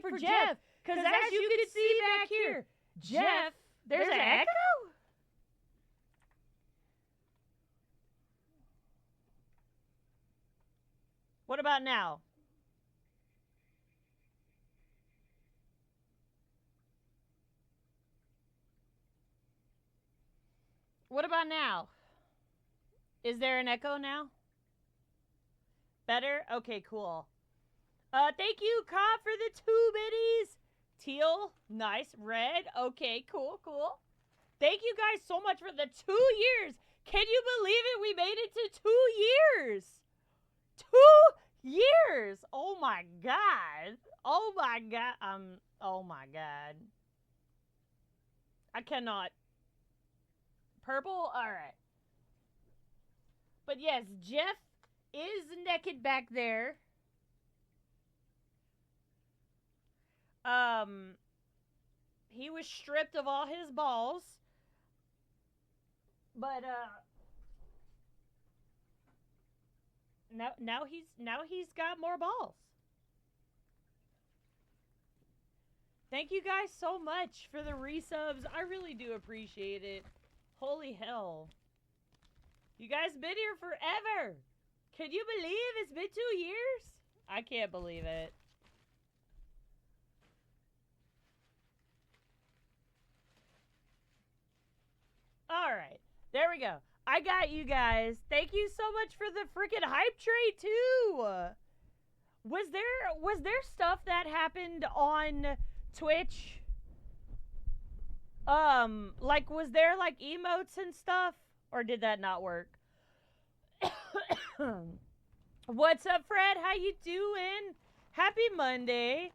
like for Jeff. Because as you can see back here, Jeff, there's an echo? What about now? What about now? Is there an echo now? Better? Okay, cool. Thank you, Cobb, for the 2 biddies. Teal, nice. Red, okay, cool. Thank you guys so much for the 2 years. Can you believe it? We made it to 2 years. 2 years. Oh my god. Oh my god. Oh my god. I cannot. Purple? Alright. But yes, Jeff is naked back there. He was stripped of all his balls. But now he's got more balls. Thank you guys so much for the resubs. I really do appreciate it. Holy hell. You guys been here forever. Can you believe it's been 2 years? I can't believe it. Alright. There we go. I got you guys. Thank you so much for the freaking hype trade too. Was there stuff that happened on Twitch? Like was there like emotes and stuff? Or did that not work? What's up, Fred? How you doing? Happy Monday.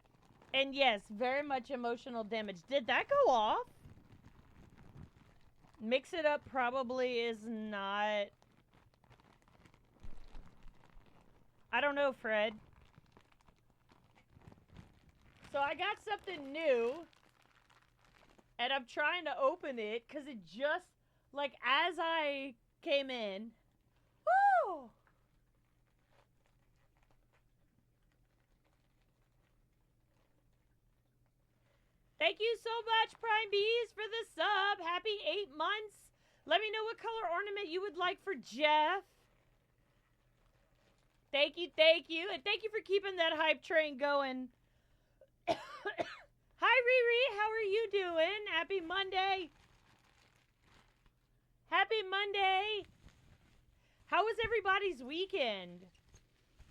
And yes, very much emotional damage. Did that go off? Mix It Up probably is not... I don't know, Fred. So I got something new. And I'm trying to open it because it just... Like, as I came in... Woo! Thank you so much, Prime Bees, for the sub. Happy 8 months. Let me know what color ornament you would like for Jeff. Thank you. And thank you for keeping that hype train going. Hi, Riri. How are you doing? Happy Monday. Happy Monday. How was everybody's weekend?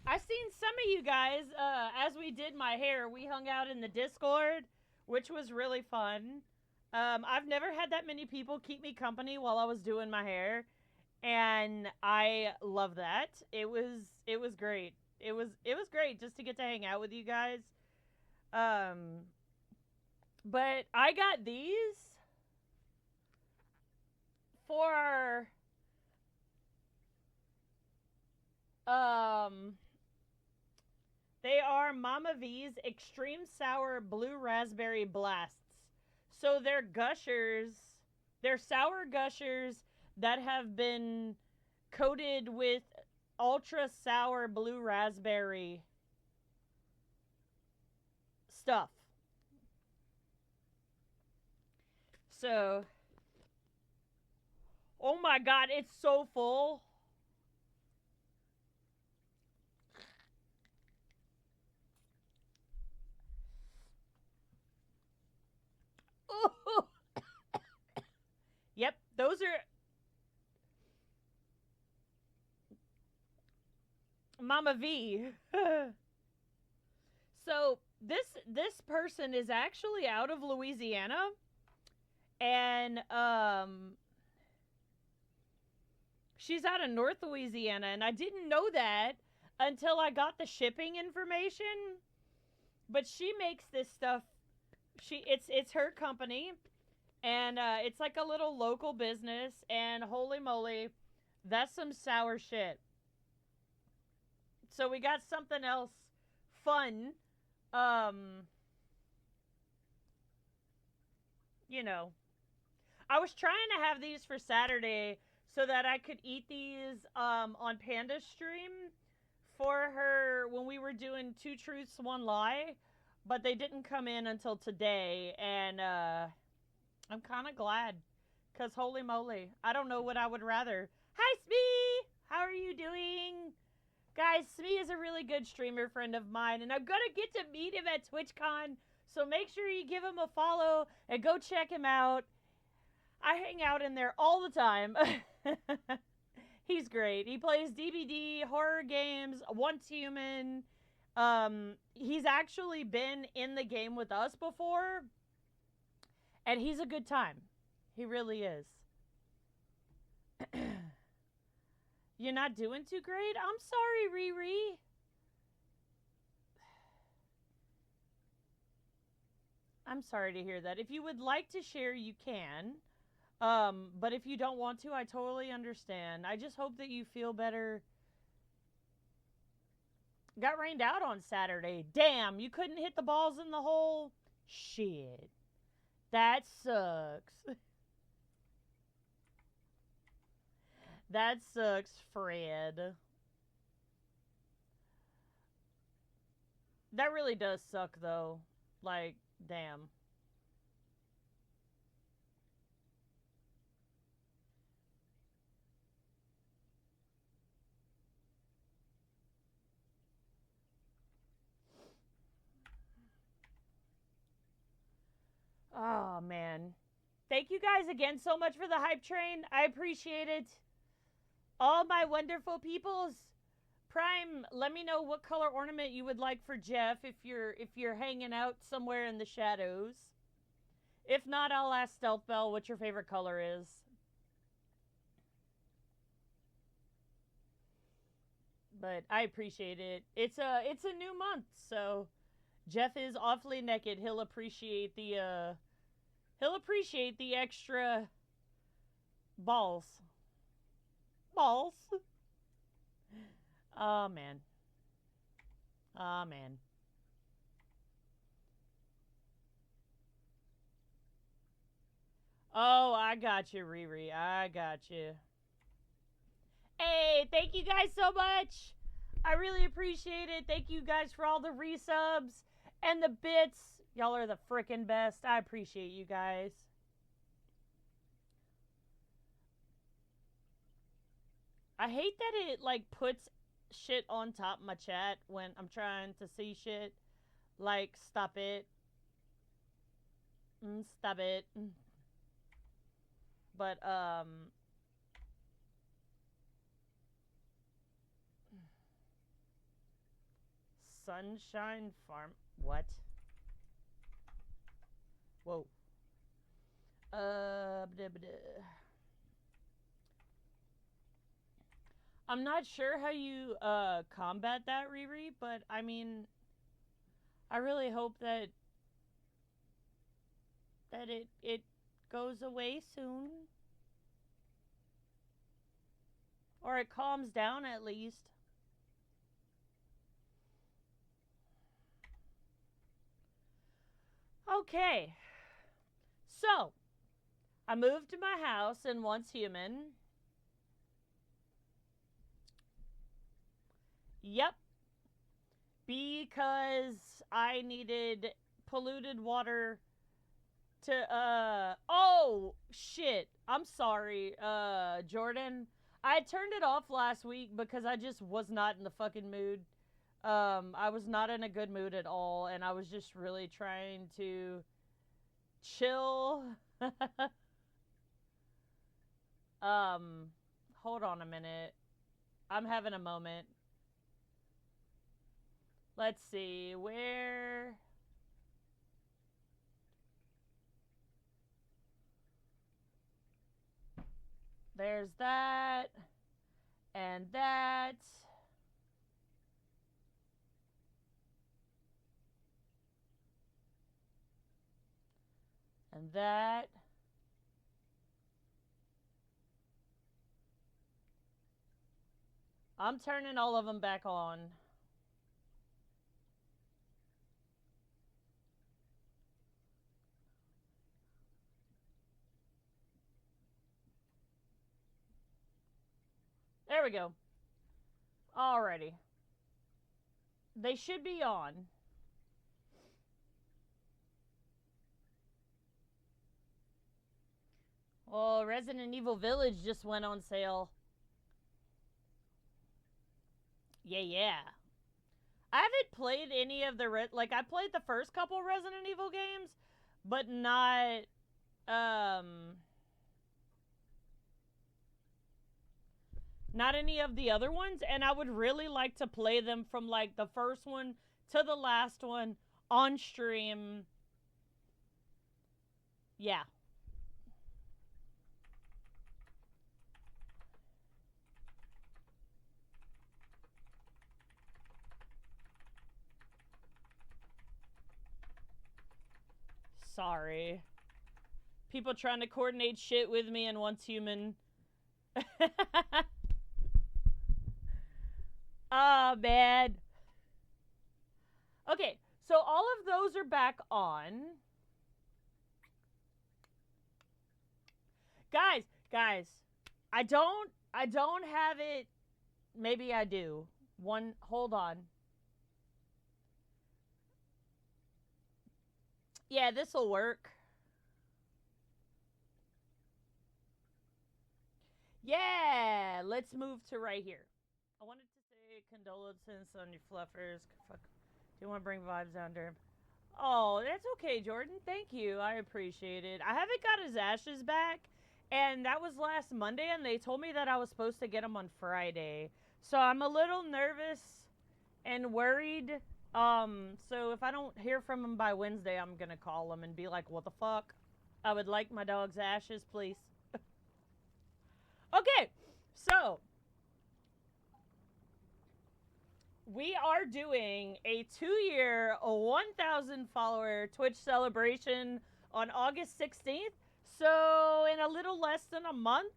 I've seen some of you guys, as we did my hair, we hung out in the Discord, which was really fun. I've never had that many people keep me company while I was doing my hair, and I love that. It was great. It was great just to get to hang out with you guys. But I got these for they are Mama V's Extreme Sour Blue Raspberry Blasts. So they're gushers. They're sour gushers that have been coated with ultra sour blue raspberry stuff. So, oh my god, it's so full. Yep, those are Mama V. So this person is actually out of Louisiana, and she's out of North Louisiana, and I didn't know that until I got the shipping information. But she makes this stuff. It's her company, and it's like a little local business. And holy moly, that's some sour shit. So we got something else fun. You know, I was trying to have these for Saturday so that I could eat these on Panda's stream for her when we were doing Two Truths, One Lie. but they didn't come in until today, and I'm kind of glad, because holy moly, I don't know what I would rather. Hi, Smee! How are you doing? Guys, Smee is a really good streamer friend of mine, and I'm going to get to meet him at TwitchCon, so make sure you give him a follow and go check him out. I hang out in there all the time. He's great. He plays DBD, horror games, Once Human. He's actually been in the game with us before, and he's a good time. He really is. You're not doing too great? I'm sorry, Riri. I'm sorry to hear that. If you would like to share, you can. But if you don't want to, I totally understand. I just hope that you feel better. Got rained out on Saturday. Damn, you couldn't hit the balls in the hole? Shit. That sucks. That sucks, Fred. That really does suck, though. Like, damn. Oh, man. Thank you guys again so much for the hype train. I appreciate it. All my wonderful peoples. Prime, let me know what color ornament you would like for Jeff if you're hanging out somewhere in the shadows. If not, I'll ask Stealth Bell what your favorite color is. But I appreciate it. It's a new month, so Jeff is awfully naked. He'll appreciate the extra balls. Balls. Oh man. Oh man. Oh, I got you, Riri. I got you. Hey, thank you guys so much. I really appreciate it. Thank you guys for all the resubs and the bits. Y'all are the freaking best. I appreciate you guys. I hate that it like puts shit on top of my chat when I'm trying to see shit. Like, stop it. Stop it. But Sunshine Farm. What? Whoa. I'm not sure how you combat that, Riri, but I mean, I really hope that it goes away soon, or it calms down at least. Okay, so I moved to my house in Once Human. Yep, because I needed polluted water to oh shit, I'm sorry, Jordan. I turned it off last week because I just was not in the fucking mood. I was not in a good mood at all, and I was just really trying to chill. Hold on a minute. I'm having a moment. Let's see, where... There's that. And that. And that. I'm turning all of them back on. There we go. Alrighty. They should be on. Oh, Resident Evil Village just went on sale. Yeah, yeah. I haven't played any of the like I played the first couple Resident Evil games, but um not any of the other ones, and I would really like to play them from like the first one to the last one on stream. Yeah. Sorry. People trying to coordinate shit with me and once human. Ah, man. Okay, so all of those are back on. Guys, I don't have it. Maybe I do. Hold on. Yeah, this'll work. Yeah, let's move to right here. I wanted to say condolences on your fluffers. Fuck. Do you want to bring vibes down, Durham? Oh, that's okay, Jordan. Thank you. I appreciate it. I haven't got his ashes back, and that was last Monday, and they told me that I was supposed to get them on Friday. So I'm a little nervous and worried. So if I don't hear from him by Wednesday, I'm gonna call him and be like, "What the fuck? I would like my dog's ashes, please." Okay, so we are doing a 2-year, 1,000 follower Twitch celebration on August 16th. So, in a little less than a month,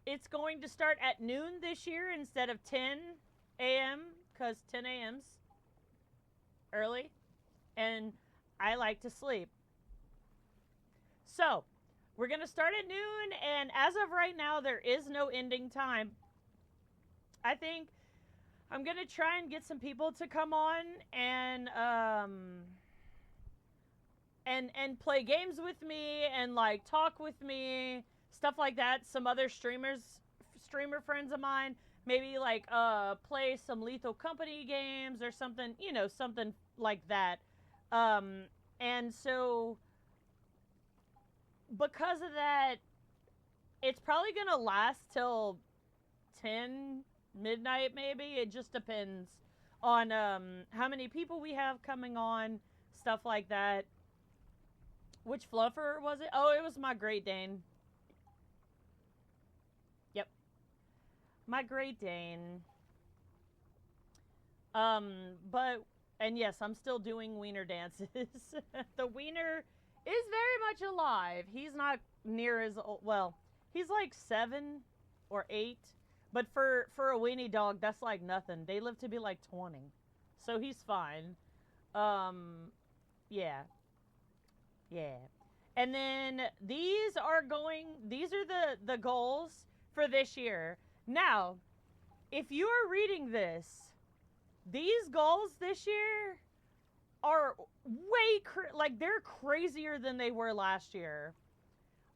it's going to start at noon this year instead of 10 a.m. because 10 a.m.'s early, and I like to sleep. So, we're going to start at noon, and as of right now, there is no ending time. I think I'm gonna try and get some people to come on and play games with me and like talk with me, stuff like that. Some other streamer friends of mine, maybe like play some Lethal Company games or something, something like that. Um, and so because of that, it's probably gonna last till 10 midnight maybe. It just depends on how many people we have coming on, stuff like that. Which fluffer was it? Oh, it was my Great Dane. Yep, my Great Dane. But and yes, I'm still doing wiener dances. The wiener is very much alive. He's not near as old. Well, he's like 7 or 8. But for a weenie dog, that's like nothing. They live to be like 20, so he's fine. Yeah, yeah. And then These are the goals for this year. Now, if you are reading this, these goals this year are like they're crazier than they were last year.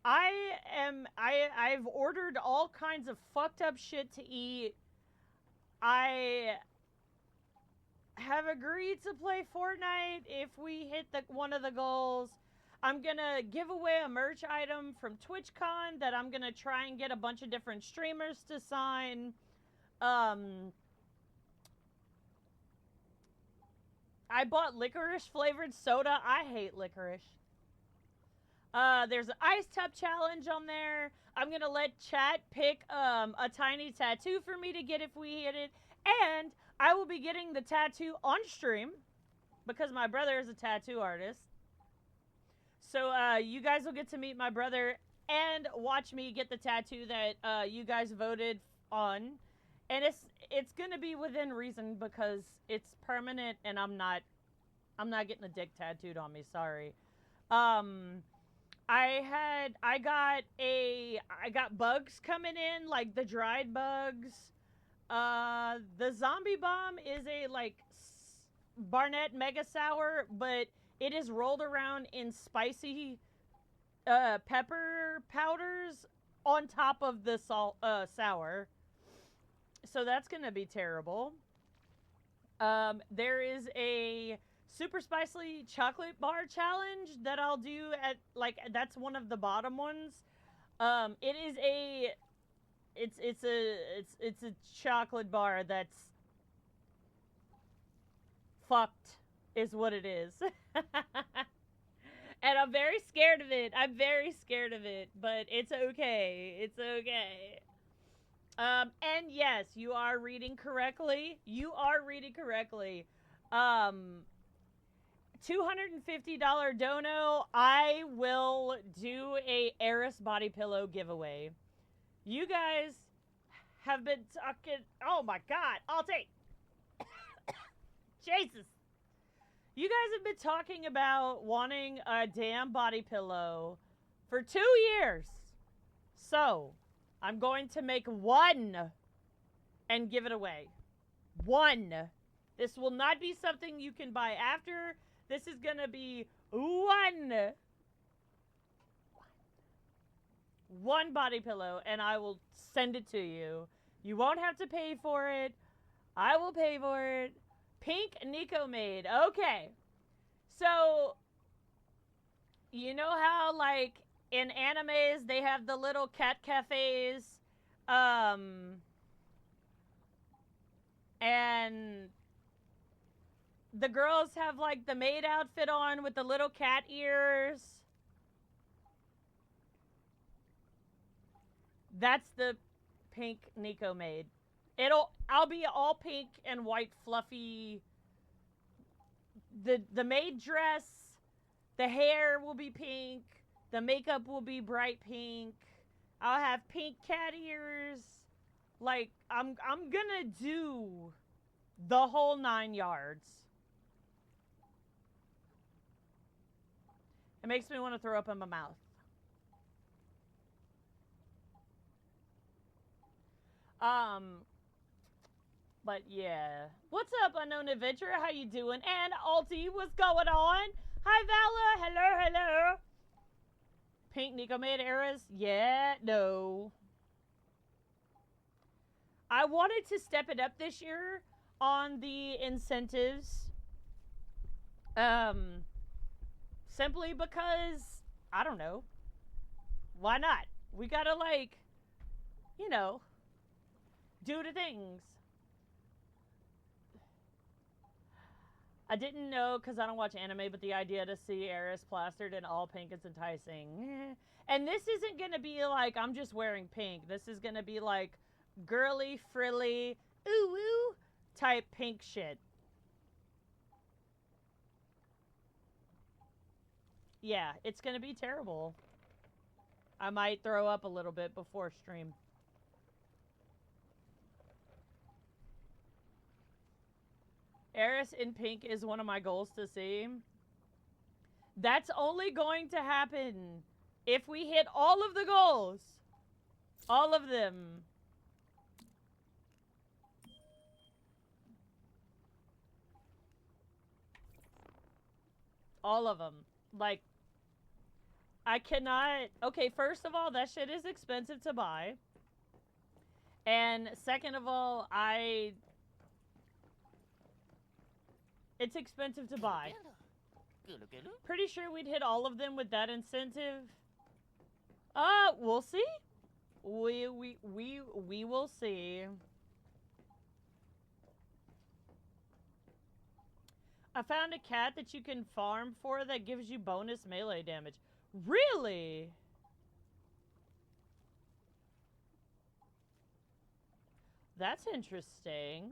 I've ordered all kinds of fucked up shit to eat. I have agreed to play Fortnite if we hit one of the goals. I'm gonna give away a merch item from TwitchCon that I'm gonna try and get a bunch of different streamers to sign. I bought licorice flavored soda. I hate licorice. There's an ice tub challenge on there. I'm gonna let chat pick a tiny tattoo for me to get if we hit it, and I will be getting the tattoo on stream because my brother is a tattoo artist. So you guys will get to meet my brother and watch me get the tattoo that you guys voted on, and it's gonna be within reason because it's permanent, and I'm not getting a dick tattooed on me. Sorry. I got bugs coming in, like the dried bugs. The zombie bomb is a like Barnett Mega Sour, but it is rolled around in spicy pepper powders on top of the sour. So that's gonna be terrible. There is a super spicy chocolate bar challenge that I'll do at like that's one of the bottom ones. It is a it's a chocolate bar that's fucked is what it is. And I'm very scared of it. I'm very scared of it, but it's okay. It's okay. And yes, you are reading correctly. You are reading correctly. Um, $250 dono. I will do a Eris body pillow giveaway. You guys have been talking. Oh my God, I'll take. Jesus. You guys have been talking about wanting a damn body pillow for 2 years. So, I'm going to make one and give it away. One. This will not be something you can buy after. This is going to be one. One body pillow, and I will send it to you. You won't have to pay for it. I will pay for it. Pink Nico made. Okay. So, you know how, like, in animes, they have the little cat cafes, and the girls have, like, the maid outfit on with the little cat ears. That's the pink Nico made. I'll be all pink and white fluffy. The maid dress, the hair will be pink, the makeup will be bright pink. I'll have pink cat ears. Like I'm gonna do the whole 9 yards. It makes me want to throw up in my mouth. But yeah. What's up, Unknown Adventurer? How you doing? And Alti, what's going on? Hi, Vala. Hello, hello. Pink Nico made Eras? Yeah, no. I wanted to step it up this year on the incentives. Simply because, I don't know. Why not? We gotta, like, you know, do the things. I didn't know because I don't watch anime, but the idea to see Eris plastered in all pink is enticing. And this isn't going to be like, I'm just wearing pink. This is going to be like girly, frilly, ooh, ooh type pink shit. Yeah, it's going to be terrible. I might throw up a little bit before stream. Eris in pink is one of my goals to see. That's only going to happen if we hit all of the goals. All of them. All of them. Like, I cannot... Okay, first of all, that shit is expensive to buy. And second of all, it's expensive to buy. Pretty sure we'd hit all of them with that incentive. We'll see. We will see. I found a cat that you can farm for that gives you bonus melee damage. Really? That's interesting.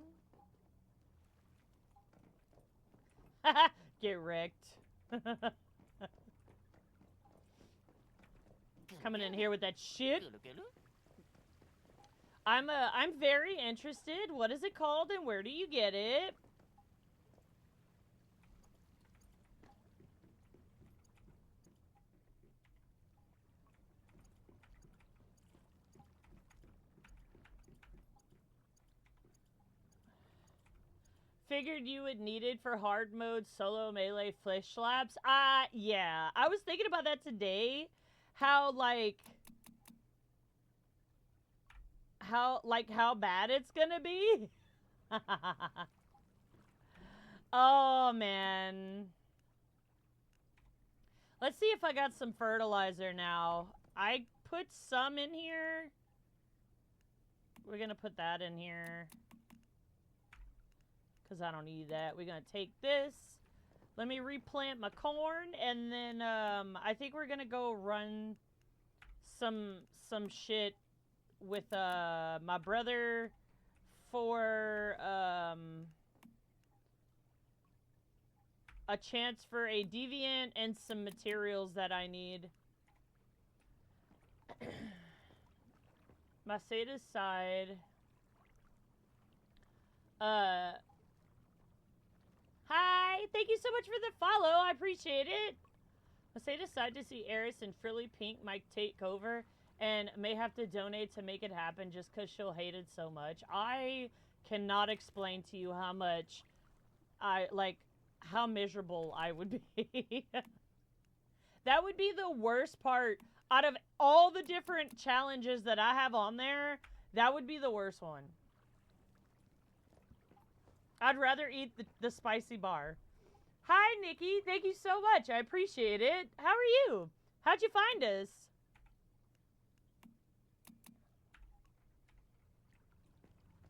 Get wrecked. Coming in here with that shit. I'm very interested. What is it called and where do you get it? Figured you would need it for hard mode solo melee flesh slaps. Yeah. I was thinking about that today. how how bad it's gonna be. Oh man. Let's see if I got some fertilizer now. I put some in here. We're gonna put that in here because I don't need that. We're gonna take this. Let me replant my corn, and then I think we're gonna go run some shit with my brother for a chance for a deviant and some materials that I need. Maceda's side. Hi! Thank you so much for the follow. I appreciate it. Maceda's side to see Eris and Frilly Pink might take over and may have to donate to make it happen just because she'll hate it so much. I cannot explain to you how much how miserable I would be. That would be the worst part. Out of all the different challenges that I have on there, that would be the worst one. I'd rather eat the spicy bar. Hi, Nikki. Thank you so much. I appreciate it. How are you? How'd you find us?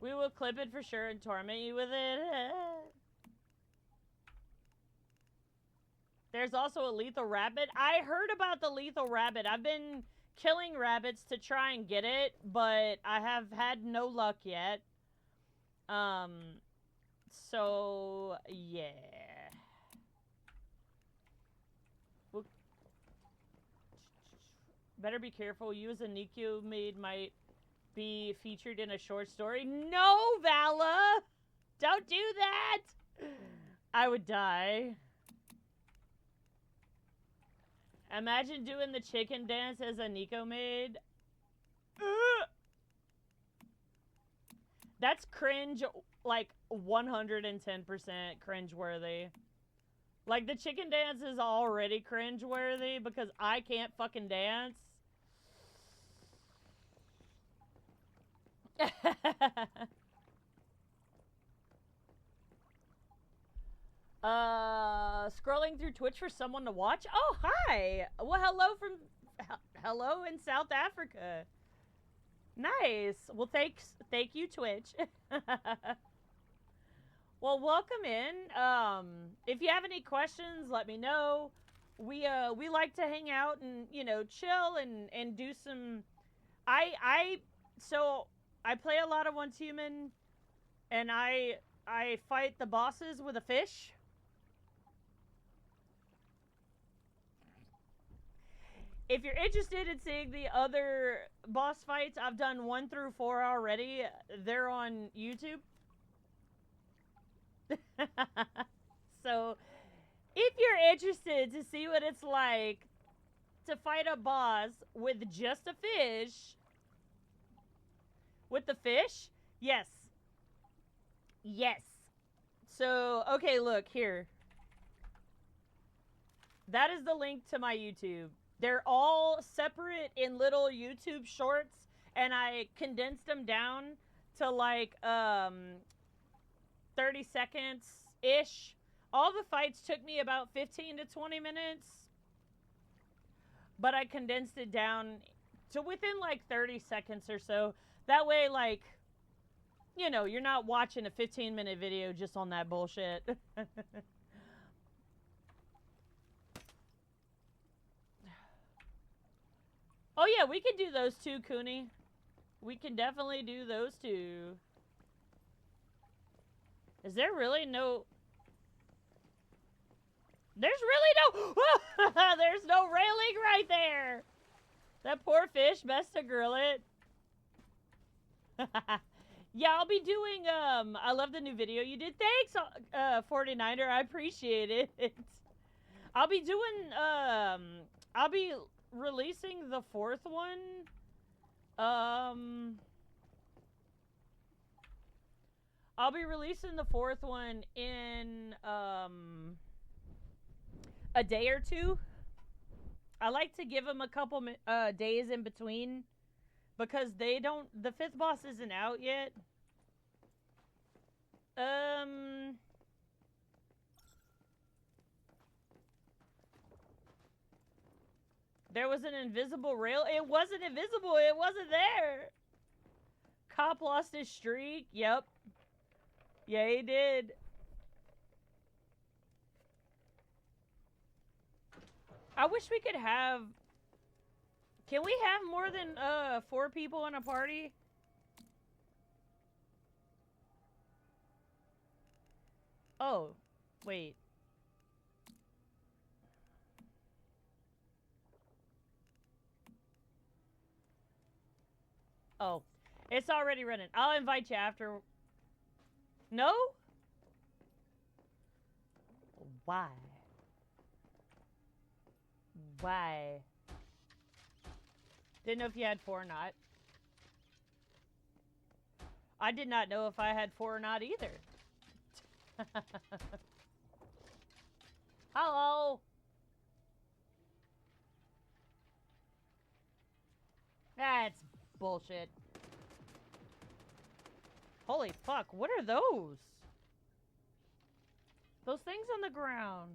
We will clip it for sure and torment you with it. There's also a lethal rabbit. I heard about the lethal rabbit. I've been killing rabbits to try and get it, but I have had no luck yet. So, yeah. Better be careful. You as a Nikio maid might be featured in a short story. No, Vala! Don't do that! I would die. Imagine doing the chicken dance as a Nico maid. That's cringe, like 110% cringe-worthy. Like, the chicken dance is already cringe-worthy because I can't fucking dance. Scrolling through Twitch for someone to watch. Oh, hi. Well, hello in South Africa. Nice. Well, thank you, Twitch. Well, welcome in. If you have any questions, let me know. We like to hang out and, you know, chill and do some. So I play a lot of Once Human, and I fight the bosses with a fish. If you're interested in seeing the other boss fights, I've done 1 through 4 already. They're on YouTube. So, if you're interested to see what it's like to fight a boss with just a fish, with the fish, yes. Yes. So, okay, look, here. That is the link to my YouTube. They're all separate in little YouTube shorts, and I condensed them down to like 30 seconds-ish. All the fights took me about 15 to 20 minutes, but I condensed it down to within like 30 seconds or so. That way, like, you know, you're not watching a 15-minute video just on that bullshit. Oh, yeah, we can do those too, Cooney. We can definitely do those too. Is there really no... There's really no... There's no railing right there! That poor fish, best to grill it. Yeah, I'll be doing, I love the new video you did. Thanks, 49er, I appreciate it. I'll be doing, I'll be releasing the 4th one. I'll be releasing the 4th one in, a day or two. I like to give them a couple days in between because they don't. The fifth boss isn't out yet. There was an invisible rail. It wasn't invisible. It wasn't there. Cop lost his streak. Yep. Yeah, he did. I wish we could have... Can we have more than 4 people in a party? Oh, wait. Oh, it's already running. I'll invite you after. No? Why? Why? Didn't know if you had 4 or not. I did not know if I had 4 or not either. Hello? That's bullshit. Holy fuck, what are those? Those things on the ground.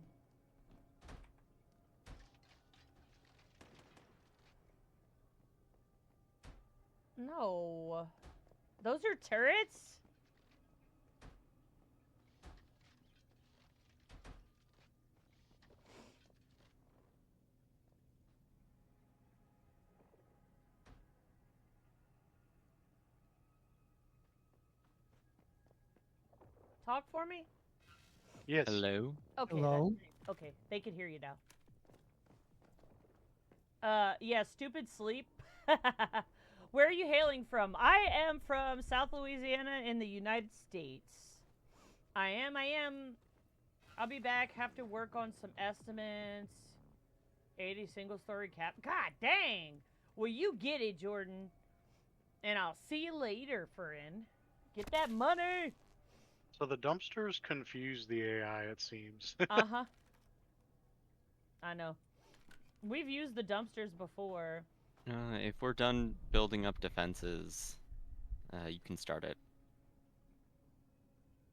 No. Those are turrets? Talk for me? Yes. Hello? Okay. Hello? Okay, they can hear you now. Yeah, stupid sleep. Where are you hailing from? I am from South Louisiana in the United States. I am. I'll be back. Have to work on some estimates. 80 single-story cap. God dang! Well, you get it, Jordan. And I'll see you later, friend. Get that money! So the dumpsters confuse the AI, it seems. Uh-huh. I know. We've used the dumpsters before. If we're done building up defenses, you can start it.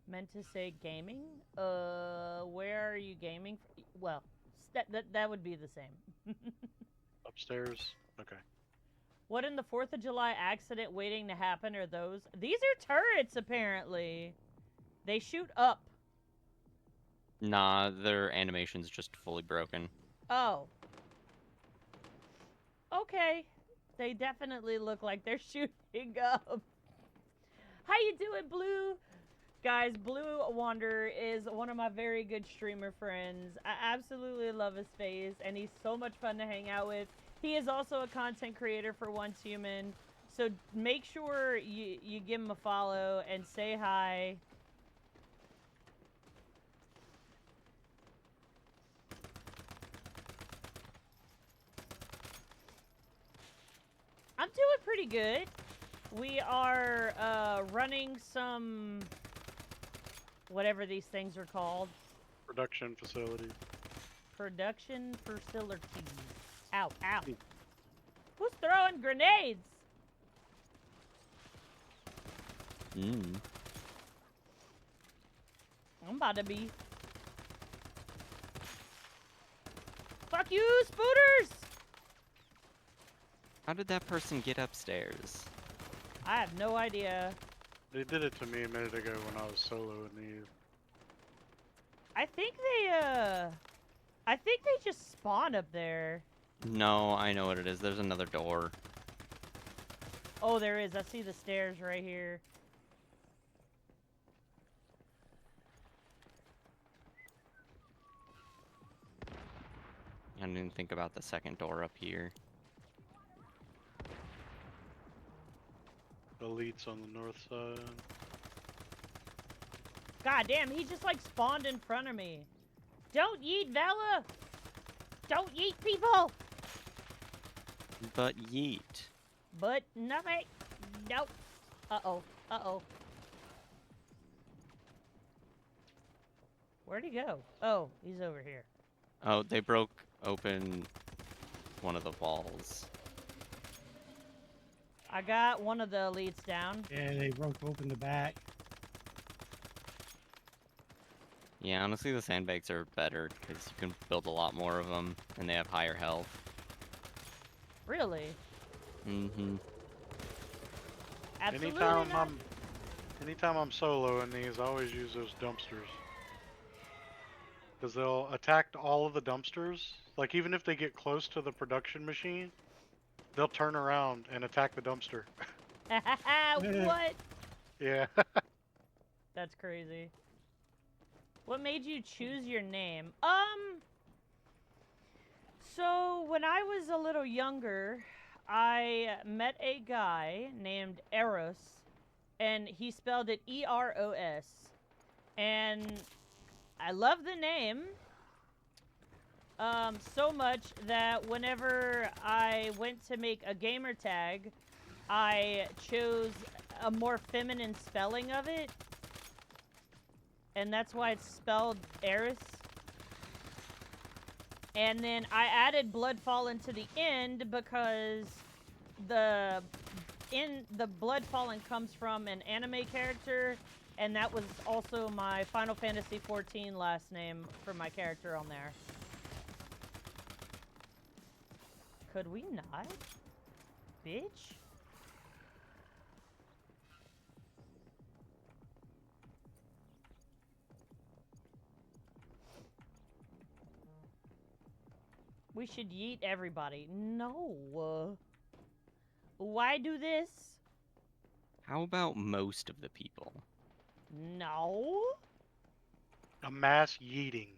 Meant to say gaming? Where are you gaming? Well, that would be the same. Upstairs. Okay. What in the 4th of July accident waiting to happen are those? These are turrets, apparently. They shoot up. Nah, their animation's just fully broken. Oh. Okay. They definitely look like they're shooting up. How you doing, Blue? Guys, Blue Wander is one of my very good streamer friends. I absolutely love his face, and he's so much fun to hang out with. He is also a content creator for Once Human, so make sure you give him a follow and say hi. I'm doing pretty good. We are running some... whatever these things are called. Production facility. Production facilities. Ow, ow. Who's throwing grenades? I'm about to be... Fuck you, spooters! How did that person get upstairs? I have no idea. They did it to me a minute ago when I was solo in these. I think they just spawn up there. No, I know what it is. There's another door. Oh, there is. I see the stairs right here. I didn't think about the second door up here. Elites on the north side. God damn, he just like spawned in front of me. Don't yeet, Vela! Don't yeet people! But yeet. But nothing. Nope. Uh-oh. Uh-oh. Where'd he go? Oh, he's over here. Oh, they broke open one of the walls. I got one of the elites down. Yeah, they broke open the back. Yeah, honestly, the sandbags are better because you can build a lot more of them, and they have higher health. Really? Mm-hmm. Absolutely Anytime not. I'm soloing these, I always use those dumpsters. Because they'll attack all of the dumpsters. Like, even if they get close to the production machine, they'll turn around and attack the dumpster. What? Yeah. That's crazy. What made you choose your name? So when I was a little younger, I met a guy named Eros, and he spelled it E-R-O-S. And I love the name so much that whenever I went to make a gamer tag, I chose a more feminine spelling of it. And that's why it's spelled Eris. And then I added Bloodfall into the end because the Bloodfallen comes from an anime character, and that was also my Final Fantasy XIV last name for my character on there. Could we not? Bitch. We should yeet everybody. No. Why do this? How about most of the people? No. A mass yeeting.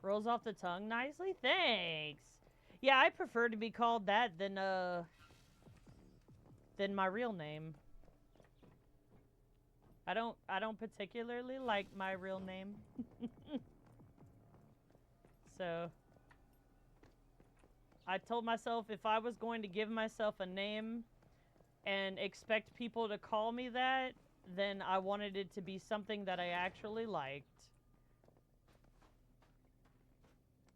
Rolls off the tongue nicely. Thanks. Yeah, I prefer to be called that than my real name. I don't particularly like my real name. So I told myself if I was going to give myself a name and expect people to call me that, then I wanted it to be something that I actually liked.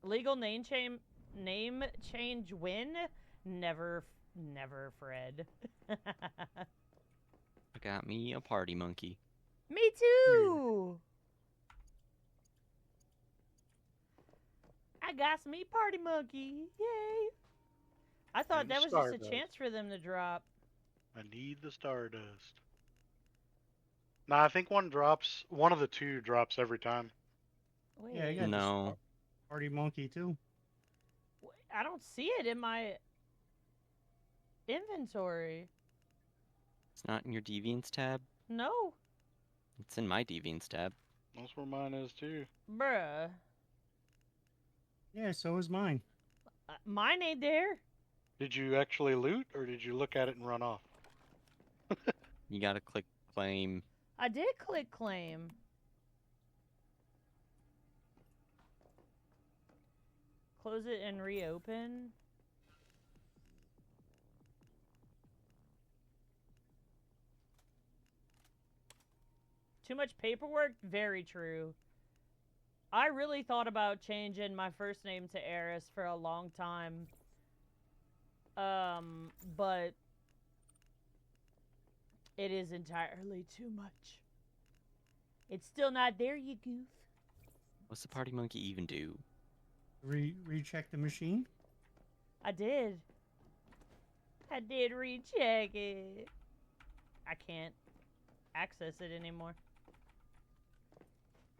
Legal name change win? Never, Fred. I got me a party monkey. Me too! I got me party monkey. Yay! I thought And that was just a Stardust. chance for them to drop. I need the Stardust. Nah, I think one of the two drops every time. Wait, Yeah, I got No. this party monkey too. I don't see it in my inventory. It's not in your Deviants tab. No. It's in my Deviants tab. That's where mine is too. Bruh. Yeah, so is mine. Mine ain't there. Did you actually loot, or did you look at it and run off? You gotta click claim. I did click claim. Close it and reopen. Too much paperwork? Very true. I really thought about changing my first name to Eris for a long time. But it is entirely too much. It's still not there, you goof. What's the party monkey even do? Recheck the machine. I did. I did recheck it. I can't access it anymore.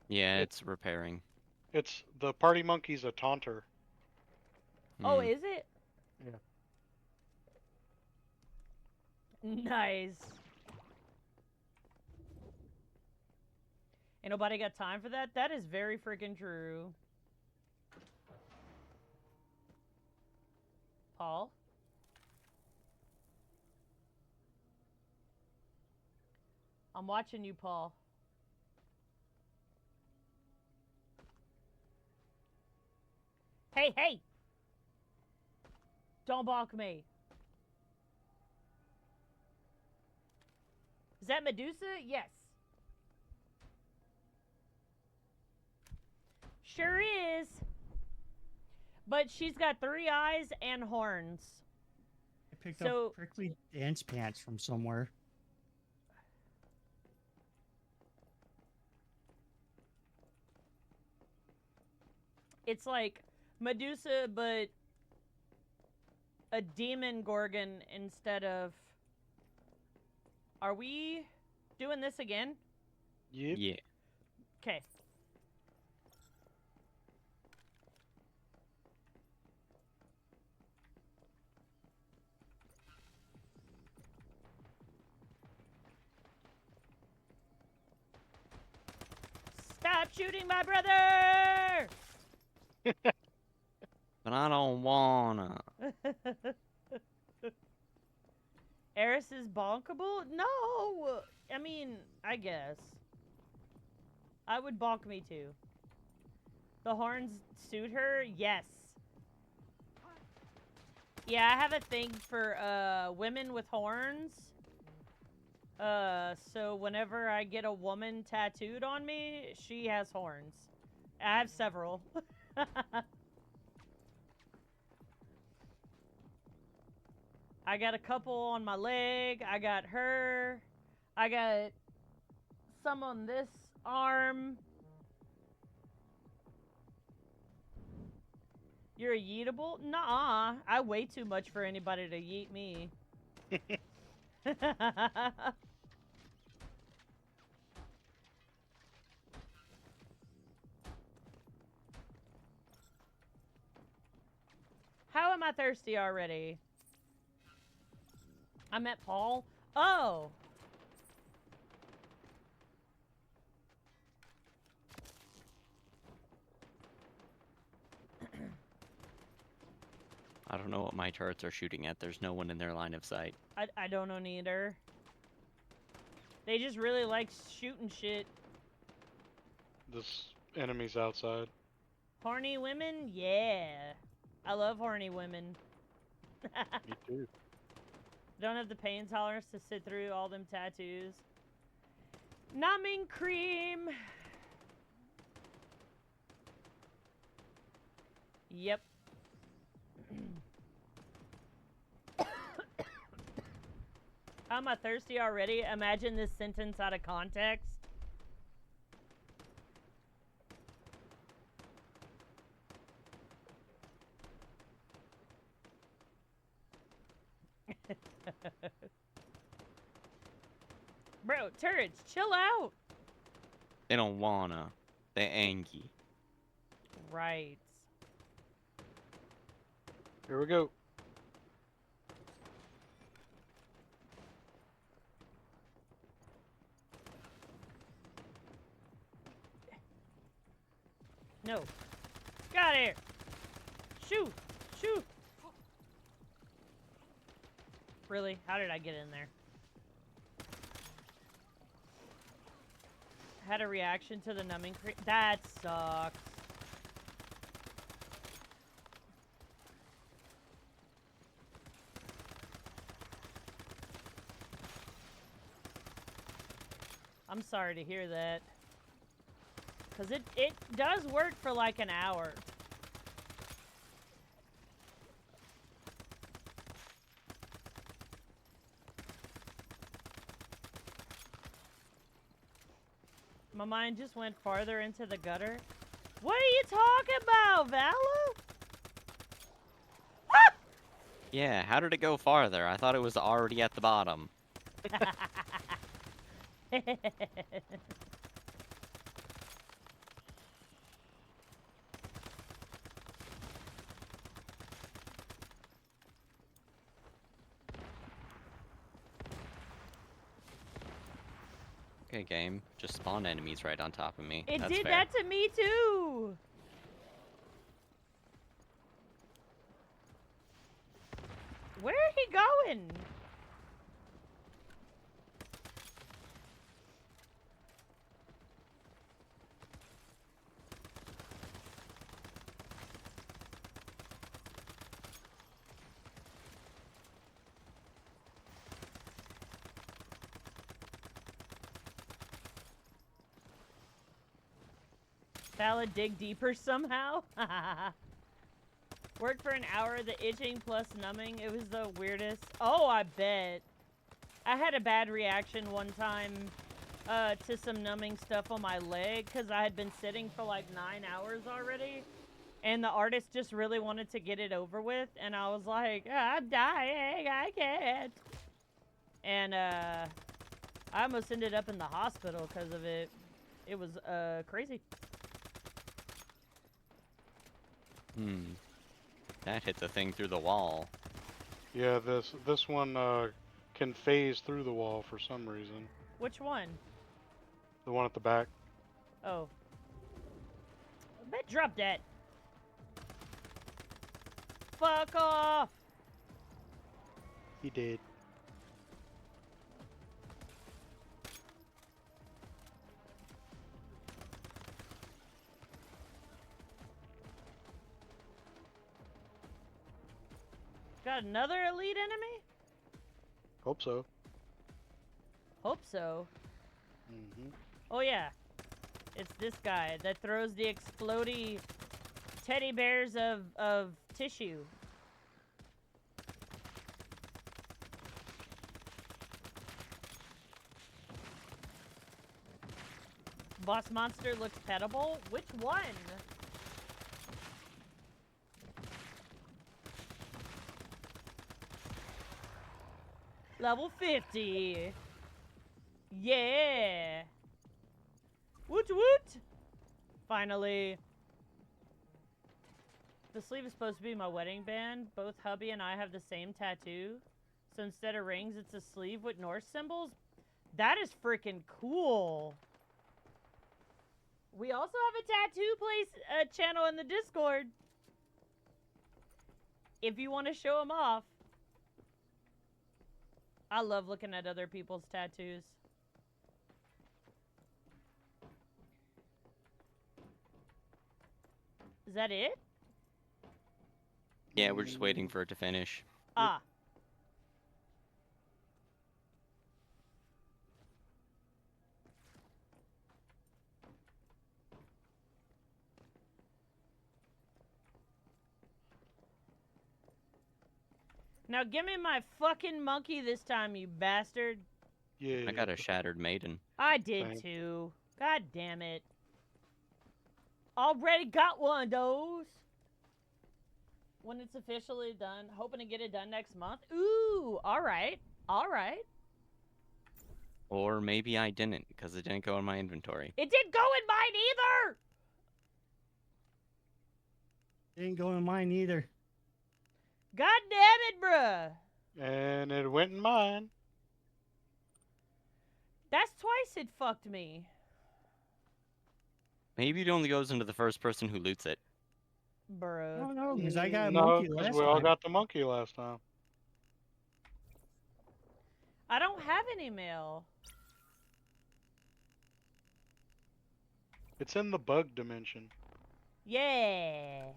Yeah, it's repairing. It's the party monkey's a taunter. Oh, Hmm. is it? Yeah. Nice. Ain't nobody got time for that? That is very freaking true. Paul? I'm watching you, Paul. Hey, hey! Don't balk me. Is that Medusa? Yes. Sure is. But she's got 3 eyes and horns. I picked So- up prickly dance pants from somewhere. It's like Medusa, but a demon gorgon instead of. Are we doing this again? Yep. Yeah. Okay. Stop shooting my brother! But I don't wanna. Eris is bonkable? No! I mean, I guess. I would bonk me too. The horns suit her? Yes. Yeah, I have a thing for women with horns. So whenever I get a woman tattooed on me, she has horns. I have several. I got a couple on my leg. I got her. I got some on this arm. You're a yeetable? Nuh-uh. I weigh too much for anybody to yeet me. How am I thirsty already? I met Paul. Oh! I don't know what my turrets are shooting at. There's no one in their line of sight. I don't know neither. They just really like shooting shit. This enemy's outside. Horny women? Yeah. I love horny women. Me too. Don't have the pain tolerance to sit through all them tattoos. Numbing cream. Yep. How am I thirsty already? Imagine this sentence out of context. Bro, turrets, chill out. They don't wanna. They angry. Right. Here we go. No. Got here. Shoot. Shoot. Really? How did I get in there? Had a reaction to the numbing cream. That sucks. I'm sorry to hear that. Because it does work for like an hour. My mind just went farther into the gutter. What are you talking about, Vala? Yeah, how did it go farther? I thought it was already at the bottom. Okay, game. Just spawn enemies right on top of me. It That's did fair. that to me too. Where are he going? Vala dig deeper somehow? Worked for an hour, the itching plus numbing. It was the weirdest. Oh, I bet. I had a bad reaction one time to some numbing stuff on my leg because I had been sitting for like 9 hours already. And the artist just really wanted to get it over with. And I was like, I'm dying. I can't. And I almost ended up in the hospital because of it. It was crazy. That hit the thing through the wall. Yeah, this one can phase through the wall for some reason. Which one? The one at the back. Oh. I bet drop that. Fuck off! He did. Got another elite enemy? Hope so. Hope so. Mm-hmm. Oh yeah. It's this guy that throws the explodey teddy bears of tissue. Boss monster looks pettable? Which one? Level 50. Yeah. Woot woot. Finally. The sleeve is supposed to be my wedding band. Both hubby and I have the same tattoo. So instead of rings, it's a sleeve with Norse symbols. That is freaking cool. We also have a tattoo place channel in the Discord. If you want to show them off. I love looking at other people's tattoos. Is that it? Yeah, we're just waiting for it to finish. Ah. Now give me my fucking monkey this time, you bastard. Yeah. I got a shattered maiden. I did Same. too. God damn it. Already got one of those. When it's officially done, hoping to get it done next month. Ooh, alright. Alright. Or maybe I didn't, because it didn't go in my inventory. It didn't go in mine either! Didn't go in mine either. God damn it, bruh. And it went in mine. That's twice it fucked me. Maybe it only goes into the first person who loots it. I Bruh. don't know, because I got a No, monkey 'cause last we all time. got the monkey last time. I don't have any mail. It's in the bug dimension. Yeah.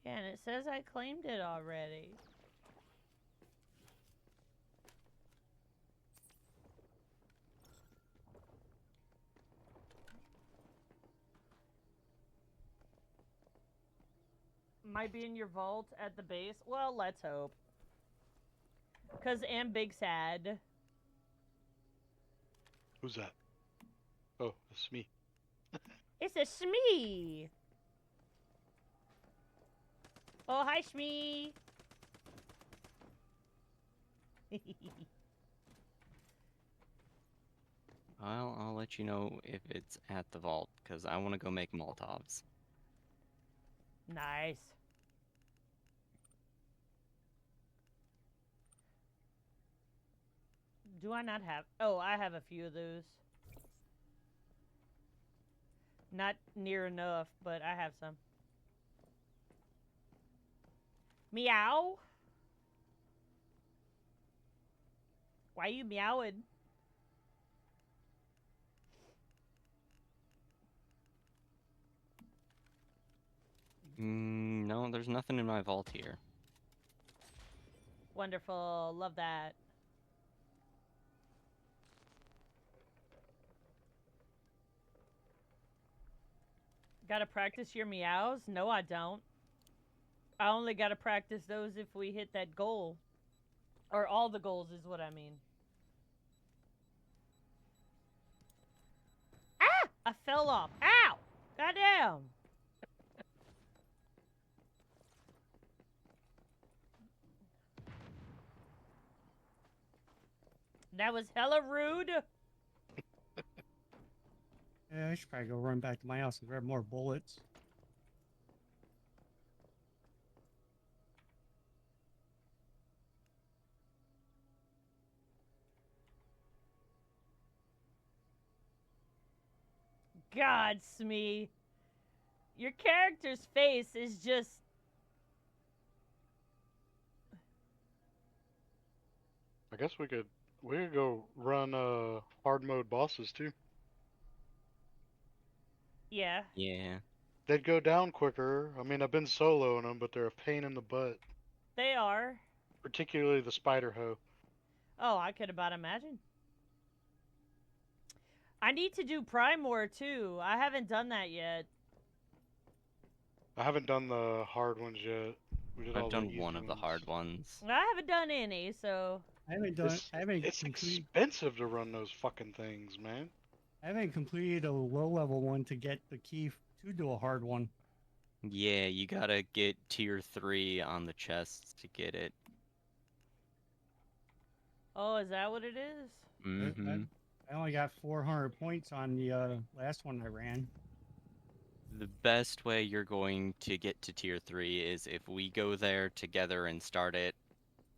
Yeah, and it says I claimed it already. Might be in your vault at the base. Well, let's hope. Cause I'm big sad. Who's that? Oh, it's me. It's a Shmee. Oh, hi Shmee. I'll let you know if it's at the vault, because I want to go make Molotovs. Nice. Do I not have? Oh, I have a few of those. Not near enough, but I have some. Meow. Why you meowing? No, there's nothing in my vault here. Wonderful. Love that. Gotta practice your meows? No, I don't. I only gotta practice those if we hit that goal. Or all the goals is what I mean. Ah! I fell off. Ow! Goddamn! That was hella rude. Yeah, I should probably go run back to my house and grab more bullets. God, Smee. Your character's face is just... I guess we could go run hard mode bosses too. Yeah. Yeah. They'd go down quicker. I mean, I've been soloing them, but they're a pain in the butt. They are. Particularly the spider hoe. Oh, I could about imagine. I need to do Primor too. I haven't done that yet. I haven't done the hard ones yet. We did all I've the done easy one of the ones. hard ones. I haven't done any, so... I haven't done. It's, I haven't it's complete, expensive to run those fucking things, man. I haven't completed a low level one to get the key to do a hard one. Yeah, you gotta get tier 3 on the chests to get it. Oh, is that what it is? Mm-hmm. I only got 400 points on the last one I ran. The best way you're going to get to tier 3 is if we go there together and start it,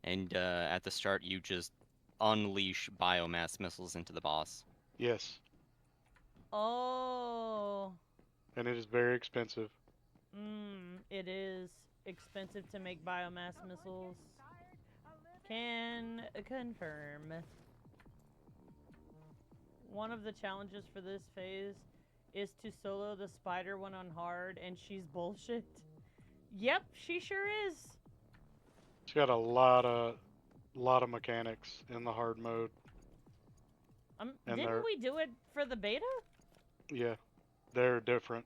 and at the start you just unleash biomass missiles into the boss. Yes. Oh. And it is very expensive. It is expensive to make biomass missiles. Can confirm. One of the challenges for this phase is to solo the spider one on hard, and she's bullshit. Yep, she sure is. It's got a lot of mechanics in the hard mode. And Didn't we do it for the beta? Yeah, they're different.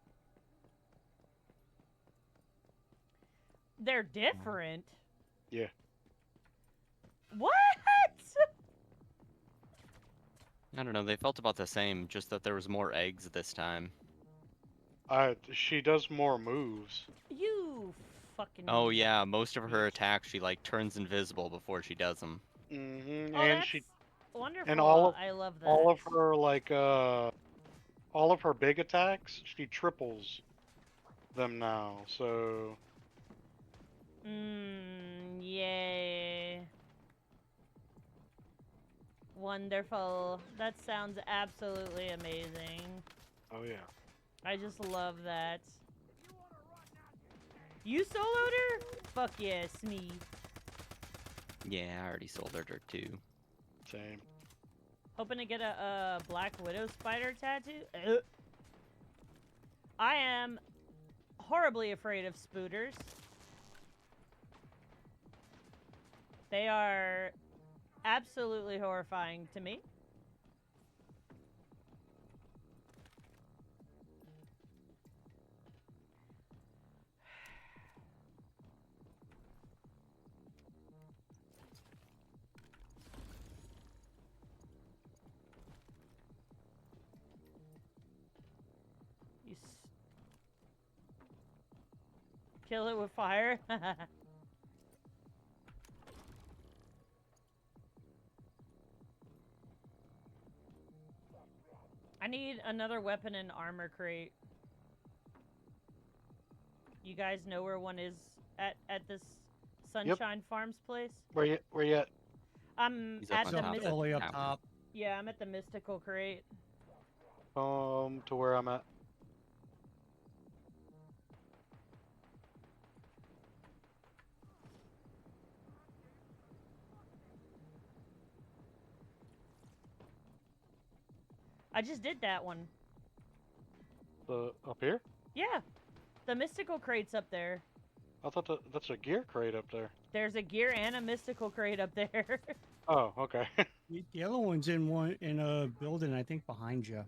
They're different? Yeah. What? I don't know, they felt about the same, just that there was more eggs this time. She does more moves. You fucking... Oh yeah, most of her attacks she like turns invisible before she does them. Mm-hmm. Oh, And that's she wonderful. and all of- I love that. all of her all of her big attacks, she triples them now. So Yay. Wonderful. That sounds absolutely amazing. oh yeah. I just love that. You soloed her? Fuck yes, me. Yeah, I already sold her dirt too. Same. Hoping to get a Black Widow spider tattoo? I am horribly afraid of spooters. They are absolutely horrifying to me. Kill it with fire. I need another weapon and armor crate. You guys know where one is at this Sunshine Farms place? Where you at? I'm He's up at on the top. mystical. All the way up Tower. top. Yeah, I'm at the mystical crate. To where I'm at. I just did that one. Up here? Yeah, the mystical crate's up there. I thought that's a gear crate up there. There's a gear and a mystical crate up there. Oh, okay. The other one's in a building, I think, behind you.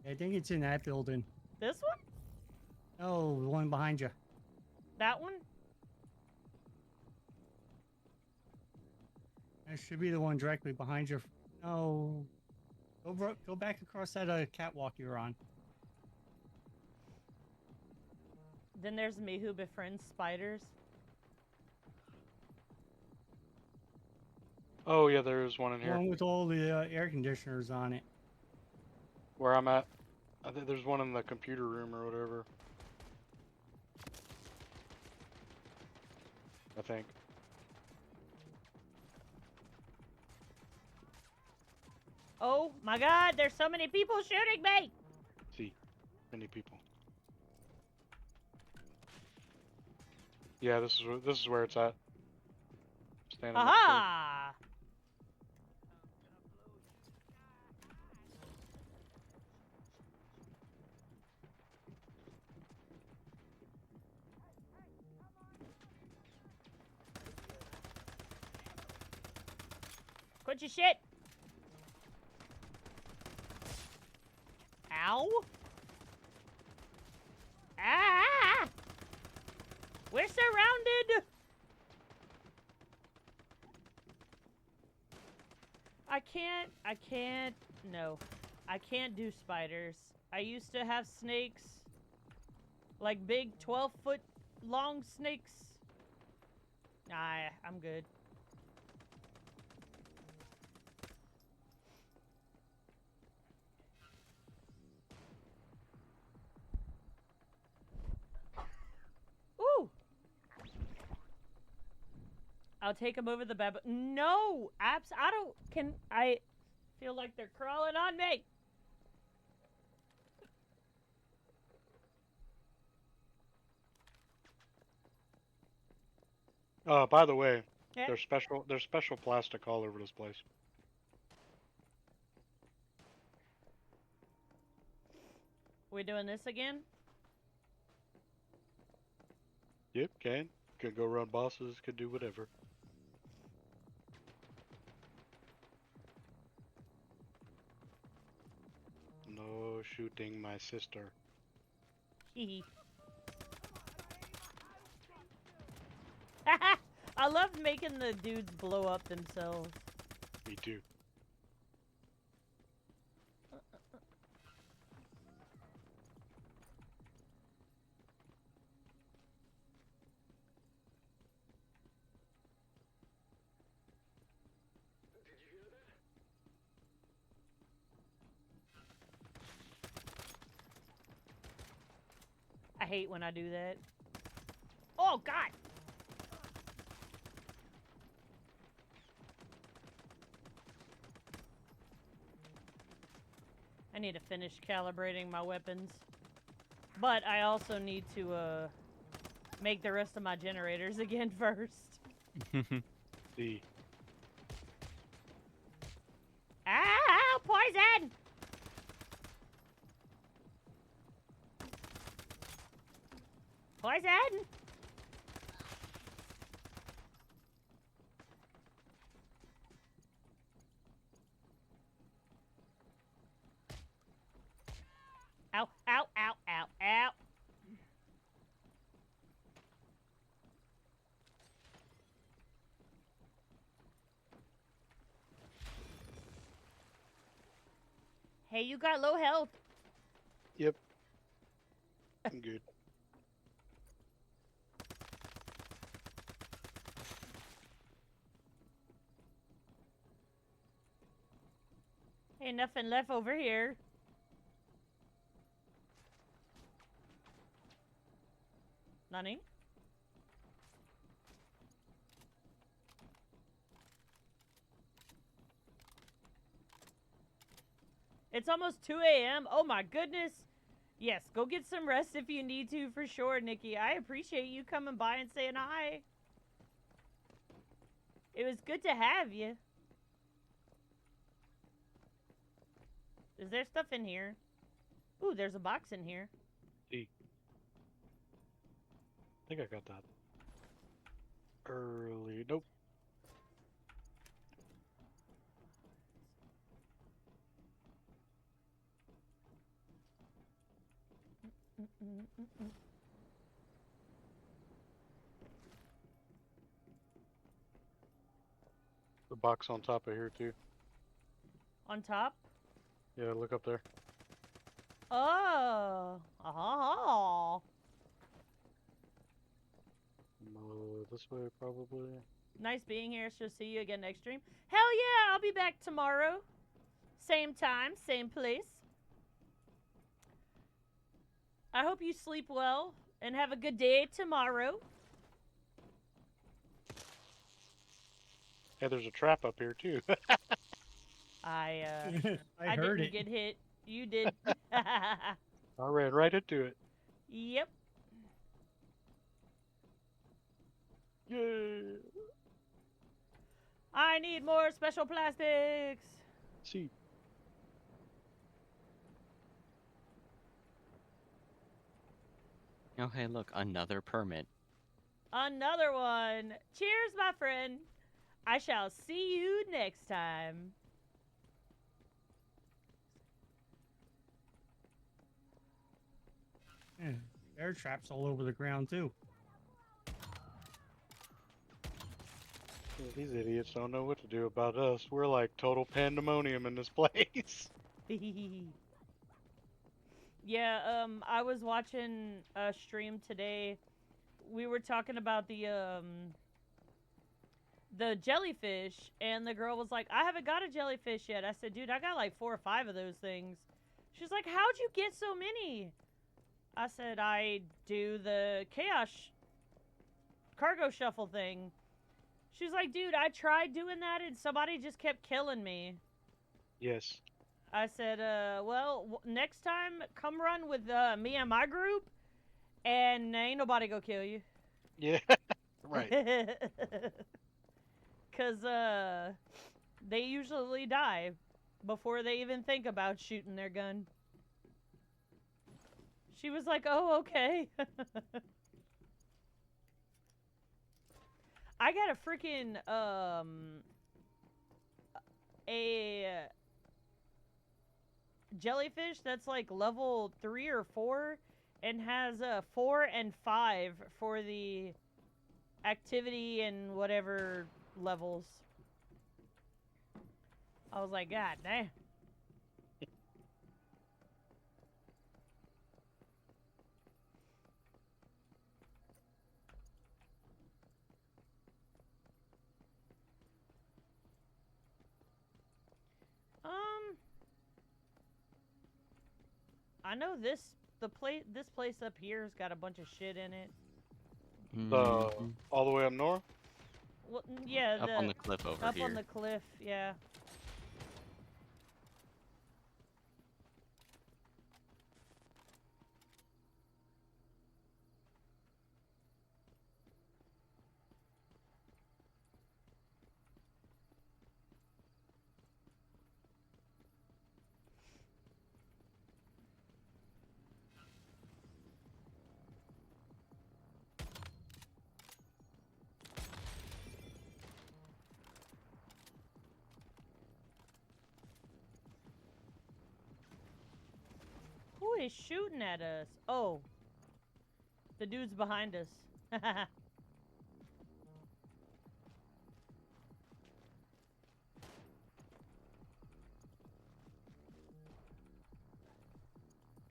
I think it's in that building. This one? Oh, the one behind you. That one? That should be the one directly behind you. No. Go back across that catwalk you were on. Then there's me who befriends spiders. Oh yeah, there is one in here. One with all the air conditioners on it. Where I'm at. I think there's one in the computer room or whatever. I think. Oh my god, there's so many people shooting me! See, many people. Yeah, this is where it's at. Standing next to it. Aha! Quit your shit! Ow! Ah! We're surrounded! No. I can't do spiders. I used to have snakes. Like big 12-foot long snakes. Nah, I'm good. Ooh! I'll take them over the bab. No! I feel like they're crawling on me. By the way, Yeah. there's special plastic all over this place. We doing this again? Yep, can. Could go run bosses, could do whatever. No shooting my sister. Hee. I love making the dudes blow up themselves. Me too. I hate when I do that. Oh, God! I need to finish calibrating my weapons. But I also need to, make the rest of my generators again first. See. Ow! Poison! Poison! Ow, ow, ow, ow, ow. Hey, you got low health. Yep. I'm good. Ain't nothing left over here. Nani? It's almost 2 a.m. Oh my goodness. Yes, go get some rest if you need to for sure, Nikki. I appreciate you coming by and saying hi. It was good to have you. Is there stuff in here? Ooh, there's a box in here. See. I think I got that. Early. Nope. The box on top of here too. On top? Yeah, look up there. Oh. Oh. This way probably. Nice being here. She'll see you again next stream. Hell yeah, I'll be back tomorrow. Same time, same place. I hope you sleep well and have a good day tomorrow. Hey, there's a trap up here too. I I heard didn't it. get hit. You did. I ran right into it. Yep. Yay! I need more special plastics. See. Oh, hey, look, another permit. Another one. Cheers, my friend. I shall see you next time. Yeah, bear traps all over the ground too. Yeah, these idiots don't know what to do about us. We're like total pandemonium in this place. Yeah, I was watching a stream today. We were talking about the jellyfish, and the girl was like, I haven't got a jellyfish yet. I said, dude, I got like 4 or 5 of those things. She's like, how'd you get so many? I said, I do the chaos cargo shuffle thing. She's like, dude, I tried doing that and somebody just kept killing me. Yes. I said, well, next time, come run with me and my group, and ain't nobody go kill you. Yeah. Right. Because, they usually die before they even think about shooting their gun. She was like, oh, okay. I got a freaking, a jellyfish that's like level 3 or 4 and has 4 and 5 for the activity and whatever levels. I was like, God damn. I know this place up here's got a bunch of shit in it. Mhm. All the way up north? Well, yeah, Up on the cliff over up here. on the cliff, yeah. Who is shooting at us? Oh. The dude's behind us.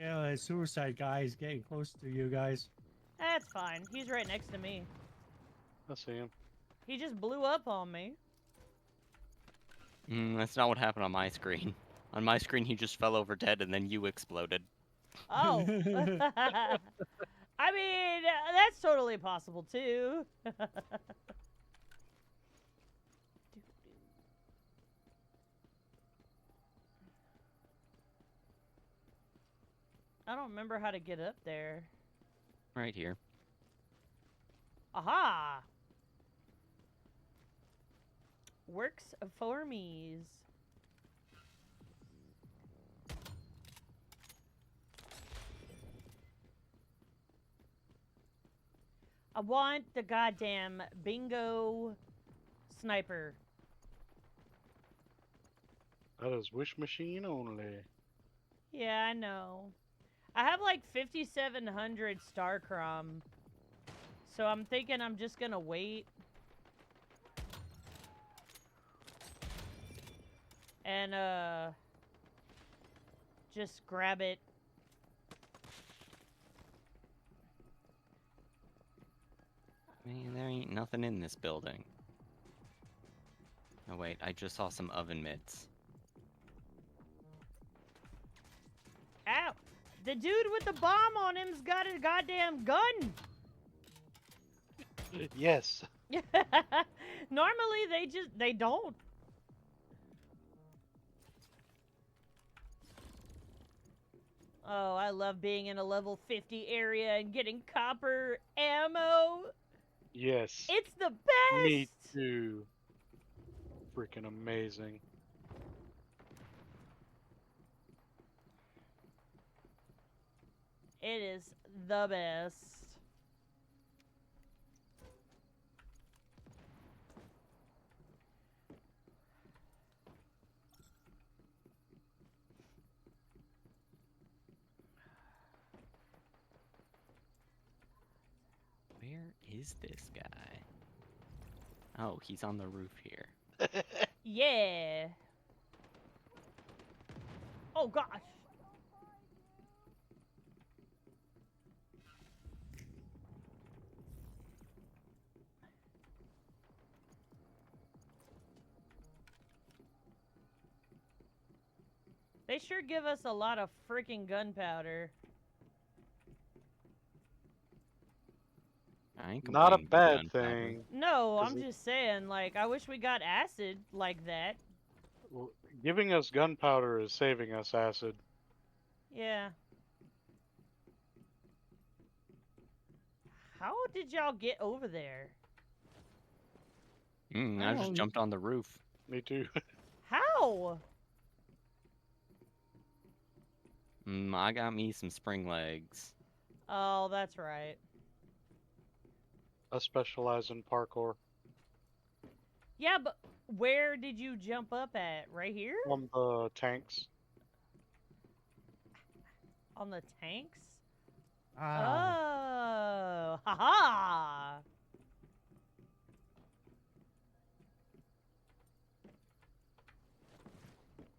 Yeah, that suicide guy is getting close to you guys. That's fine. He's right next to me. I see him. He just blew up on me. That's not what happened on my screen. On my screen, he just fell over dead, and then you exploded. Oh. I mean, that's totally possible, too. I don't remember how to get up there. Right here. Aha! Works for me's. I want the goddamn bingo sniper. That is wish machine only. Yeah, I know. I have like 5,700 star crumb. So I'm thinking I'm just gonna wait. And, just grab it. Man, there ain't nothing in this building. Oh wait, I just saw some oven mitts. Ow! The dude with the bomb on him's got a goddamn gun! Yes. Normally they don't. Oh, I love being in a level 50 area and getting copper ammo. Yes. It's the best! Me too. Freaking amazing. It is the best. Where is this guy? Oh, he's on the roof here. Yeah. Oh gosh. They sure give us a lot of freaking gunpowder. I ain't Not a complaining about bad gunpowder. thing. No, 'Cause I'm it- just saying, like, I wish we got acid like that. Well, giving us gunpowder is saving us acid. Yeah. How did y'all get over there? I just Oh, jumped on the roof. Me too. How? I got me some spring legs. Oh, that's right. I specialize in parkour. Yeah, but where did you jump up at? Right here? On the tanks. On the tanks? Ah. Oh, haha!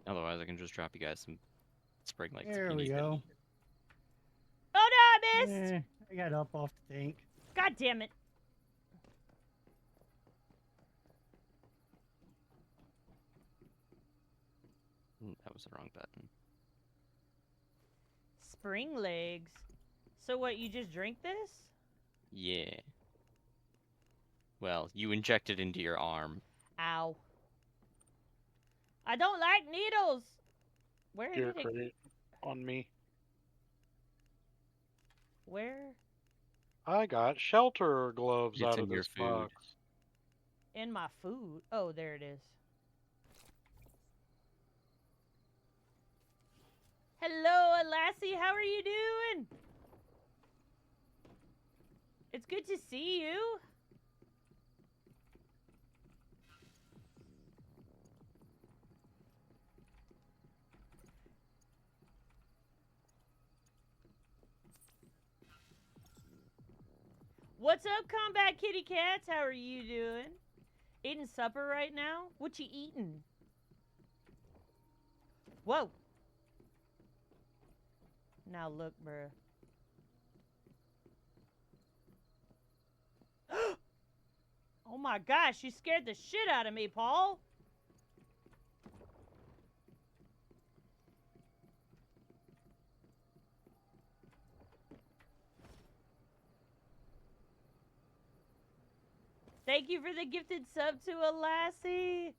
Otherwise, I can just drop you guys some spring legs. if There you we need it. go. Oh no, I missed! I got up off the tank. God damn it. That was the wrong button. Spring legs. So what, you just drink this? Yeah. Well, you inject it into your arm. Ow. I don't like needles! Where Gear did it... crate on me. Where? I got shelter gloves It's out in of your this food. box. In my food. Oh, there it is. Hello, Lassie. How are you doing? It's good to see you. What's up, Combat Kitty Cats? How are you doing? Eating supper right now? What you eating? Whoa. Now look, bruh. Oh my gosh, you scared the shit out of me, Paul. Thank you for the gifted sub to a Lassie.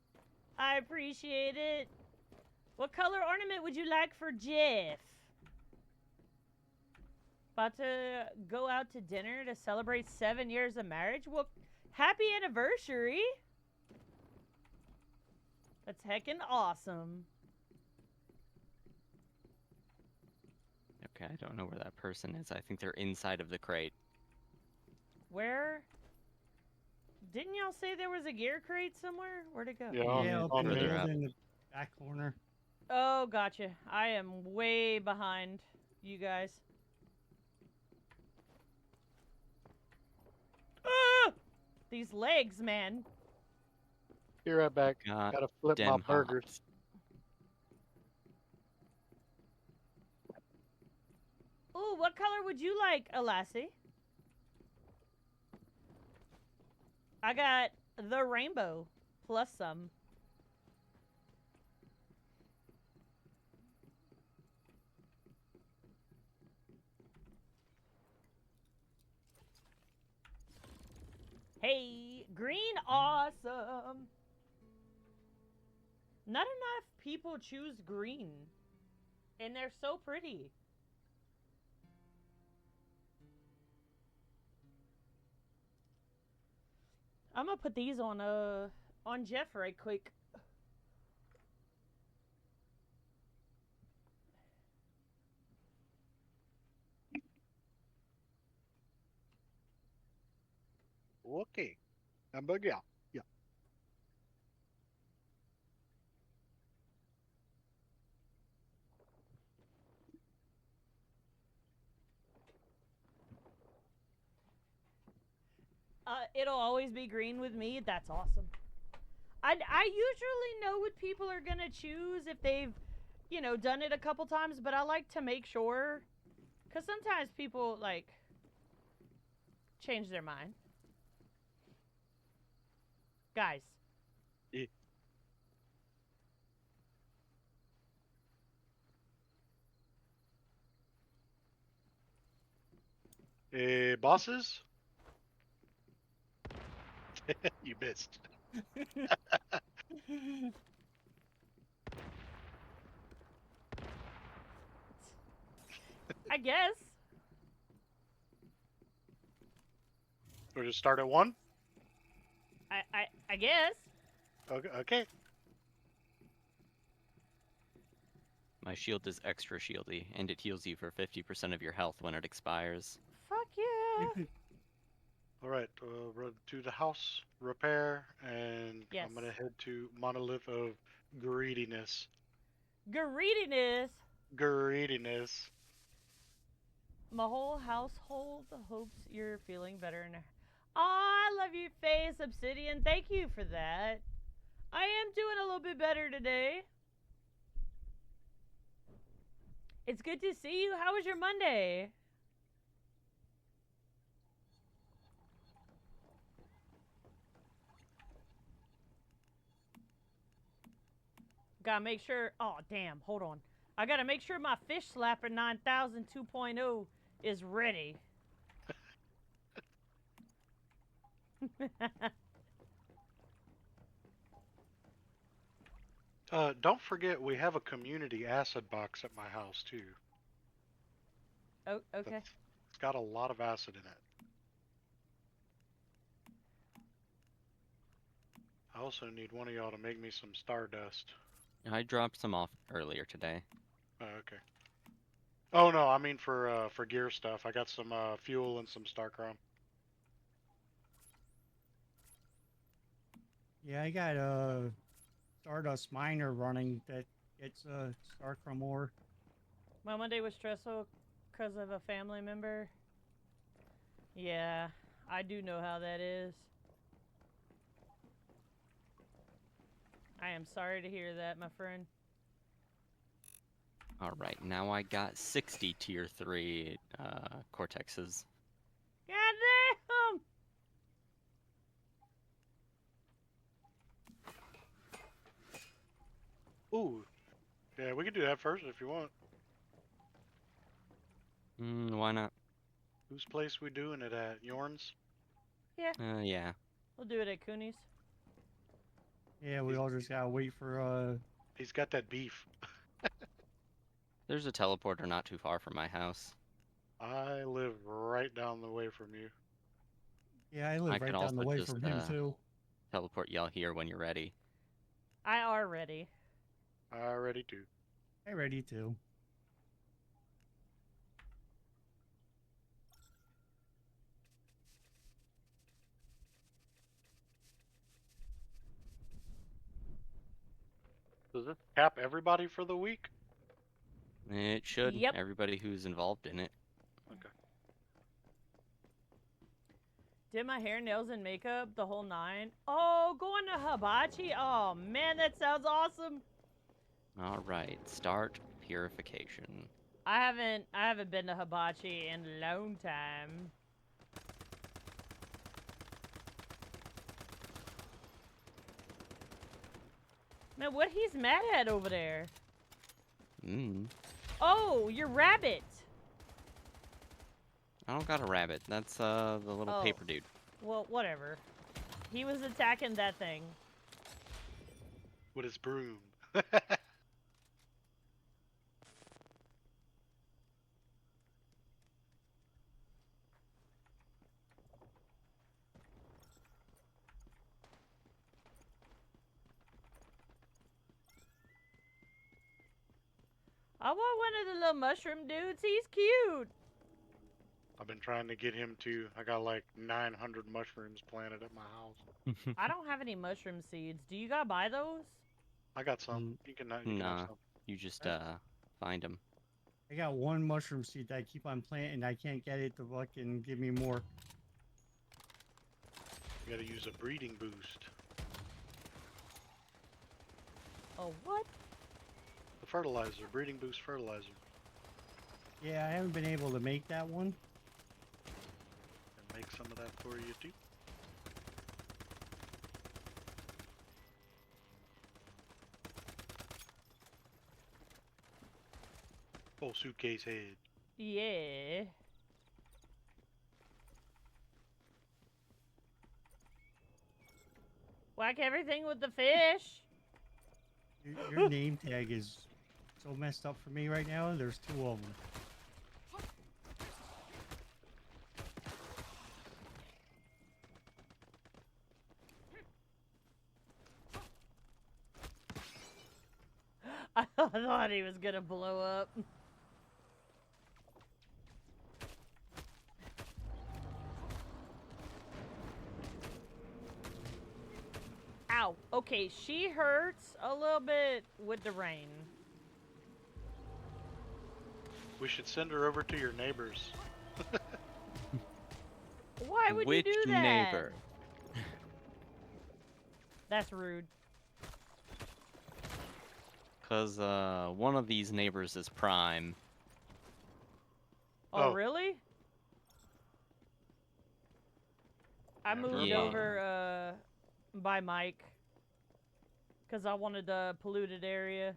I appreciate it. What color ornament would you like for Jeff? About to go out to dinner to celebrate 7 years of marriage? Well, happy anniversary. That's heckin' awesome. Okay, I don't know where that person is. I think they're inside of the crate. Where? Didn't y'all say there was a gear crate somewhere? Where'd it go? Yeah, Yeah, up on in the me. Further up. building, the back corner. Oh, gotcha. I am way behind you guys. These legs, man. Be right back. God Gotta flip my damn burgers. hot. Ooh, what color would you like, Alassie? I got the rainbow plus some. Hey, green awesome. Not enough people choose green. And they're so pretty. I'm gonna put these on Jeff right quick. Okay. Hamburger. Yeah. It'll always be green with me. That's awesome. I usually know what people are gonna choose if they've, you know, done it a couple times, but I like to make sure, because sometimes people like change their mind. Guys. Yeah. Bosses? You missed. I guess. We'll just start at 1? I guess. Okay. My shield is extra shieldy, and it heals you for 50% of your health when it expires. Fuck yeah. Alright, run to the house, repair, and Yes. I'm gonna head to Monolith of Greediness. Greediness. Greediness. My whole household hopes you're feeling better now. Aw, I love your face, Obsidian. Thank you for that. I am doing a little bit better today. It's good to see you. How was your Monday? Gotta make sure. Oh, damn. Hold on. I gotta make sure my Fish Slapper 9000 2.0 is ready. Don't forget we have a community acid box at my house too. Oh, okay. It's got a lot of acid in it. I also need one of y'all to make me some Stardust. I dropped some off earlier today. Oh, okay. Oh no, I mean for gear stuff. I got some fuel and some Starchrome. Yeah, I got a Stardust miner running that gets Starchrome ore. My Monday was stressful because of a family member. Yeah, I do know how that is. I am sorry to hear that, my friend. Alright, now I got 60 tier 3 Cortexes. God damn! Ooh. Yeah, we can do that first if you want. Why not? Whose place we doing it at? Yorn's? Yeah. We'll do it at Cooney's. Yeah, we all just gotta wait for He's got that beef. There's a teleporter not too far from my house. I live right down the way from you. Yeah, I I live could right down the also way just, from him too. Teleport y'all here when you're ready. I are ready. I already do. I'm ready to. Does this cap everybody for the week? It should. Yep. Everybody who's involved in it. Okay. Did my hair, nails, and makeup the whole 9. Oh, going to hibachi. Oh man, that sounds awesome. All right, start purification. I haven't been to hibachi in a long time. Man, what he's mad at over there? Mm. Oh, your rabbit. I don't got a rabbit. That's the little Oh. paper dude. Well, whatever. He was attacking that thing. With his broom. I want one of the little mushroom dudes. He's cute. I've been trying to get him to. I got like 900 mushrooms planted at my house. I don't have any mushroom seeds. Do you gotta buy those? I got some. You can have Nah. some. You just find them. I got one mushroom seed that I keep on planting. I can't get it to fucking give me more. You gotta use a breeding boost. Oh, what? The fertilizer, breeding boost fertilizer. Yeah, I haven't been able to make that one. And make some of that for you too. Full suitcase head. Yeah. Whack everything with the fish. Your name tag is so messed up for me right now. There's 2 of them. I thought he was gonna blow up. Ow. Okay, she hurts a little bit with the rain. We should send her over to your neighbors. Why would Which you do that? neighbor? That's rude. Because one of these neighbors is Prime. Oh, Oh. really? I moved Yeah. over by Mike because I wanted the polluted area.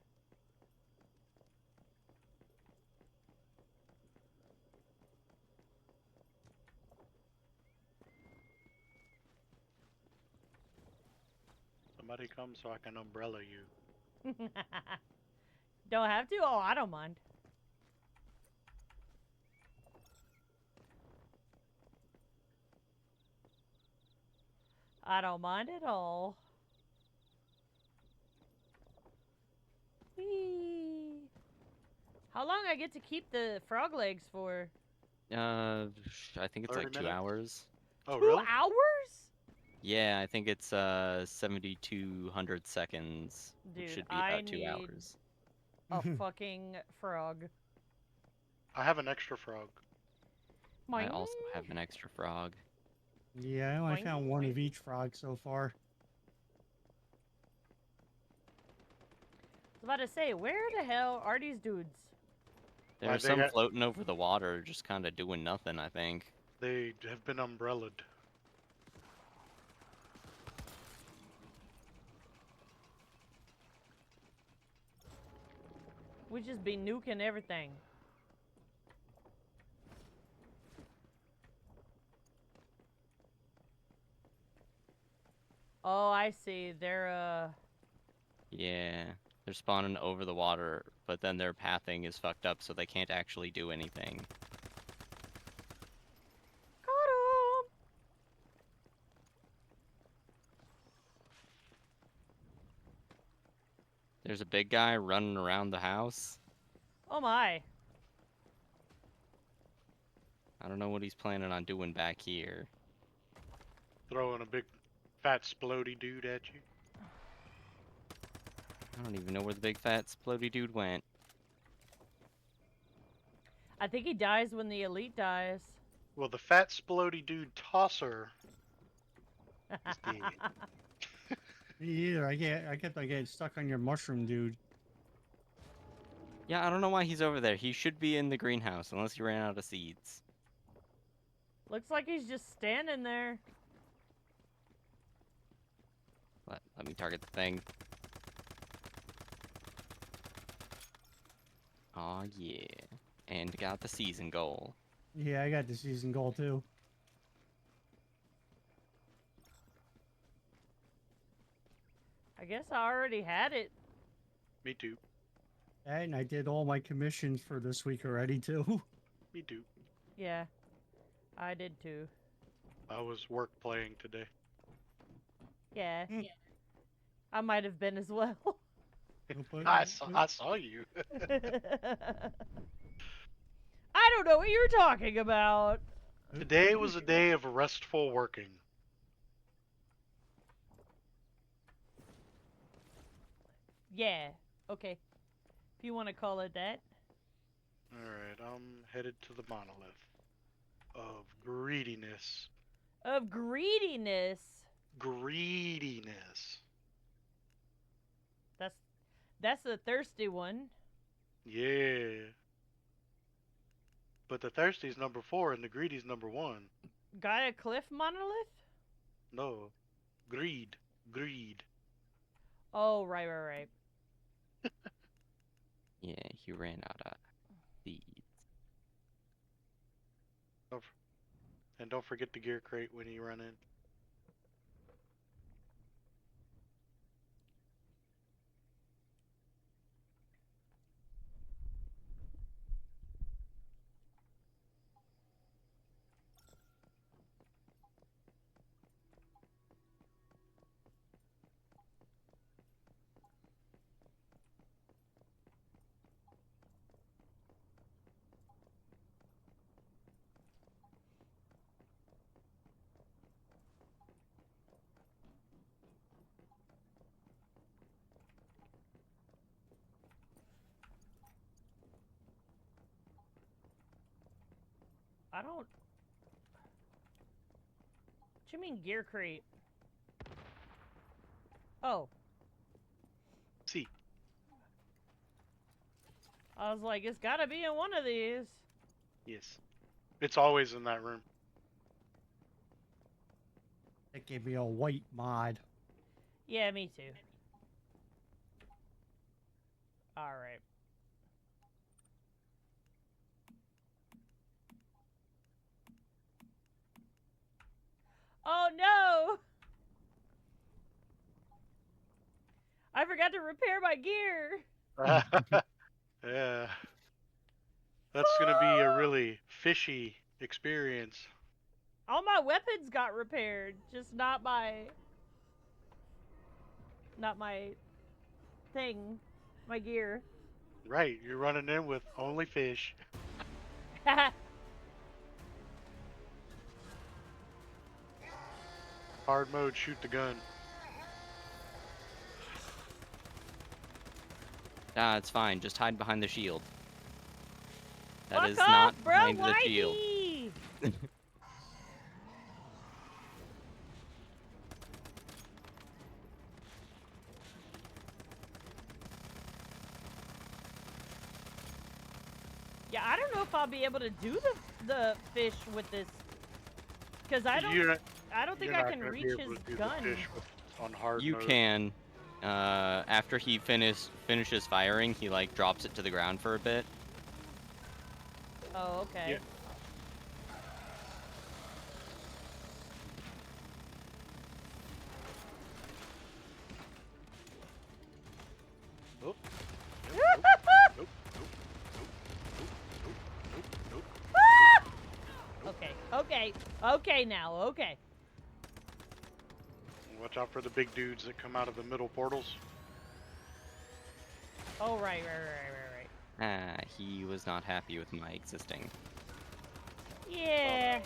Somebody come so I can umbrella you. Don't have to? Oh, I don't mind. I don't mind at all. Whee! How long I get to keep the frog legs for? I think it's 30 like 2 minutes? hours. Oh, 2 really? hours? Yeah, I think it's 7,200 seconds. Which Dude, should be I about 2 need hours. a fucking frog. I have an extra frog. I also Boing. have an extra frog. Yeah, I only Boing, found one boing. of each frog so far. I was about to say, where the hell are these dudes? There's they some got- floating over the water, just kind of doing nothing, I think. They have been umbrellaed. We just be nuking everything. Oh, I see. They're Yeah, they're spawning over the water, but then their pathing is fucked up, so they can't actually do anything. got 'em. There's a big guy running around the house. Oh my. I don't know what he's planning on doing back here. Throwing a big fat splody dude at you. I don't even know where the big fat splody dude went. I think he dies when the elite dies. Well, the fat splody dude tosser is dead. Me either. I kept on getting stuck on your mushroom, dude. Yeah, I don't know why he's over there. He should be in the greenhouse unless he ran out of seeds. Looks like he's just standing there. Let me target the thing. Aw, yeah. And got the season goal. Yeah, I got the season goal too. I guess I already had it. Me too. And I did all my commissions for this week already too. Me too. Yeah, I did too. I was work playing today. Yeah, Mm. I might have been as well. I saw you. I don't know what you're talking about. Today was a day of restful working. Yeah, okay. If you want to call it that. Alright, I'm headed to the monolith of greediness. Of greediness. Greediness. That's the thirsty one. Yeah. But the thirsty's number 4 and the greedy's number 1. Gaia Cliff Monolith? No. Greed. Greed. Oh, right. Yeah, he ran out of seeds. And don't forget the gear crate when you run in. I don't... What you mean gear crate? Oh. See. I was like, it's gotta be in one of these. Yes. It's always in that room. That gave me a white mod. Yeah, me too. Alright. Oh no! I forgot to repair my gear. Yeah. That's gonna be a really fishy experience. All my weapons got repaired, just not my thing, my gear. Right, you're running in with only fish. Hard mode, shoot the gun. Ah, it's fine. Just hide behind the shield. That Fuck is off, not bro, behind the why shield. me? Yeah, I don't know if I'll be able to do the fish with this, because I don't think You're I not can gonna be reach able his to do the gun. fish on hard You mode. can. After he finishes firing, he like drops it to the ground for a bit. Oh, okay. Yeah. Oh. Yep, nope, nope, nope, nope, nope, nope, nope, nope. Okay now, okay. Watch out for the big dudes that come out of the middle portals. Oh, right. Ah, he was not happy with my existing. Yeah.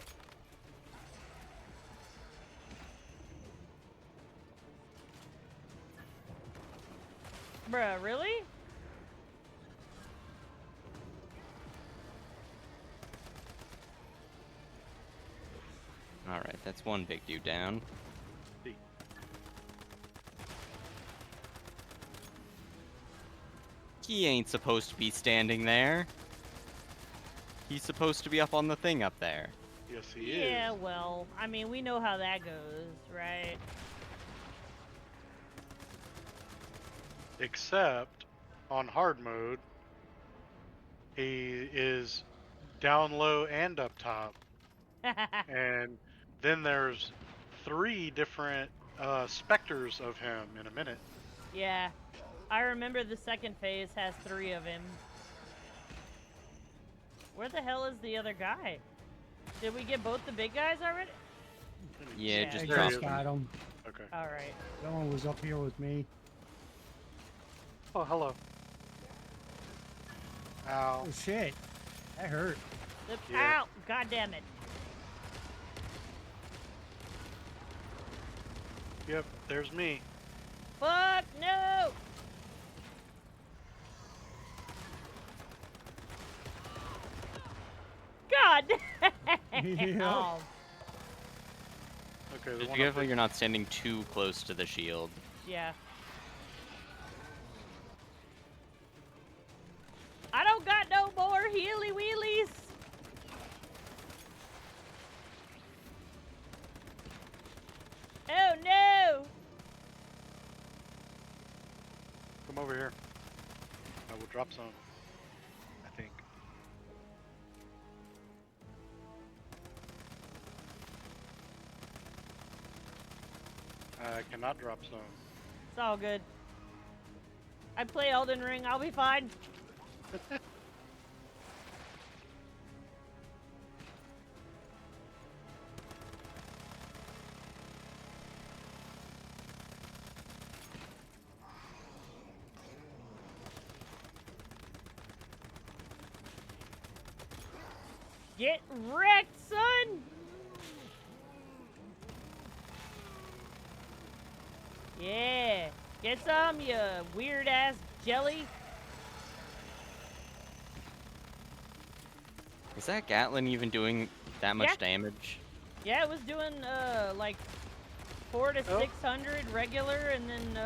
Bruh, really? Alright, that's one big dude down. He ain't supposed to be standing there. He's supposed to be up on the thing up there. Yes, he Yeah, is. well, I mean, we know how that goes, right? Except on hard mode, he is down low and up top. And then there's 3 different specters of him in a minute. Yeah. I remember the second phase has 3 of him. Where the hell is the other guy? Did we get both the big guys already? Yeah, Yeah, just I there drop he just is. him. got him. Okay. Alright. That one was up here with me. Oh, hello. Ow. Oh shit, that hurt. Yeah. Ow! God damn it. Yep, there's me. Fuck no! God damn! Yeah. Okay, the Just one be up careful you're not standing too close to the shield. Yeah. I don't got no more healy wheelies. Oh no! Come over here. I will drop some. I think. I cannot drop some. It's all good. I play Elden Ring. I'll be fine. Get wrecked, son! Yeah. Get some, you weird-ass jelly. Is that Gatlin even doing that much Yeah. damage? Yeah, it was doing, like 400 to Oh. 600 regular, and then,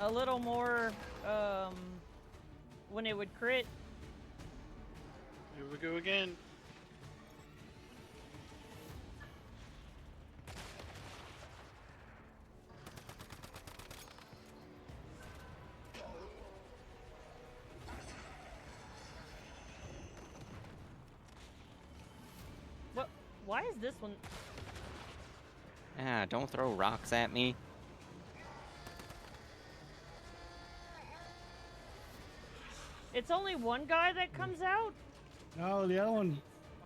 a little more, when it would crit. Here we go again. What? Why is this one? Ah, don't throw rocks at me. It's only one guy that comes out? No, the other one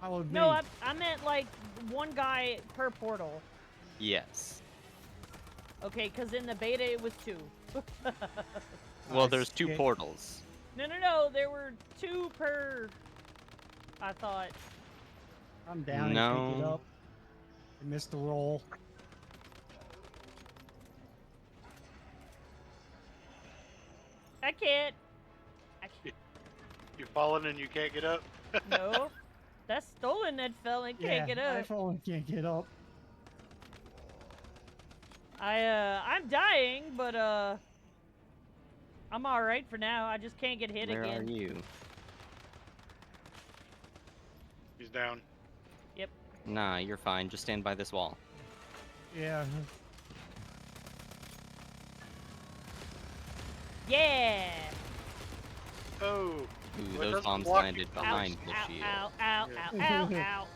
followed No, me. I meant like one guy per portal. Yes. Okay, because in the beta it was 2. Well, I there's 2 skip- portals. No, there were 2 per. I thought. I'm down and can't get No. up. I missed the roll. I can't. You're falling and you can't get up. No. That's stolen that fell and can't get I up. fall and can't get up. I'm dying, but I'm alright for now. I just can't get hit Where again. are you? He's down. Nah, you're fine. Just stand by this wall. Yeah. Yeah. Oh. Ooh, Well, it those doesn't bombs block landed you. behind the ow, shield. ow, ow, ow, Yeah. ow,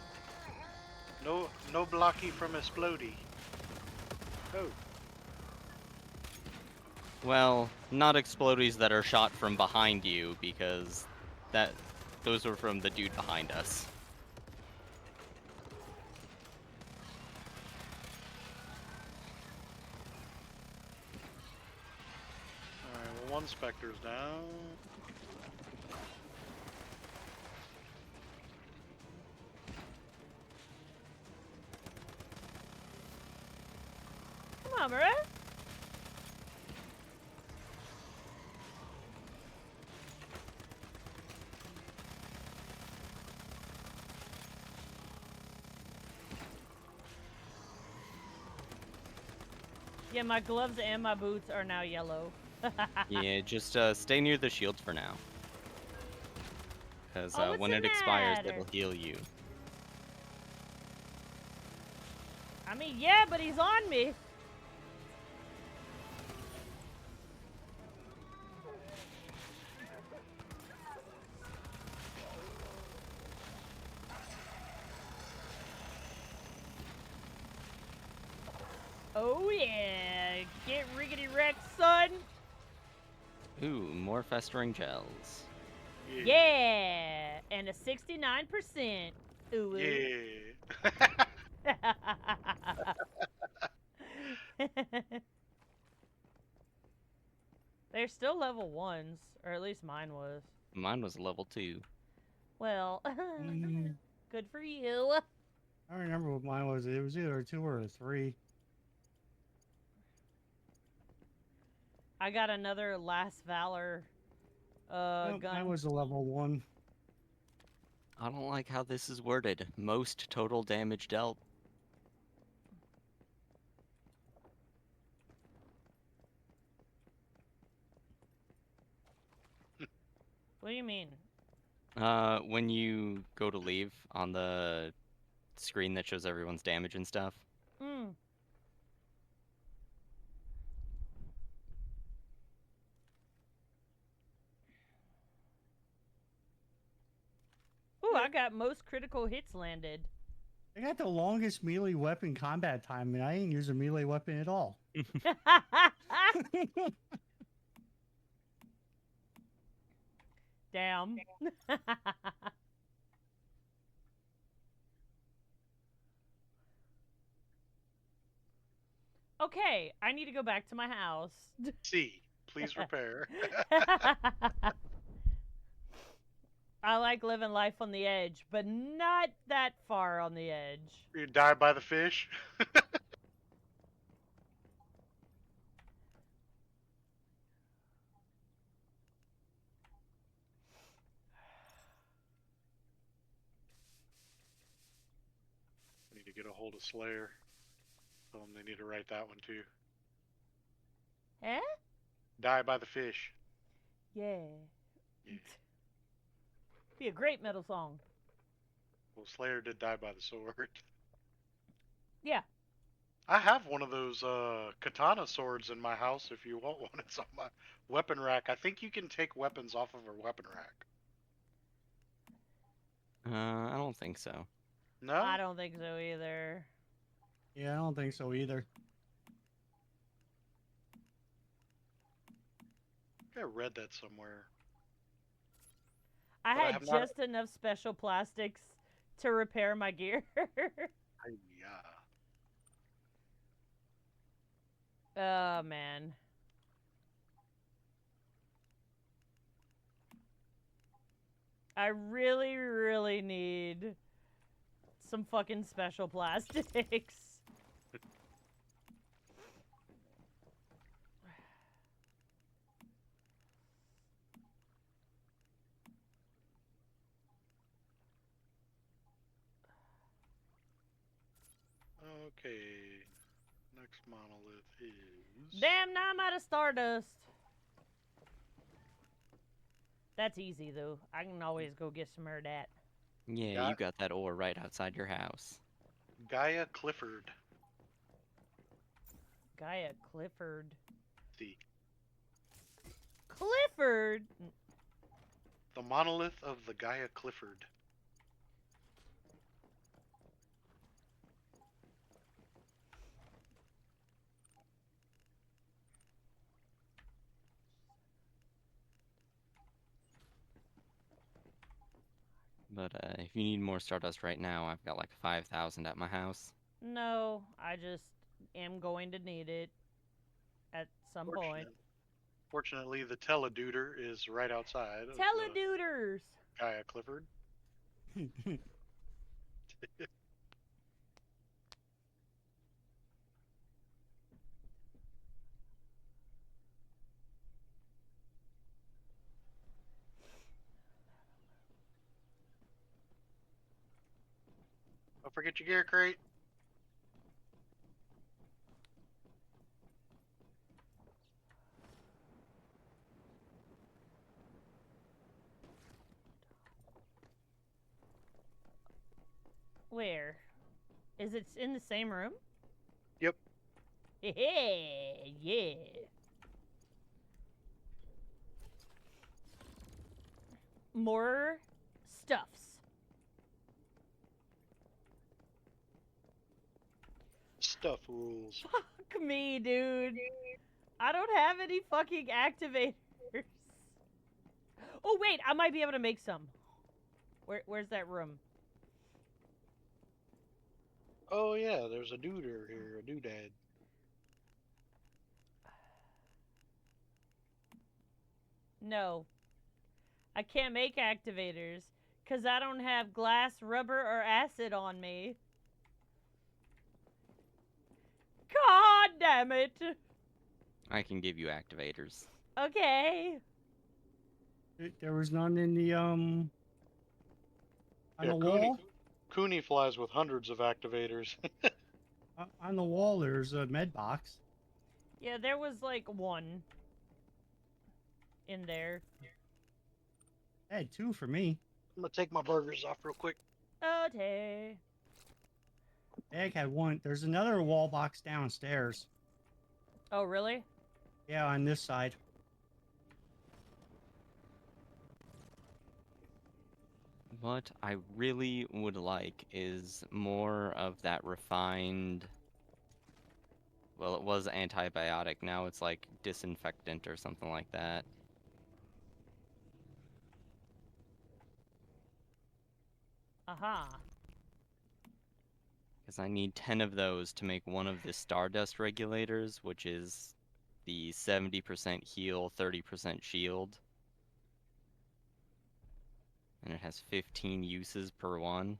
ow. No blocky from explodey. Oh. Well, not explodies that are shot from behind you, because those were from the dude behind us. Alright, well, one specter's down. Come on, Maria. Yeah, my gloves and my boots are now yellow. Yeah, just stay near the shield for now. Because Oh, what's when the it expires, matter? it'll heal you. I mean, yeah, but he's on me. Oh yeah, get riggedy wrecked, son. Ooh, more festering gels. Yeah, and a 69%. Ooh. Yeah. They're still level 1s, or at least mine was. Mine was level 2. Well, Mm, good for you. I don't remember what mine was. It was either a 2 or a 3. I got another Last Valor Nope, gun. mine was a level 1. I don't like how this is worded. Most total damage dealt. What do you mean? When you go to leave on the screen that shows everyone's damage and stuff. Mm. Ooh, I got most critical hits landed. I got the longest melee weapon combat time, and I ain't use a melee weapon at all. Damn. Okay, I need to go back to my house. C. Please repair. I like living life on the edge, but not that far on the edge. You die by the fish. I need to get a hold of Slayer. Tell them they need to write that one too. Eh? Die by the fish. Yeah. Yeah. Be a great metal song. Well, Slayer did die by the sword. Yeah. I have one of those katana swords in my house if you want one. It's on my weapon rack. I think you can take weapons off of a weapon rack. I don't think so. No? I don't think so either. Yeah, I don't think so either. I read that somewhere. I But I had have not- just enough special plastics to repair my gear. Yeah. Oh, man. I really, really need some fucking special plastics. Okay. Next monolith is... Damn, now I'm out of Stardust. That's easy, though. I can always go get some of that. Yeah, you got that ore right outside your house. Gaia Clifford. Gaia Clifford. The Clifford? monolith of the Gaia Clifford. But if you need more Stardust right now, I've got like 5,000 at my house. No, I just am going to need it at some point. Fortunately, the Teleduder is right outside of the Teledooters! Gaia Clifford. Don't forget your gear crate. Where? Is it in the same room? Yep. Yeah. More stuffs. Stuff rules. Fuck me, dude. I don't have any fucking activators. Oh wait, I might be able to make some. Where's that room? Oh yeah, there's a dooder here, a doodad. No. I can't make activators because I don't have glass, rubber, or acid on me. God damn it. I can give you activators. Okay. There was none in the on Yeah, the wall. Cooney flies with hundreds of activators. On the wall, there's a med box. Yeah, there was like one in there. I had 2 for me. I'm gonna take my burgers off real quick. Okay. Egg had 1. There's another wall box downstairs. Oh, really? Yeah, on this side. What I really would like is more of that refined. Well, it was antibiotic. Now it's like disinfectant or something like that. Aha. Because I need 10 of those to make one of the Stardust regulators, which is the 70% heal, 30% shield. And it has 15 uses per one.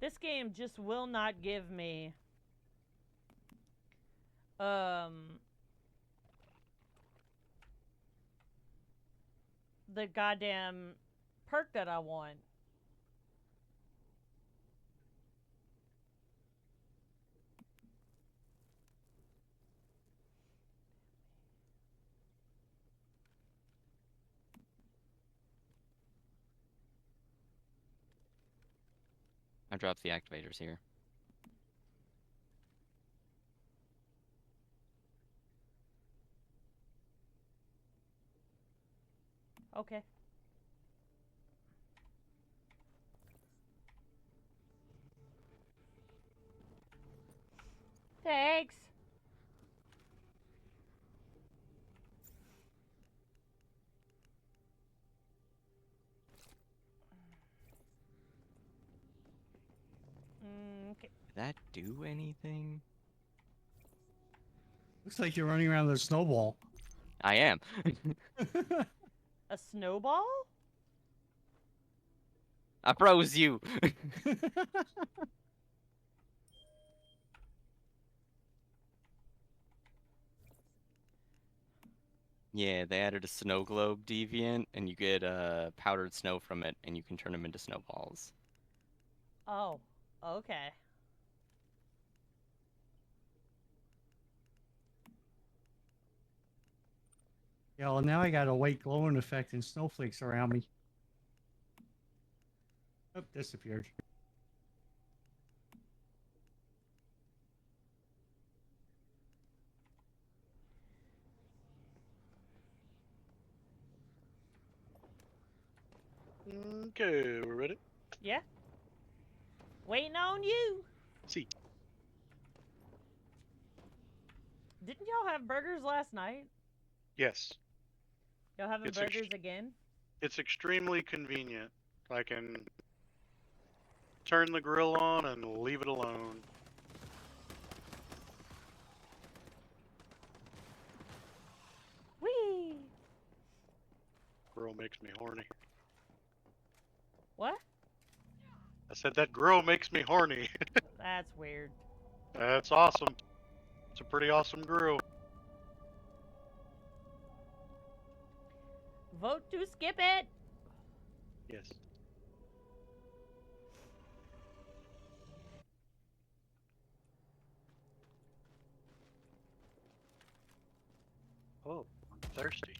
This game just will not give me the goddamn perk that I want. I dropped the activators here. Okay. Thanks. Okay. Did that do anything? Looks like you're running around with a snowball. I am. A snowball? I froze you. Yeah, they added a snow globe deviant, and you get powdered snow from it, and you can turn them into snowballs. Oh, okay. Yeah, well, now I got a white glowing effect and snowflakes around me. Oh, disappeared. Okay, we're ready. Yeah. Waiting on you. See. Didn't y'all have burgers last night? Yes, Y'all having It's burgers again? it's extremely convenient. I can turn the grill on and leave it alone. Whee! Grill makes me horny. What? I said that grill makes me horny. That's weird. That's awesome. It's a pretty awesome grill. Vote to skip it. Yes. thirsty.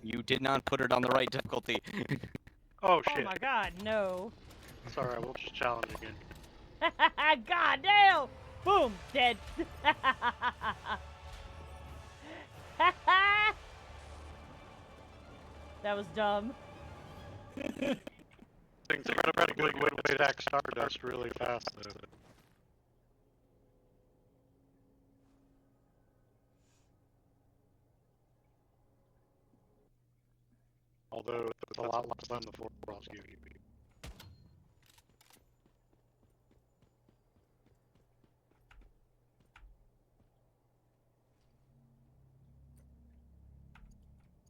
You did not put it on the right difficulty. Oh Oh shit. my god, no. It's alright, we'll just challenge again. God damn! Boom! Dead. That was dumb. Things incredibly way to attack Stardust really fast though. Although it's a lot less than the 4 balls give you.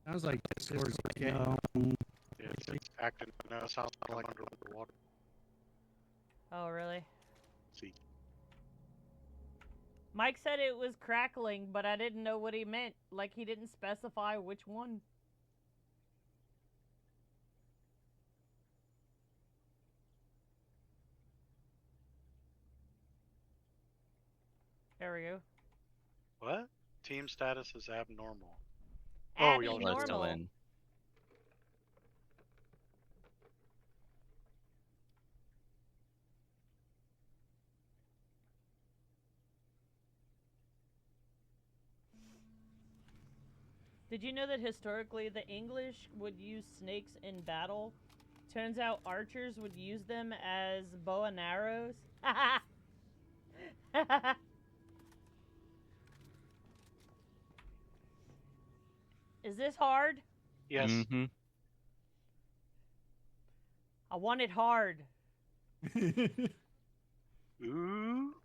Sounds like Discord's Yeah, it's acting now. It sounds like underwater. Oh, really? See. Mike said it was crackling, but I didn't know what he meant. Like, he didn't specify which one. There we go. What? Team status is abnormal. Oh, Abby y'all are We're still normal. in. Did you know that historically the English would use snakes in battle? Turns out archers would use them as bow and arrows. Is this hard? Yes. Mm-hmm. I want it hard. Ooh.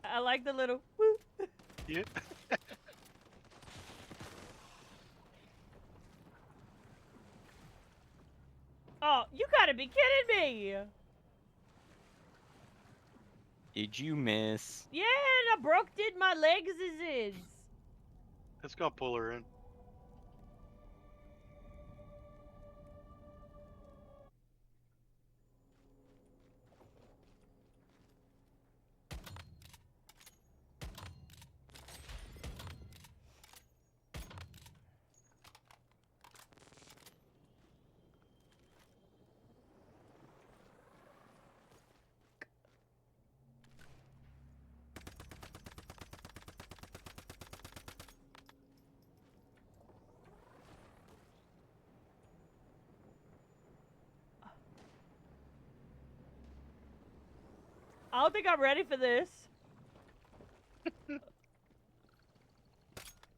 I like the little woo. Yeah. Oh, you gotta be kidding me! Did you miss? Yeah, I broke did my legs is. It's gonna pull her in. I don't think I'm ready for this.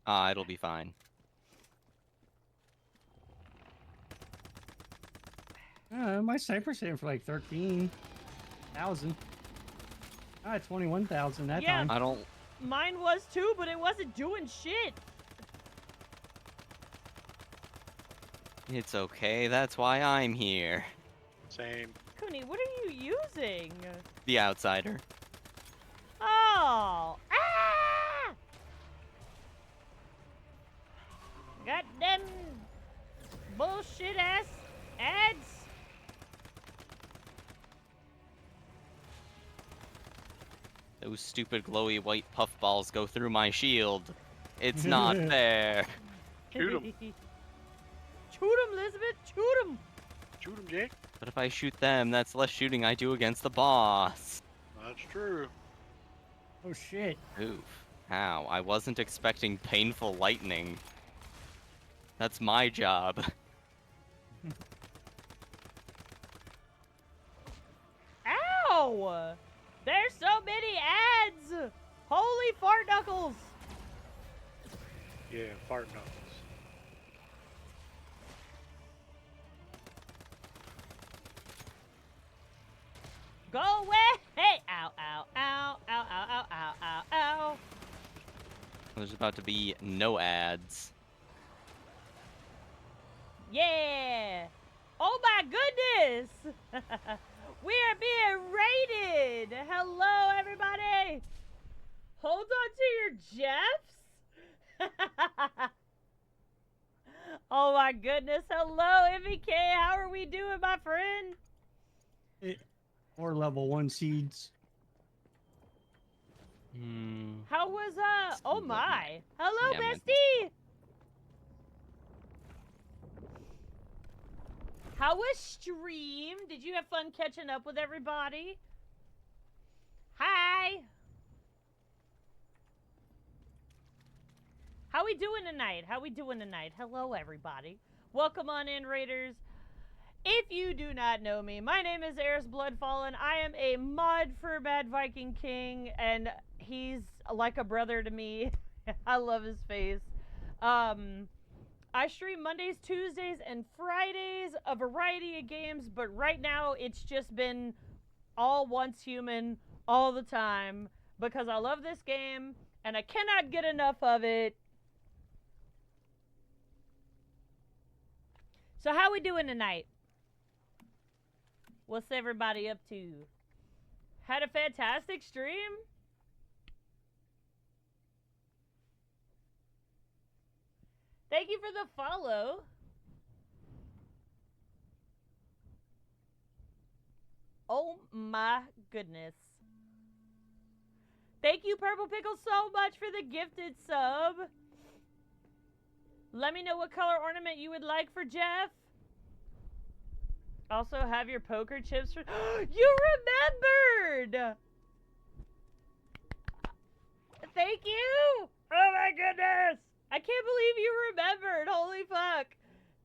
It'll be fine. My sniper's hitting for like 13,000. 21,000 that Yeah. time. I don't. Mine was too, but it wasn't doing shit. It's okay. That's why I'm here. Same. Cooney, what are you using? The outsider. Oh! Ah! Goddamn bullshit ass ads. Those stupid glowy white puffballs go through my shield. It's not fair. Shoot 'em. Shoot him, Elizabeth. Shoot him. Shoot him, Jake. But if I shoot them, that's less shooting I do against the boss. That's true. Oh shit. Oof. How? I wasn't expecting painful lightning. That's my job. Ow! There's so many ads. Holy fart knuckles. Yeah, fart knuckles. Go away! Hey! Ow, ow, ow, ow, ow, ow, ow, ow, ow. There's about to be no ads. Yeah! Oh my goodness! We are being raided! Hello, everybody! Hold on to your Jeffs? goodness. Hello, MVK. How are we doing, my friend? Or level 1 seeds. How was, oh my. Hello, Yeah, man. bestie. How was stream? Did you have fun catching up with everybody? Hi. How we doing tonight? How we doing tonight? Hello, everybody. Welcome on in, Raiders. If you do not know me, my name is Eris Bloodfallen. I am a mod for Bad Viking King, and he's like a brother to me. I love his face. I stream Mondays, Tuesdays, and Fridays, a variety of games, but right now it's just been all Once Human all the time because I love this game and I cannot get enough of it. So how we doing tonight? What's everybody up to? Had a fantastic stream? Thank you for the follow. Oh my goodness. Thank you, Purple Pickle, so much for the gifted sub. Let me know what color ornament you would like for Jeff. Also, have your poker chips for... You remembered! Thank you! Oh my goodness! I can't believe you remembered! Holy fuck!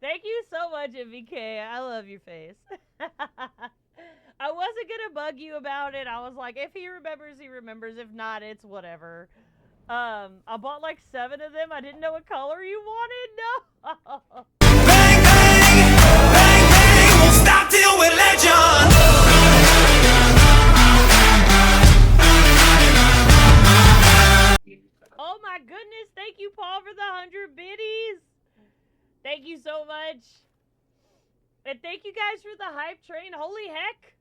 Thank you so much, MVK. I love your face. I wasn't gonna bug you about it. I was like, if he remembers, he remembers. If not, it's whatever. I bought like 7 of them. I didn't know what color you wanted. No! Stop till we're legend. Oh my goodness, thank you, Paul, for the 100 biddies. Thank you so much. And thank you guys for the hype train. Holy heck.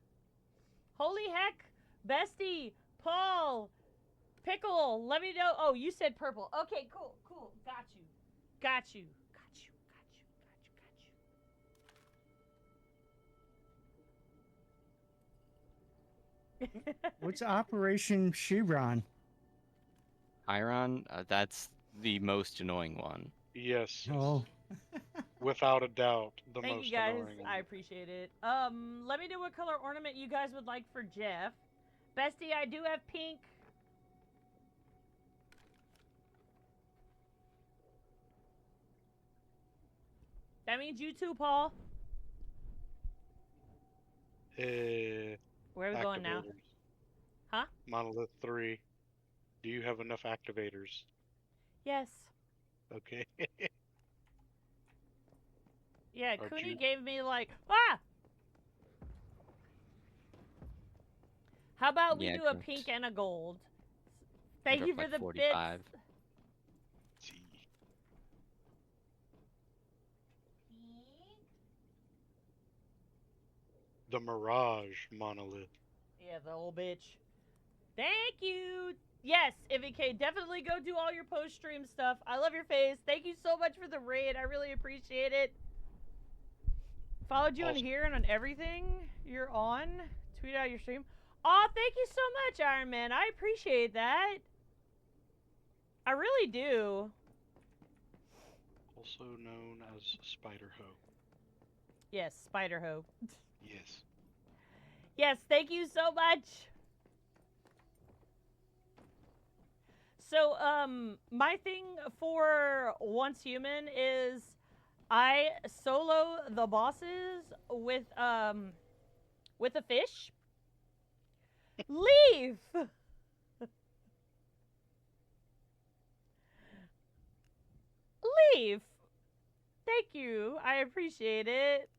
Holy heck. Bestie, Paul, Pickle, let me know. Oh, you said purple. Okay, cool, cool. Got you. Got you. What's Operation Chiron? Chiron, that's the most annoying one. Yes. Oh, Without a doubt, the Thank most you guys. annoying one. I appreciate it. Let me know what color ornament you guys would like for Jeff. Bestie, I do have pink. That means you too, Paul. Where are we going now? Activators. Huh? Monolith 3. Do you have enough activators? Yes. Okay. Yeah, Aren't Cooney you- gave me like, ah! How about we Yeah, do a correct. pink and a gold? I Thank you dropped, for like, the 45. bits. See. The Mirage Monolith. Yeah, the old bitch. Thank you. Yes, MVK, definitely go do all your post-stream stuff. I love your face. Thank you so much for the raid. I really appreciate it. Followed you on Awesome. here and on everything you're on. Tweet out your stream. Aw, thank you so much, Iron Man. I appreciate that. I really do. Also known as Spider-Hoe. Yes, Spider-Hoe. Yes. Yes, thank you so much. So, my thing for Once Human is I solo the bosses with a fish. Leave! Leave! Thank you. I appreciate it.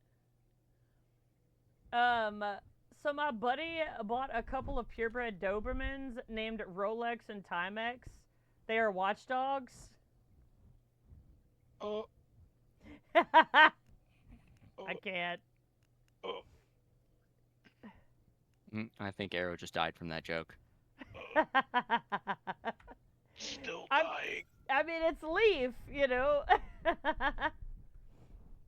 So my buddy bought a couple of purebred Dobermans named Rolex and Timex. They are watchdogs. Oh. I Oh. can't. Oh. I think Arrow just died from that joke. Still I'm- dying. I mean, it's Leaf, you know.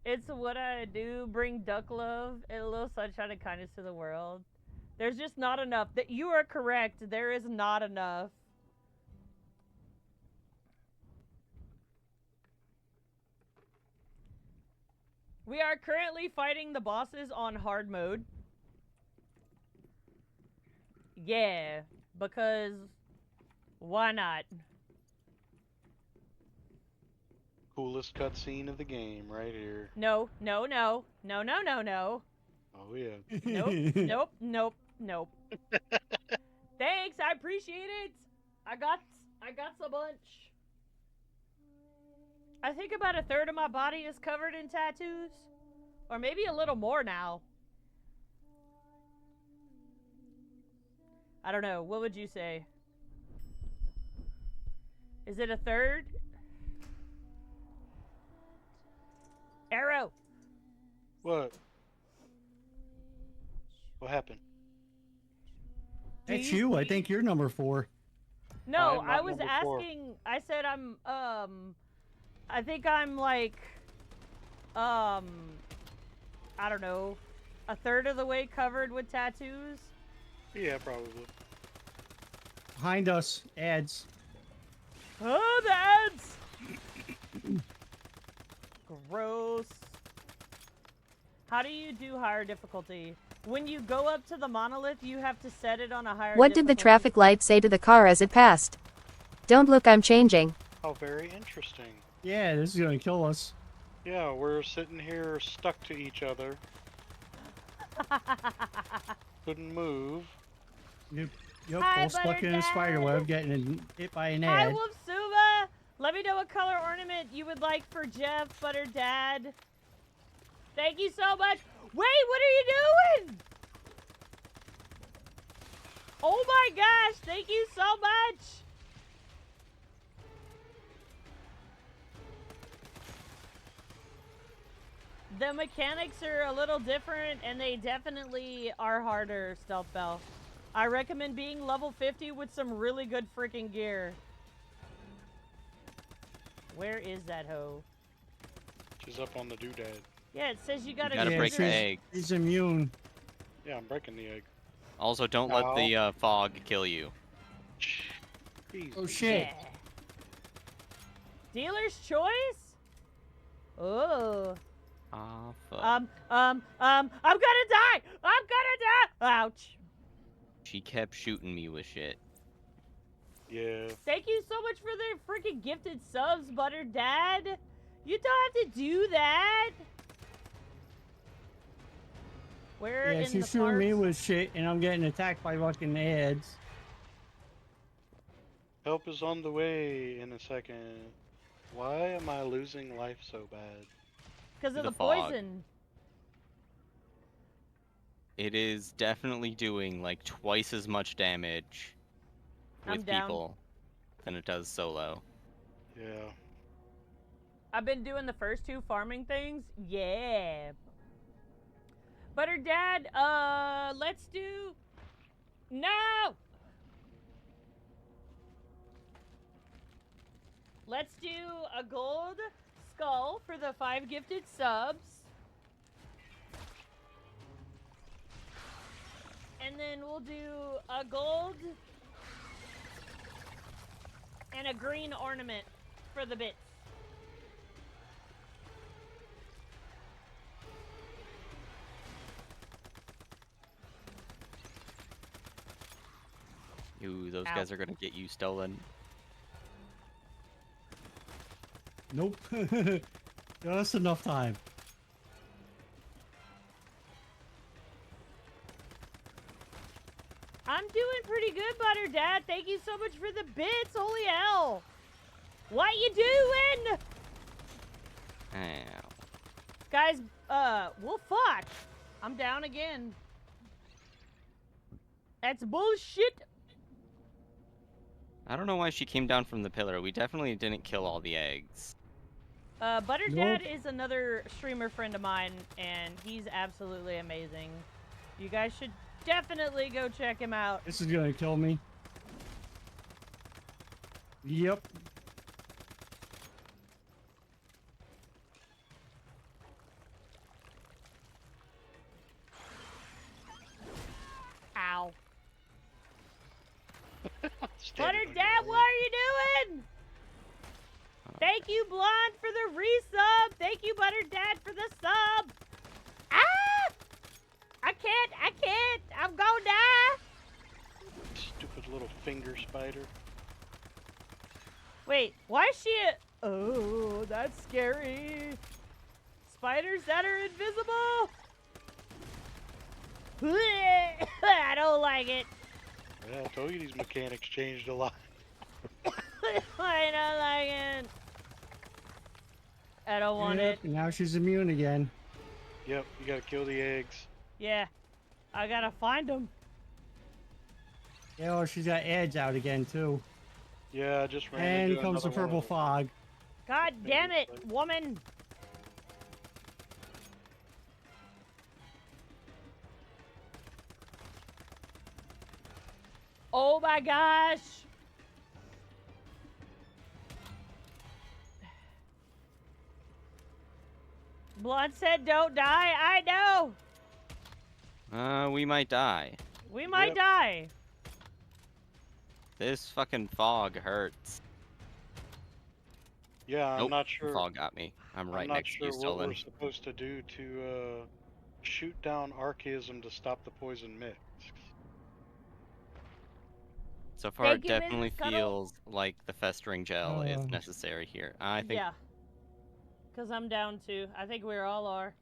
It's what I do. Bring duck love and a little sunshine and kindness to the world. There's just not enough. That you are correct. There is not enough. We are currently fighting the bosses on hard mode. Yeah, because why not? Coolest cutscene of the game, right here. No, no, no, no, no, no, no. Oh yeah. Nope, nope, nope, nope. Thanks, I appreciate it. I got a bunch. I think about a third of my body is covered in tattoos, or maybe a little more now. I don't know. What would you say? Is it a third? Arrow. What? What happened? That's you. I think you're number 4. No, I'm I not was number 4. asking. I said I'm. I think I'm like. I don't know, a third of the way covered with tattoos. Yeah, probably. Behind us, ads. Oh, the ads! Gross. How do you do higher difficulty? When you go up to the monolith, you have to set it on a higher What did the difficulty. traffic light say to the car as it passed? Don't look, I'm changing. Oh, very interesting. Yeah, this is gonna kill us. Yeah, we're sitting here stuck to each other. Couldn't move. Yep, Hi, all stuck in a spider Butterdad. web, getting hit by an Hi, ad. Wolfsuva! Let me know what color ornament you would like for Jeff, Butterdad. Thank you so much. Wait, what are you doing? Oh my gosh, thank you so much. The mechanics are a little different, and they definitely are harder, Stealth Bell. I recommend being level 50 with some really good freaking gear. Where is that hoe? She's up on the doodad. Yeah, it says you gotta, You gotta get break her- the she's- egg. He's immune. Yeah, I'm breaking the egg. Also, don't let the fog kill you. Jeez. Oh shit. Yeah. Dealer's choice? Oh. Ah, fuck. I'm gonna die! I'm gonna die! Ouch. She kept shooting me with shit. Yeah. Thank you so much for the freaking gifted subs, Butter Dad. You don't have to do that. Where Yeah, in she's the shooting me parts? with shit, and I'm getting attacked by fucking ads. Help is on the way in a second. Why am I losing life so bad? Because of The the fog. poison. It is definitely doing like twice as much damage I'm with down. people than it does solo. Yeah. I've been doing the first 2 farming things. Yeah. Butter Dad, let's do... No! Let's do a gold skull for the 5 gifted subs. And then we'll do a gold and a green ornament for the bits. Ooh, those Ow. guys are gonna get you stolen. Nope. Just enough time. I'm doing pretty good, Butter Dad. Thank you so much for the bits. Holy hell. What you doing? Ow. Guys, well, fuck. I'm down again. That's bullshit. I don't know why she came down from the pillar. We definitely didn't kill all the eggs. Butter Nope. Dad is another streamer friend of mine, and he's absolutely amazing. You guys should definitely go check him out. This is gonna kill me. Yep. Butter on your Dad, leg. what are you doing? Thank you, Blonde, for the resub. Thank you, Butter Dad, for the sub. Ah! I can't. I'm gonna die. Stupid little finger spider. Wait, why is she Oh, that's scary. Spiders that are invisible. I don't like it. Yeah, I told you these mechanics changed a lot. I don't like it. I don't want Yep, it. and now she's immune again. Yep, you gotta kill the eggs. Yeah, I gotta find them. Yeah, well, she's got ads out again too. Yeah, I just ran And into comes the another one purple of them. fog. God damn it, woman. Oh my gosh. Blunt said don't die. I know. We might die. We might Yep. die. This fucking fog hurts. Yeah, I'm Nope, not the sure. fog got me. I'm right I'm not next sure to you, what we're Stolen. supposed to do to shoot down Archaism to stop the poison mix. So far, Thank it you, Mrs. definitely Cuddle. feels like the festering gel is Oh. necessary here. I think Yeah. Because I'm down too. I think we all are.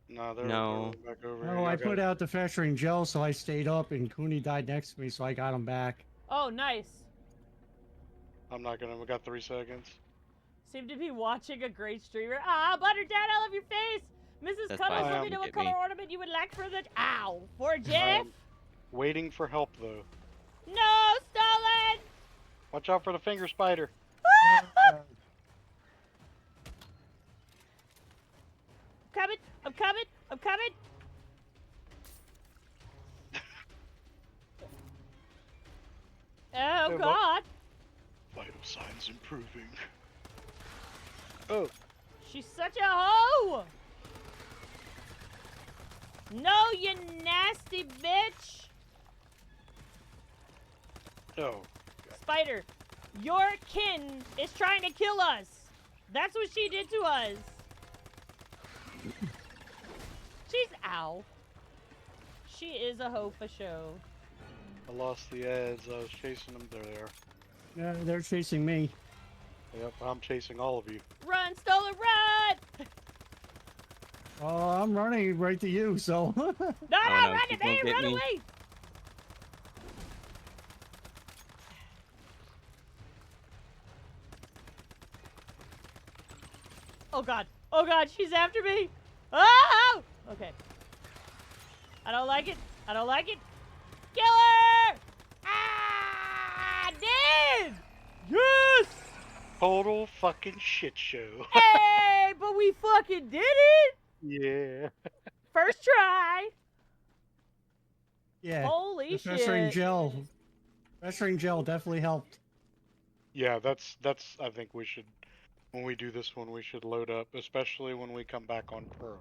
No, they're No. rolling back over here. Oh, Y'all I gotta- put out the festering gel, so I stayed up, and Cooney died next to me, so I got him back. Oh, nice. I'm not gonna. We got 3 seconds. Seem to be watching a great streamer. Ah, Butter Dad, I love your face. Mrs. That's Cuddles, fine. let me know what Get color me. ornament you would like for the. Ow! For Jeff? Waiting for help though. No, stolen! Watch out for the finger spider. Coming! I'm coming! I'm coming! Oh, what? God! Vital signs improving. Oh, She's such a hoe! No, you nasty bitch! oh. Spider, your kin is trying to kill us. That's what she did to us. She's ow. She is a hoe for show. I lost the ads. I was chasing them. There they are. Yeah, they're chasing me. Yep, I'm chasing all of you. Run, stolen, run! Oh, I'm running right to you, so. No, Oh, no, no, run she to me, won't get run me. away! Oh god, she's after me! Oh! Okay. I don't like it. I don't like it. Kill her! Ah! I did! Yes! Total fucking shit show. Hey, but we fucking did it! Yeah. First try. Yeah, Holy the shit. festering gel. Festering gel definitely helped. Yeah, that's. I think we should. When we do this one, we should load up, especially when we come back on Pro.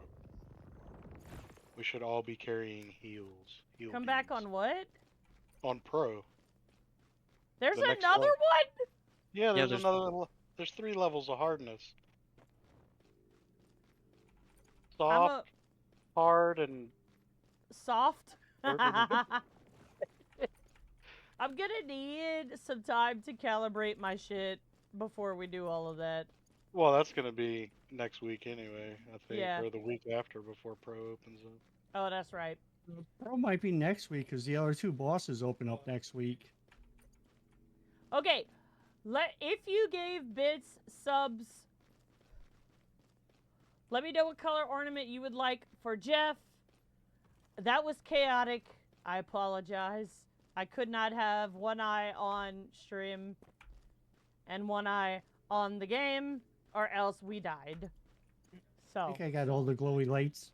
We should all be carrying heals. Heal Come back beads. on what? On Pro. There's The next another level. one? Yeah, there's there's- another. There's 3 levels of hardness. I'm Soft, a hard, and soft. Urban. I'm gonna need some time to calibrate my shit before we do all of that. well, that's gonna be next week anyway. I think, Yeah. or the week after before Pro opens up. Oh, that's right. Pro might be next week because the other 2 bosses open up next week. Okay, if you gave bits subs, let me know what color ornament you would like for Jeff. That was chaotic. I apologize. I could not have one eye on stream and one eye on the game, or else we died. I So, think I got all the glowy lights.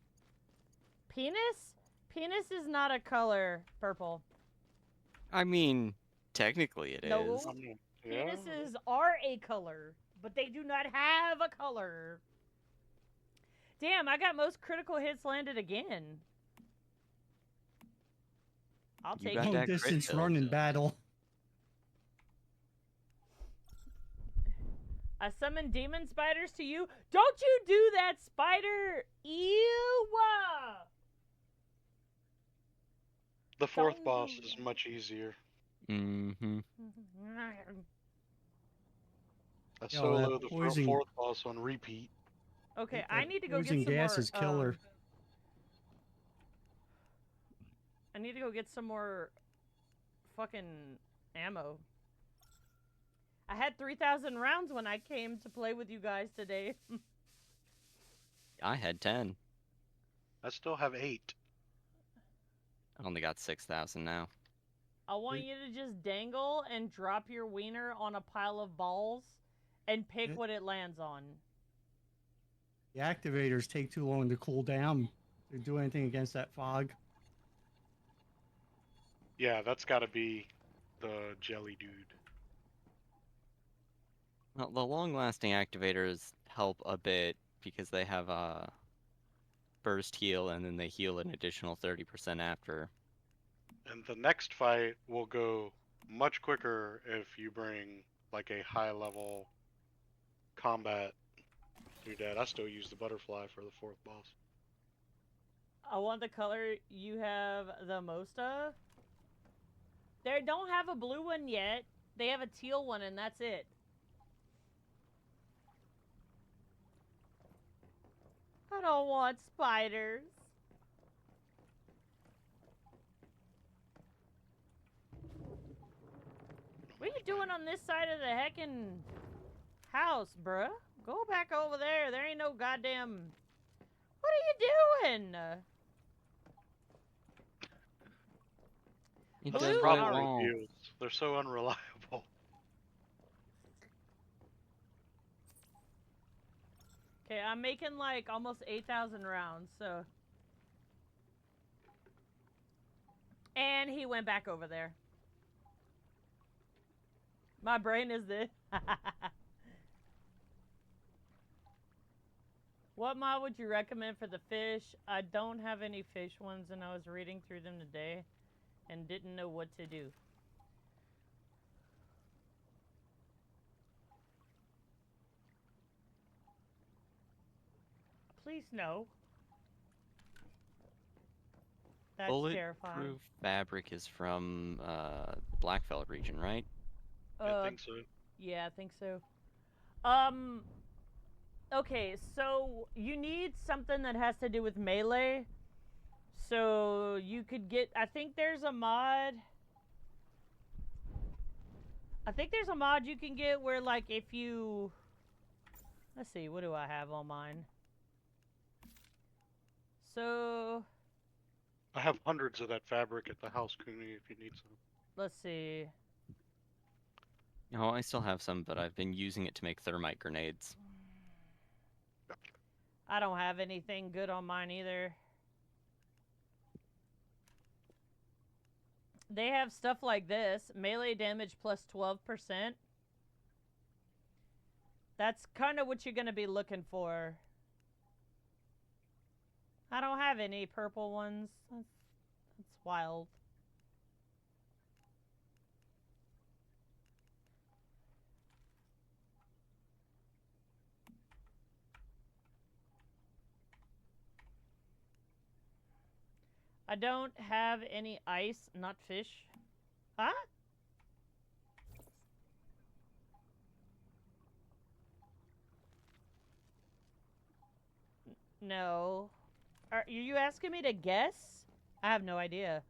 penis? Penis is not a color, purple. I mean, technically it is. No. Yeah. Penises are a color, but they do not have a color. Damn, I got most critical hits landed again. I'll You take got it. that Long crit distance kill, run in too. battle. I summon demon spiders to you. Don't you do that, spider! Ew! The fourth Don't boss do is that. much easier. Mm-hmm. I Yo, solo that the poison- fourth boss on repeat. Okay, That I need to go poison get some gas more. is killer. I need to go get some more fucking ammo. I had 3,000 rounds when I came to play with you guys today. I had 10. I still have 8. I only got 6,000 now. I want you to just dangle and drop your wiener on a pile of balls and pick It- what it lands on. The activators take too long to cool down to do anything against that fog. Yeah, that's got to be the jelly dude. Well, the long-lasting activators help a bit because they have a burst heal and then they heal an additional 30% after. And the next fight will go much quicker if you bring like a high level combat doodad. I still use the butterfly for the fourth boss. I want the color you have the most of. They don't have a blue one yet. They have a teal one, and that's it. I don't want spiders. What are you doing on this side of the heckin' house, bruh? Go back over there. There ain't no goddamn... What are you doing? It That's Blue the does what it problem with wants. heals. They're so unreliable. Okay, I'm making like almost 8,000 rounds, so... And he went back over there. My brain is this. What mod would you recommend for the fish? I don't have any fish ones, and I was reading through them today and didn't know what to do. Please no. That's terrifying. Bulletproof fabric is from Blackfelt region, right? I think so. Yeah, I think so. Okay, so you need something that has to do with melee. So you could get, I think there's a mod you can get where like if you, let's see, what do I have on mine? So, I have hundreds of that fabric at the house, Cooney, if you need some. let's see. Oh, I still have some, but I've been using it to make thermite grenades. I don't have anything good on mine either. They have stuff like this. Melee damage plus 12%. That's kind of what you're going to be looking for. I don't have any purple ones. That's wild. I don't have any ice, not fish. Huh? No. Are you asking me to guess? I have no idea.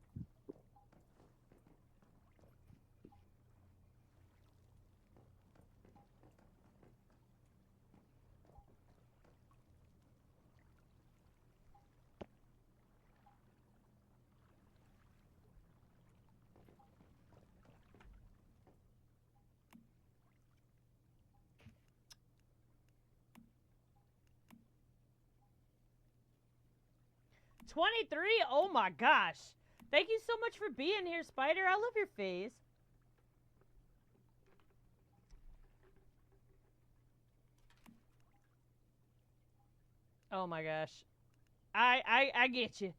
$23? Oh my gosh. Thank you so much for being here, Spider. I love your face. Oh my gosh. I get you.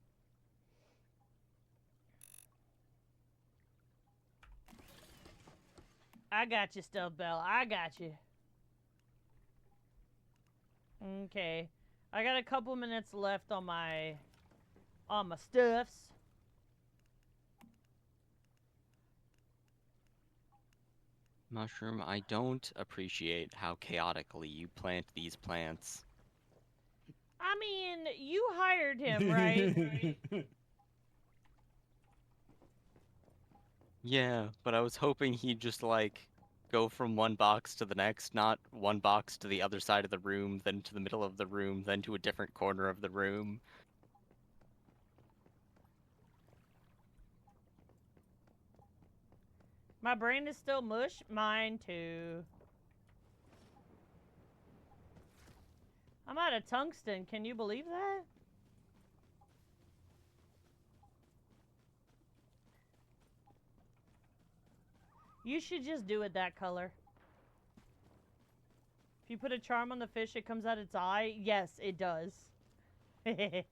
I got you, Stealth Bell. I got you. Okay. I got a couple minutes left on my stuffs. Mushroom, I don't appreciate how chaotically you plant these plants. I mean, you hired him, right? Yeah, but I was hoping he'd just like go from one box to the next, not one box to the other side of the room, then to the middle of the room, then to a different corner of the room. My brain is still mush. Mine too. I'm out of tungsten. Can you believe that? You should just do it that color. If you put a charm on the fish, it comes out its eye. Yes, it does. I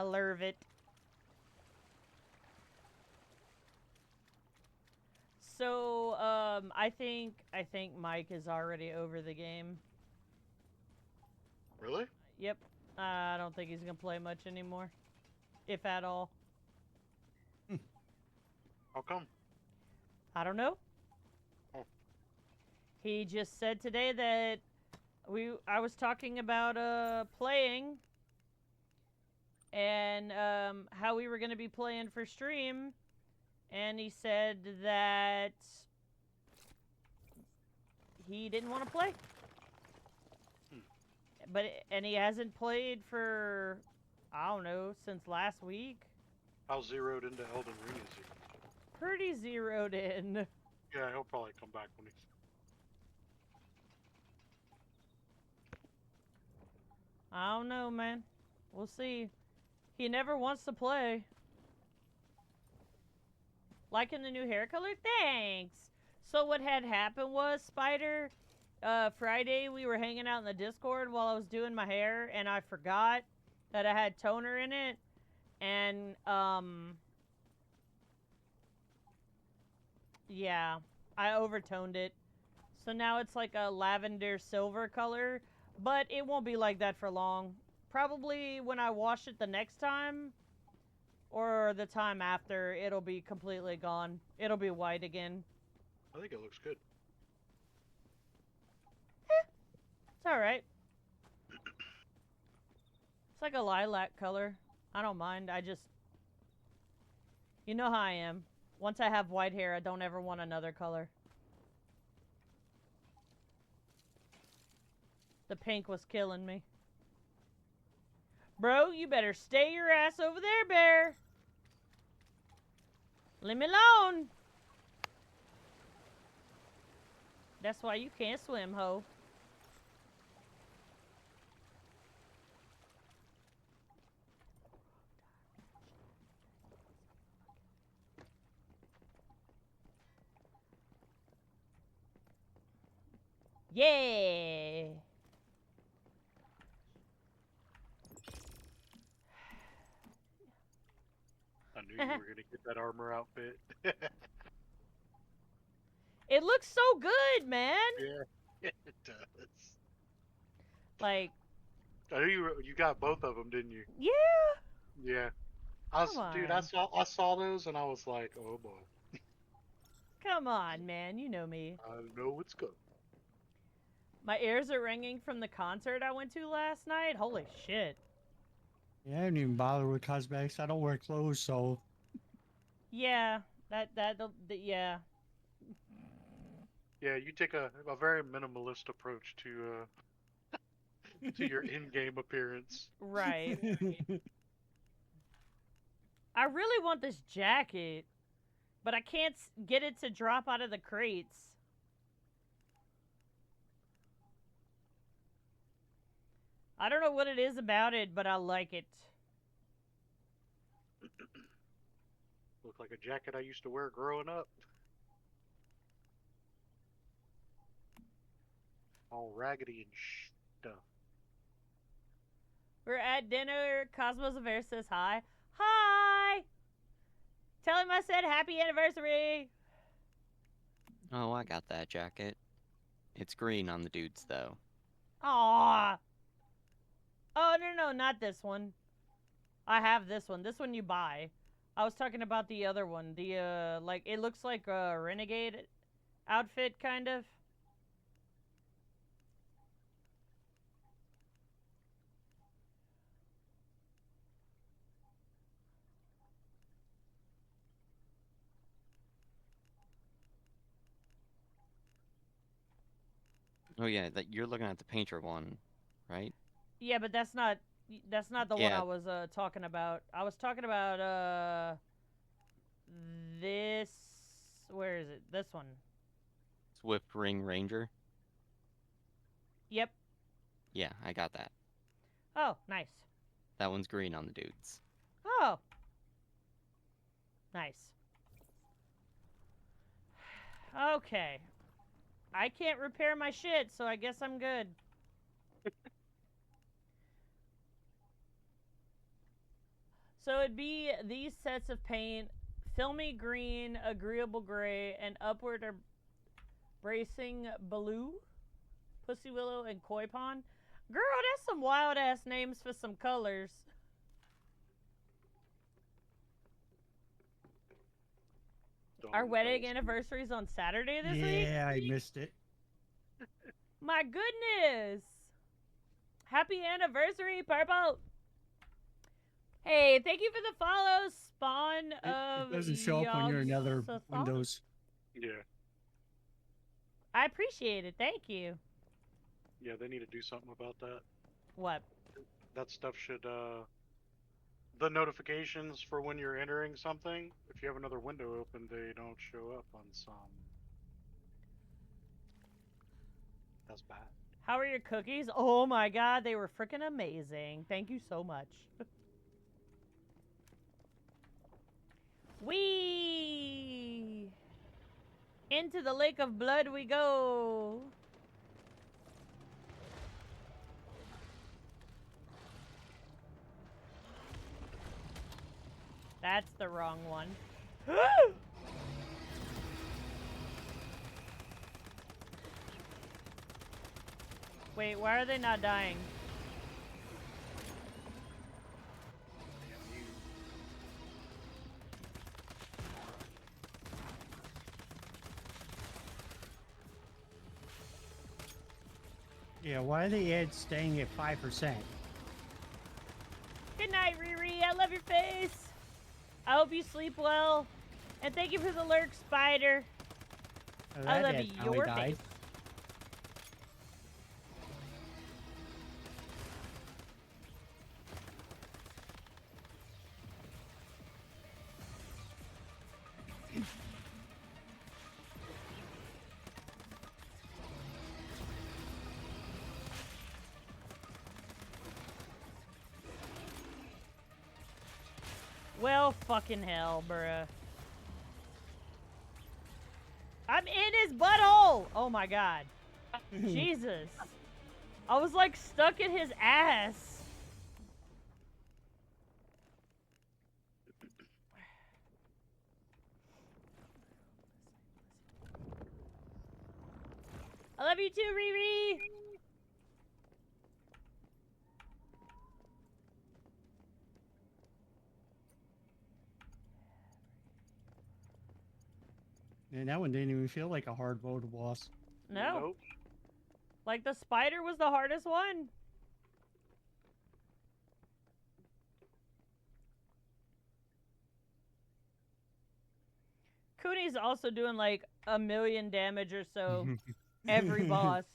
love it. So, I think Mike is already over the game. Really? Yep. I don't think he's gonna play much anymore, if at all. How come? I don't know. Oh. He just said today that I was talking about playing and how we were gonna be playing for stream, and he said that he didn't want to play. And he hasn't played for, I don't know, since last week. How zeroed into Elden Ring is he? Pretty zeroed in. Yeah, he'll probably come back when he's. I don't know, man. We'll see. He never wants to play. Liking the new hair color? Thanks! So what had happened was, Spider, Friday we were hanging out in the Discord while I was doing my hair, and I forgot that I had toner in it, and, yeah, I overtoned it. So now it's like a lavender silver color, but it won't be like that for long. Probably when I wash it the next time, or the time after, it'll be completely gone. It'll be white again. I think it looks good. It's alright. It's like a lilac color. I don't mind. I just... You know how I am. Once I have white hair, I don't ever want another color. The pink was killing me. Bro, you better stay your ass over there, bear. Leave me alone. That's why you can't swim, ho. Yeah. I knew you were gonna get that armor outfit. It looks so good, man. Yeah, it does. Like, I knew you got both of them, didn't you? yeah. Yeah. Dude, on. I saw those and I was like, oh boy. Come on, man. You know me. I know what's good. My ears are ringing from the concert I went to last night. Holy shit. Yeah, I didn't even bother with cosmetics. I don't wear clothes, so Yeah. Yeah. Yeah, you take a very minimalist approach to your in-game appearance. Right. I really want this jacket, but I can't get it to drop out of the crates. I don't know what it is about it, but I like it. Look like a jacket I used to wear growing up. All raggedy and stuff. We're at dinner. Cosmos Avera says hi. Hi! Tell him I said happy anniversary! Oh, I got that jacket. It's green on the dudes, though. Aw. Oh, no, not this one. I have this one. This one you buy. I was talking about the other one. The, like, it looks like a renegade outfit, kind of. Oh yeah, that you're looking at the painter one, right? Yeah, but that's not the one Yeah. I was talking about. I was talking about this. Where is it? This one. Swift Ring Ranger. Yep. Yeah, I got that. Oh, nice. That one's green on the dudes. Oh. Nice. Okay. I can't repair my shit, so I guess I'm good. So it'd be these sets of paint: filmy green, agreeable gray, and upward or bracing blue, pussy willow, and koi pond. Girl, that's some wild ass names for some colors. Our wedding anniversary's on Saturday this week? Yeah, I missed it. My goodness! Happy anniversary, Purple! Hey, thank you for the follow, Spawn of It doesn't show up on your nether Yogg-Sothoth. windows. Yeah. I appreciate it, thank you. Yeah, they need to do something about that. What? That stuff should, the notifications for when you're entering something, if you have another window open, they don't show up on some. That's bad. How are your cookies? Oh my god, they were freaking amazing. Thank you so much. Whee! Into the lake of blood we go. That's the wrong one. Wait, why are they not dying? Yeah, why are they staying at 5%? Good night, Riri. I love your face. I hope you sleep well. And thank you for the lurk, Spider. Oh, I that love ad finally your died. face. Well, fucking hell, bruh. I'm in his butthole! Oh my god. Jesus. I was like stuck in his ass. I love you too, Riri! And that one didn't even feel like a hard mode boss. No. Nope. Like the spider was the hardest one. Cooney's also doing like 1,000,000 damage or so every boss.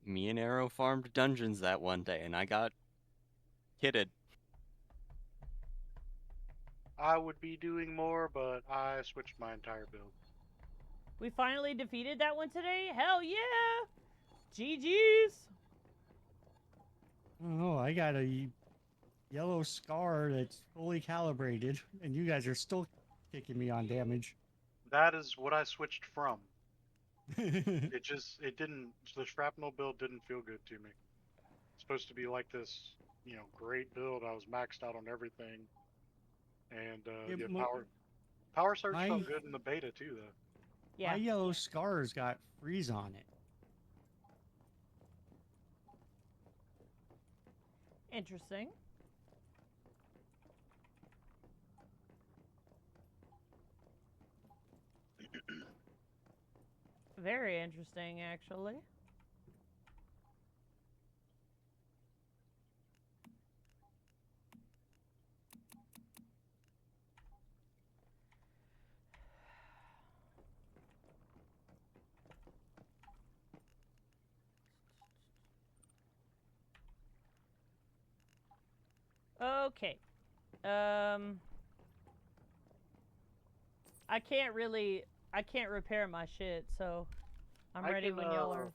Me and Arrow farmed dungeons that one day, and I got kitted. I would be doing more, but I switched my entire build. We finally defeated that one today? Hell yeah! GG's! Oh, I got a yellow scar that's fully calibrated, and you guys are still kicking me on damage. That is what I switched from. It didn't, the shrapnel build didn't feel good to me. It's supposed to be like this, great build. I was maxed out on everything. And Yeah, yeah, mo- power surge my- felt good in the beta too, though. Yeah. My yellow scar's got freeze on it. Interesting. Very interesting, actually. Okay. I can't repair my shit, so I'm I ready can, when y'all are.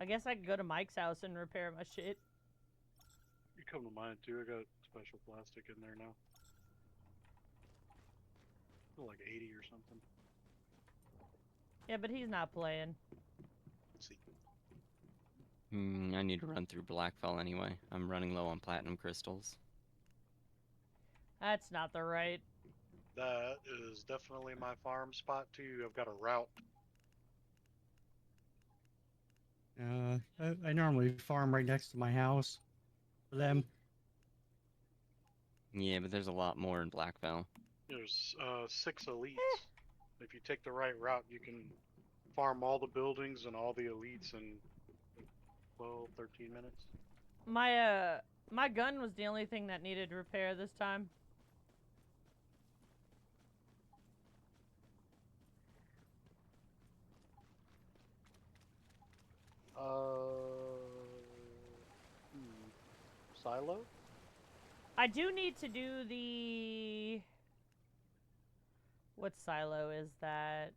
I guess I could go to Mike's house and repair my shit. You come to mine too. I got special plastic in there now. Feel like 80 or something. Yeah, but he's not playing. Let's see. I need to run through Blackfell anyway. I'm running low on platinum crystals. That's not the right. That is definitely my farm spot too. I've got a route. I normally farm right next to my house for them. Yeah, but there's a lot more in Blackfell. There's 6 elites. If you take the right route, you can farm all the buildings and all the elites in 12, 13 minutes. My gun was the only thing that needed repair this time. Silo? I do need to do the. What silo is that?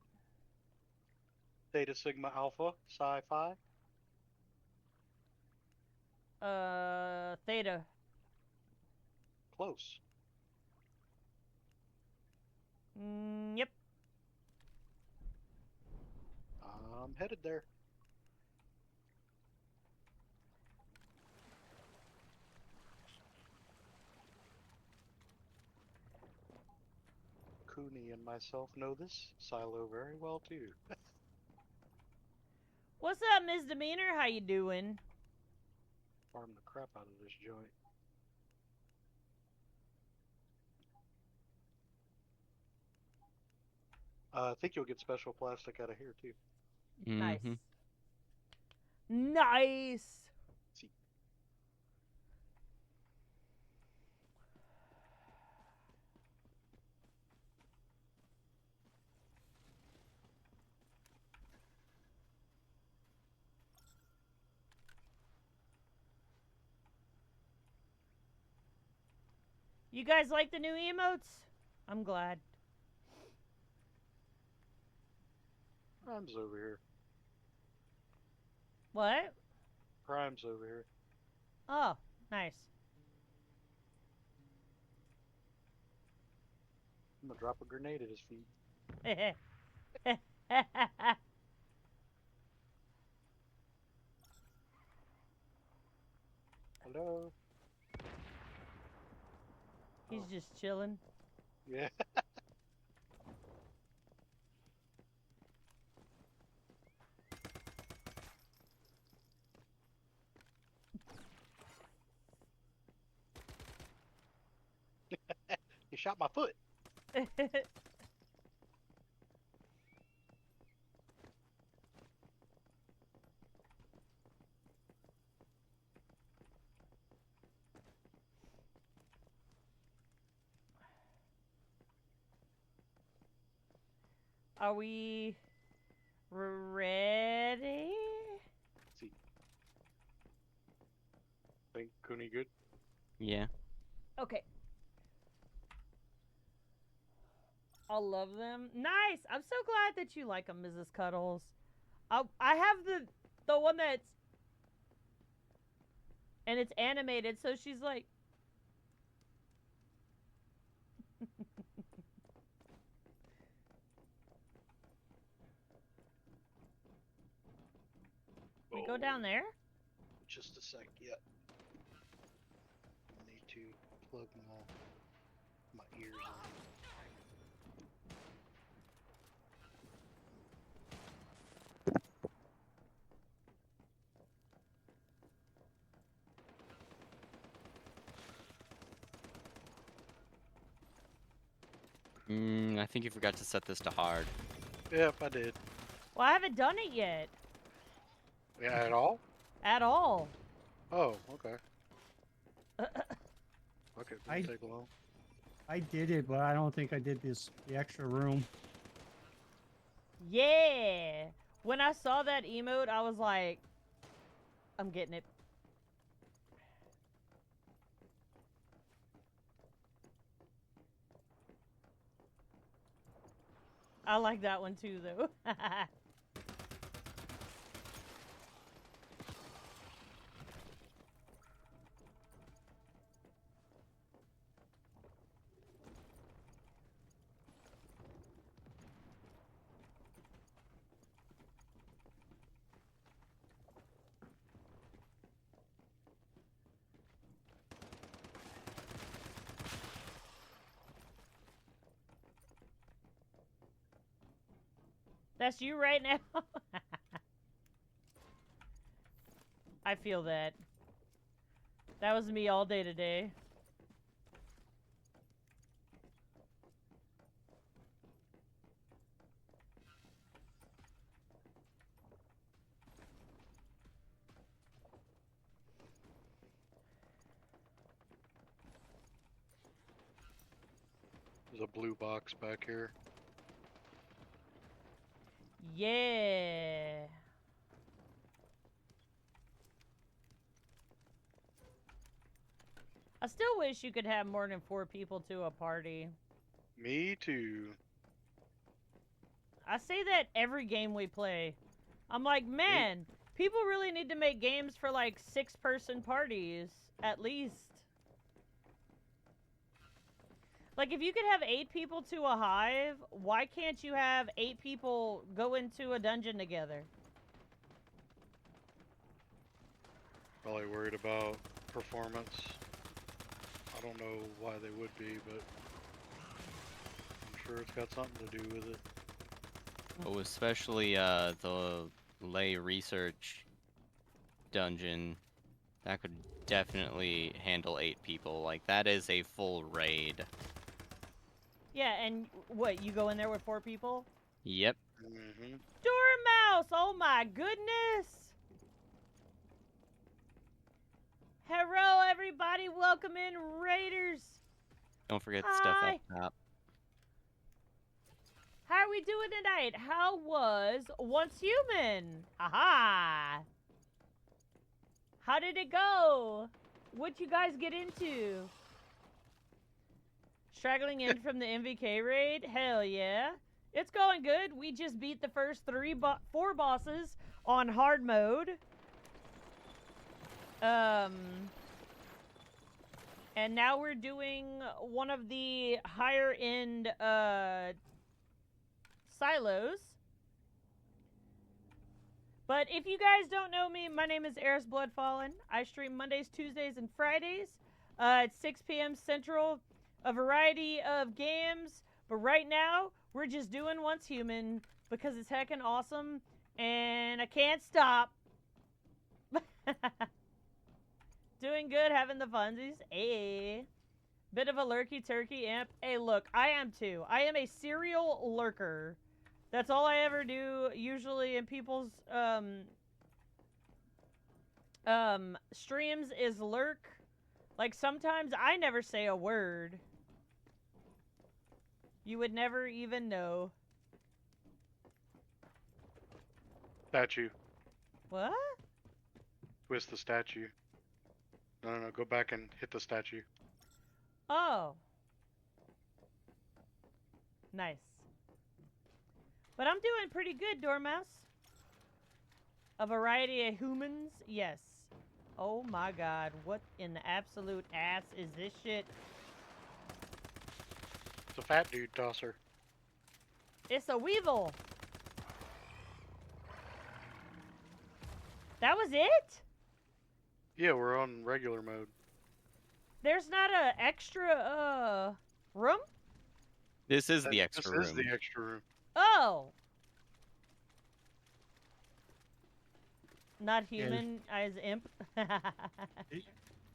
Theta Sigma Alpha, Sci-Fi. Theta. Close. Yep. I'm headed there. Cooney and myself know this silo very well too. What's up, Misdemeanor? How you doing? Farm the crap out of this joint. I think you'll get special plastic out of here too. Nice. Mhm. Nice. See. You guys like the new emotes? I'm glad. Prime's over here. What? Prime's over here. Oh, nice. I'm gonna drop a grenade at his feet. Hello? He's just chilling. Yeah. He shot my foot. Are we ready? See. Think Cooney good? Yeah. Okay. I love them. Nice. I'm so glad that you like them, Mrs. Cuddles. I have the one that's and it's animated, so she's like. We go down there? Just a sec, yeah. to plug my ears in. I think you forgot to set this to hard. Yep, I did. Well, I haven't done it yet. Yeah, at all? At all. Oh, okay. Okay, I- didn't take long. I did it, but I don't think I did the extra room. Yeah. When I saw that emote, I was like, I'm getting it. I like that one too, though. That's you right now? I feel that. That was me all day today. There's a blue box back here. Yeah. I still wish you could have more than 4 people to a party. Me too. I say that every game we play. I'm like, man, people really need to make games for like 6-person parties, at least. Like, if you could have 8 people to a hive, why can't you have 8 people go into a dungeon together? Probably worried about performance. I don't know why they would be, but I'm sure it's got something to do with it. Oh, especially the lay research dungeon. That could definitely handle 8 people. Like, that is a full raid. Yeah, and what, you go in there with 4 people? Yep. Mm-hmm. Dormouse! Oh my goodness! Hello, everybody! Welcome in, Raiders! Don't forget the stuff Hi. up top. How are we doing tonight? How was Once Human? Aha! How did it go? What'd you guys get into? Straggling in from the MVK raid? Hell yeah. It's going good. We just beat the first 4 bosses on hard mode. And now we're doing one of the higher end silos. But if you guys don't know me, my name is Eris Bloodfallen. I stream Mondays, Tuesdays, and Fridays at 6 p.m. Central. A variety of games, but right now we're just doing Once Human because it's heckin' awesome and I can't stop. Doing good, having the funsies. Hey. Bit of a lurky turkey imp. Hey, look, I am too. I am a serial lurker. That's all I ever do, usually in people's streams is lurk. Like, sometimes I never say a word. You would never even know. Statue. What? Twist the statue. No, go back and hit the statue. Oh. Nice. But I'm doing pretty good, Dormouse. A variety of humans? Yes. Oh my god, what in the absolute ass is this shit? It's a fat dude tosser. It's a weevil. That was it? Yeah, we're on regular mode. There's not a extra room? This is the extra room. This is the extra room. Oh. Not human as imp.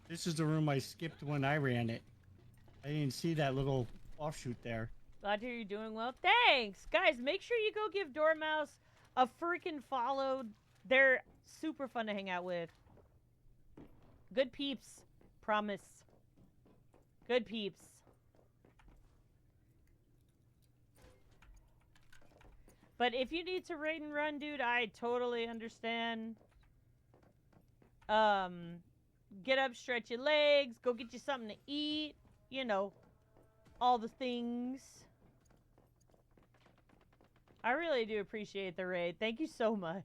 This is the room I skipped when I ran it. I didn't see that little offshoot there. Glad to hear you're doing well. Thanks, guys. Make sure you go give Dormouse a freaking follow. They're super fun to hang out with. Good peeps, promise. Good peeps. But if you need to raid and run, dude, I totally understand. Get up, stretch your legs, go get you something to eat. You know, all the things. I really do appreciate the raid. Thank you so much.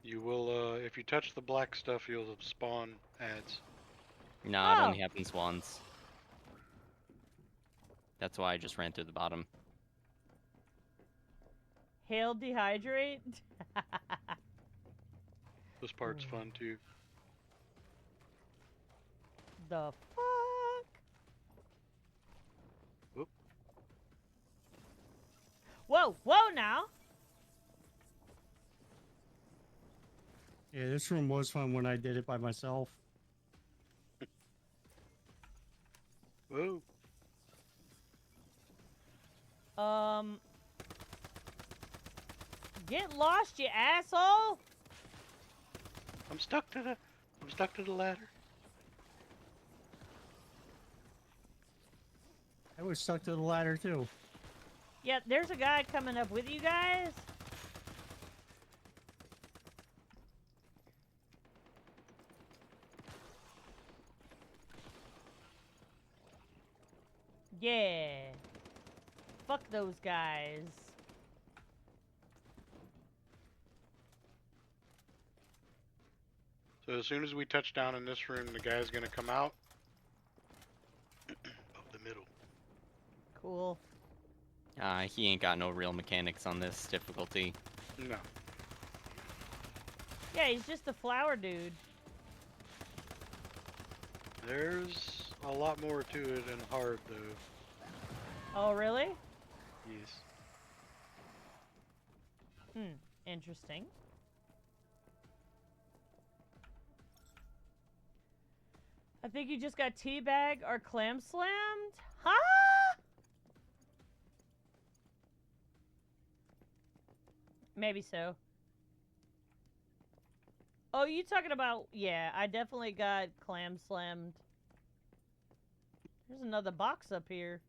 You will, if you touch the black stuff, you'll spawn ads. Nah, it Oh. only happens once. That's why I just ran through the bottom. Hail dehydrate. This part's fun too. The fuck? Whoop. Whoa, whoa now. Yeah, this room was fun when I did it by myself. Whoa. Get lost, you asshole. I'm stuck to the ladder. I was stuck to the ladder too. Yeah, there's a guy coming up with you guys. Yeah. Fuck those guys. So as soon as we touch down in this room, the guy's gonna come out of the middle. Cool. He ain't got no real mechanics on this difficulty. No. Yeah, he's just a flower dude. There's a lot more to it than hard, though. Oh, really? Yes. Interesting. I think you just got teabag or clam slammed? Huh? Maybe so. Oh, you talking about... Yeah, I definitely got clam slammed. There's another box up here.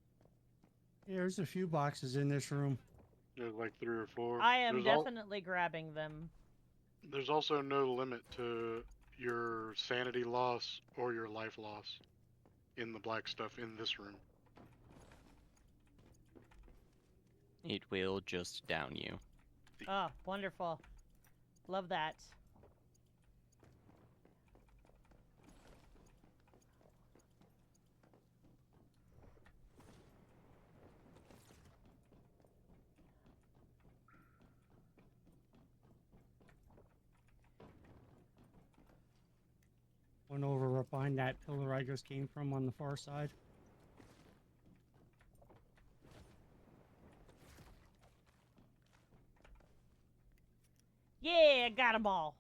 Yeah, there's a few boxes in this room. There's like 3 or 4. I am There's definitely grabbing them. There's also no limit to your sanity loss or your life loss in the black stuff in this room. It will just down you. Oh, wonderful. Love that. One over up behind that pillar I just came from on the far side. Yeah, got 'em all.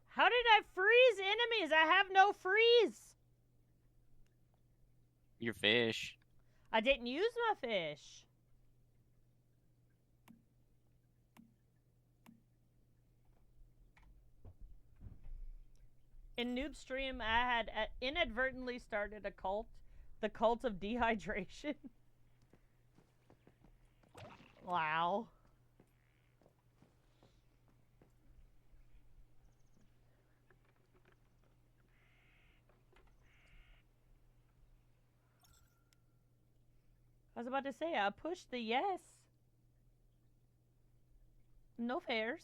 How did I freeze enemies? I have no freeze. Your fish. I didn't use my fish. In Noob Stream, I had inadvertently started a cult. The cult of dehydration. Wow. I was about to say, I pushed the yes. No fairs.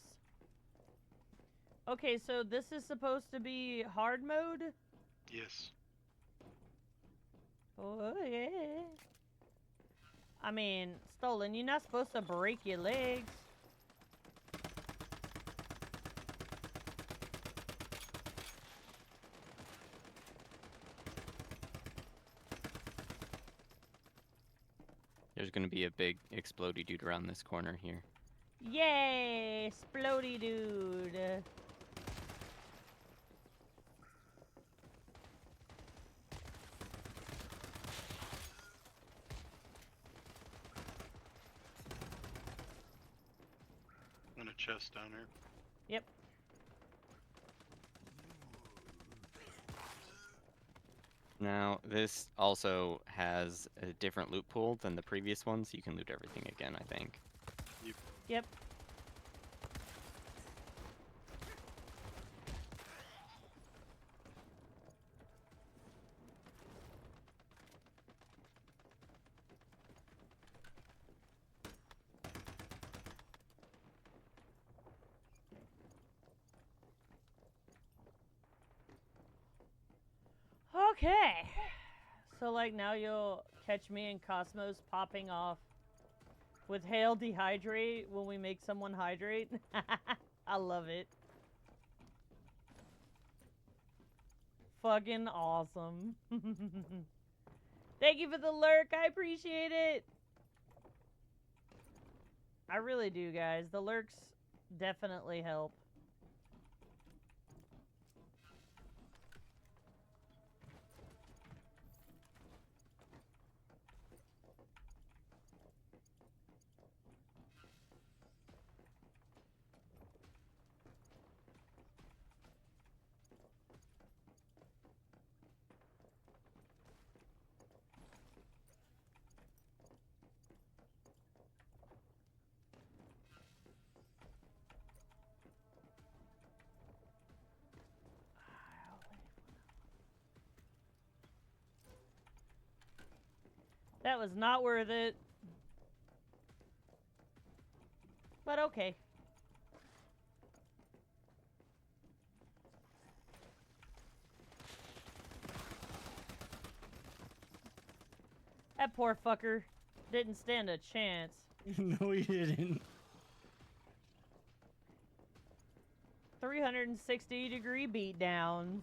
Okay, so this is supposed to be hard mode? Yes. Oh, yeah. I mean, Stolen, you're not supposed to break your legs. There's gonna be a big explodey dude around this corner here. Yay! Splody dude. And a chest down here. Yep. Now, this also has a different loot pool than the previous one, so you can loot everything again, I think. Yep. Okay. So, like, now you'll catch me and Cosmos popping off with Hail Dehydrate when we make someone hydrate. I love it. Fucking awesome. Thank you for the lurk. I appreciate it. I really do, guys. The lurks definitely help. That was not worth it. But okay. That poor fucker didn't stand a chance. No, he didn't. 360-degree beatdowns.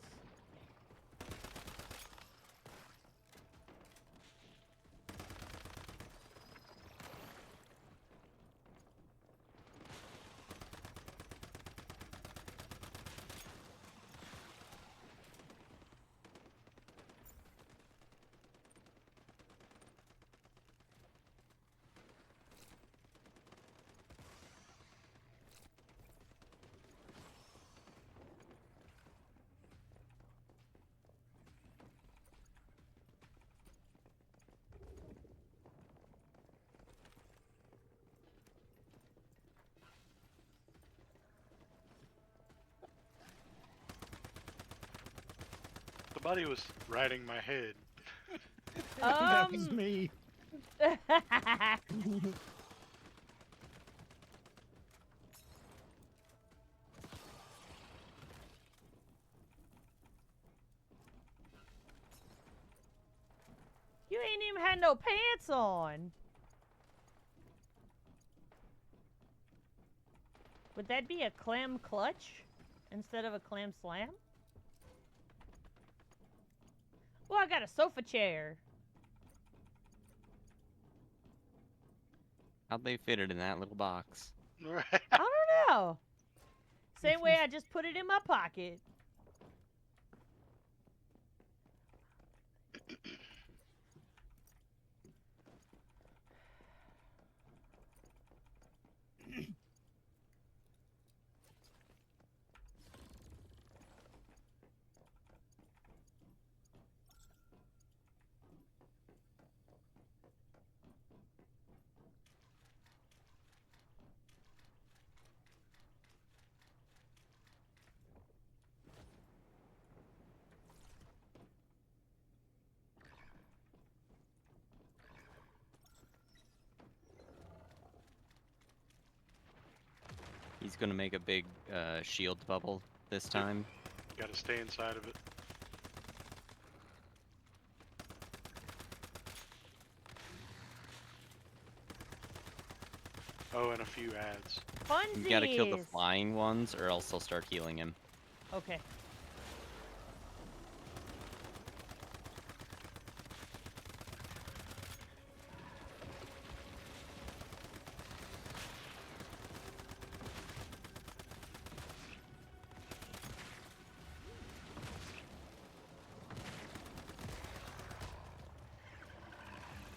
Somebody was riding my head. That was me. You ain't even had no pants on. Would that be a clam clutch instead of a clam slam? Well, I got a sofa chair. How'd they fit it in that little box? Right. I don't know. Same way I just put it in my pocket. He's gonna make a big shield bubble this time. Gotta stay inside of it. Oh, and a few ads. Funsies. You gotta kill the flying ones, or else they'll start healing him. Okay.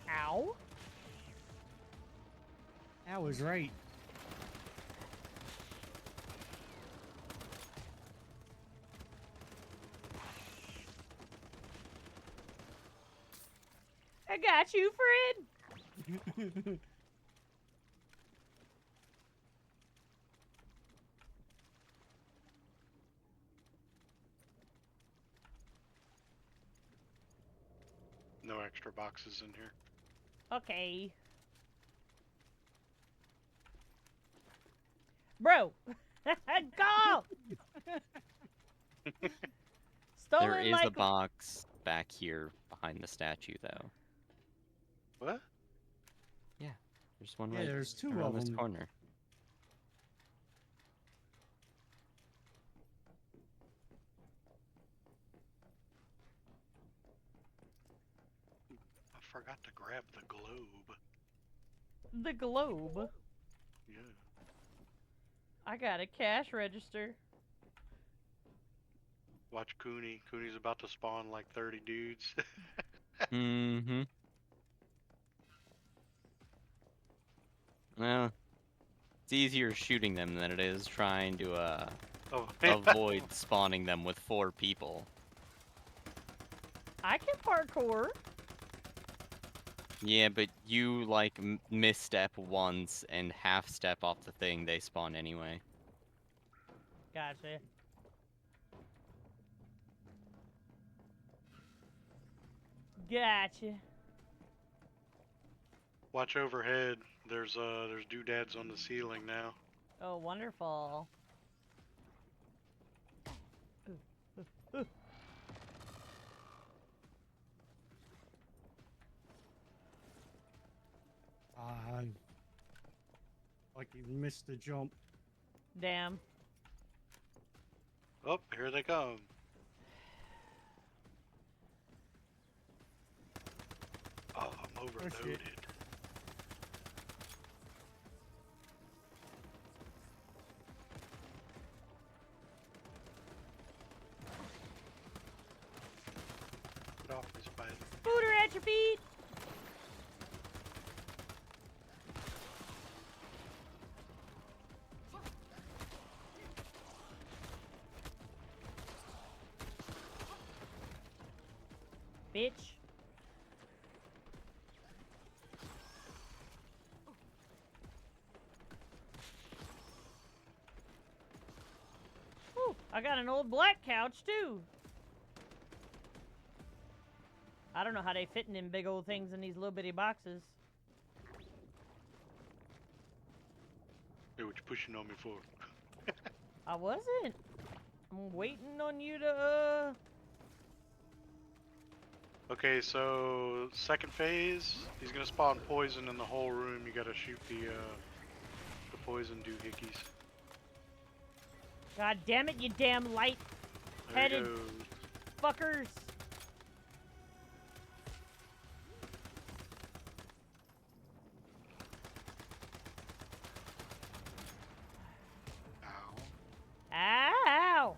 Ow. I was right. I got you, Fred. No extra boxes in here. Okay. Bro. Go! Stolen There is like a box back here behind the statue, though. What? There's one Yeah, right there's two around of this them. corner. I forgot to grab the globe. the globe. Yeah. I got a cash register. Watch Cooney. Cooney's about to spawn like 30 dudes. Mm-hmm. Well, it's easier shooting them than it is trying to Oh, avoid spawning them with 4 people. I can parkour. Yeah, but you like misstep once and half step off the thing, they spawn anyway. Gotcha. Gotcha. Watch overhead. There's doodads on the ceiling now. Oh, wonderful. I like you missed the jump. Damn. Oh, here they come. Oh, I'm overloaded. Get off this bed. Scooter at your feet. Bitch. Whew, I got an old black couch too. I don't know how they fit in them big old things in these little bitty boxes. Hey, what you pushing on me for? I wasn't. I'm waiting on you to, Okay, so second phase, he's gonna spawn poison in the whole room. You gotta shoot the poison doohickeys. God damn it, you damn light There Headed. he goes. fuckers. Ow. Ow!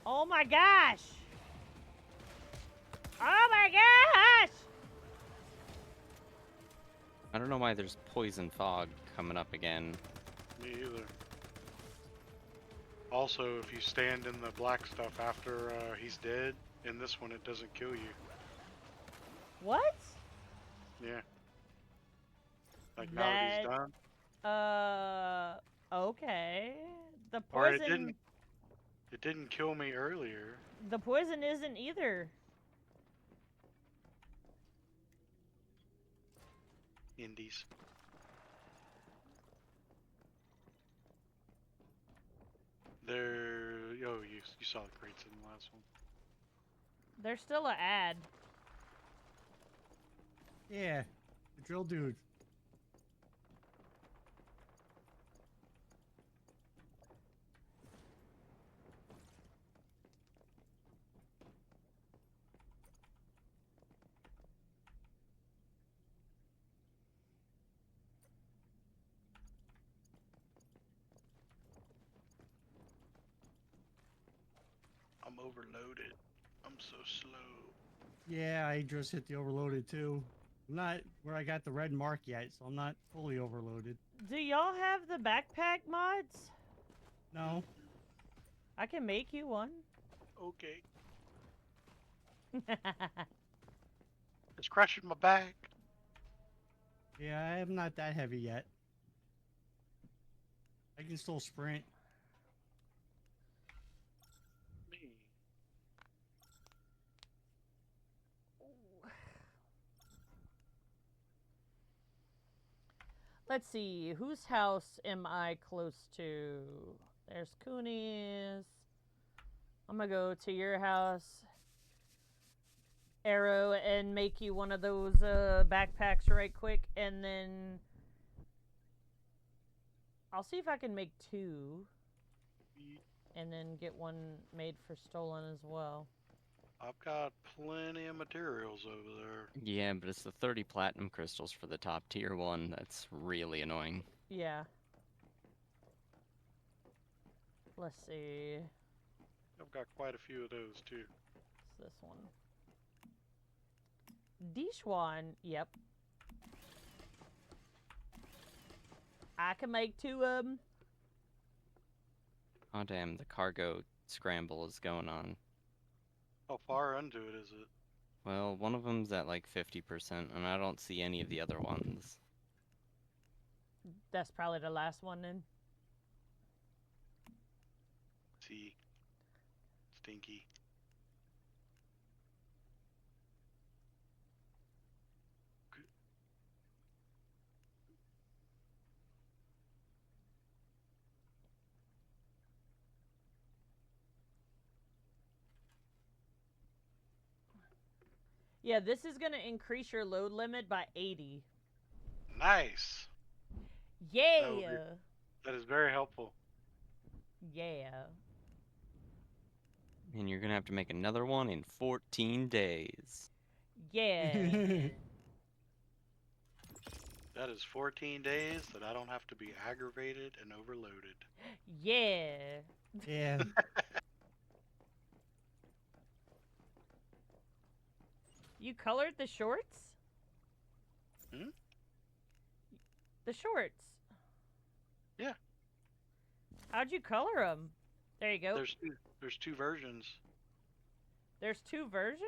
Oh my gosh! Oh my gosh! I don't know why there's poison fog coming up again. Me either. Also, if you stand in the black stuff after he's dead, in this one it doesn't kill you. What? Yeah. Like now that he's That- done. Okay. The Or it poison. didn't. It didn't kill me earlier. The poison isn't either. Indies. There. Oh, you saw the crates in the last one. There's still an ad. Yeah, the drill dude. I'm overloaded. I'm so slow. Yeah, I just hit the overloaded too. I'm not where I got the red mark yet, so I'm not fully overloaded. Do y'all have the backpack mods? No. I can make you one. Okay. It's crushing my back. Yeah, I'm not that heavy yet. I can still sprint. Me. Let's see, whose house am I close to? There's Cooney's. I'm gonna go to your house, Arrow, and make you one of those backpacks right quick, and then I'll see if I can make 2, and then get one made for Stolen as well. I've got plenty of materials over there. Yeah, but it's the 30 platinum crystals for the top tier one that's really annoying. Yeah. Let's see. I've got quite a few of those too. It's this one. Dishwan, yep. I can make 2 of them. Oh damn, the cargo scramble is going on. How far into it is it? Well, one of them's at like 50%, and I don't see any of the other ones. That's probably the last one then. See. Stinky. Yeah, this is gonna increase your load limit by 80. Nice. Yeah. That is very helpful. Yeah. And you're gonna have to make another one in 14 days. Yeah. That is 14 days that I don't have to be aggravated and overloaded. Yeah. Yeah. You colored the shorts? Hmm? The shorts. Yeah. How'd you color them? There you go. There's two versions. There's 2 versions?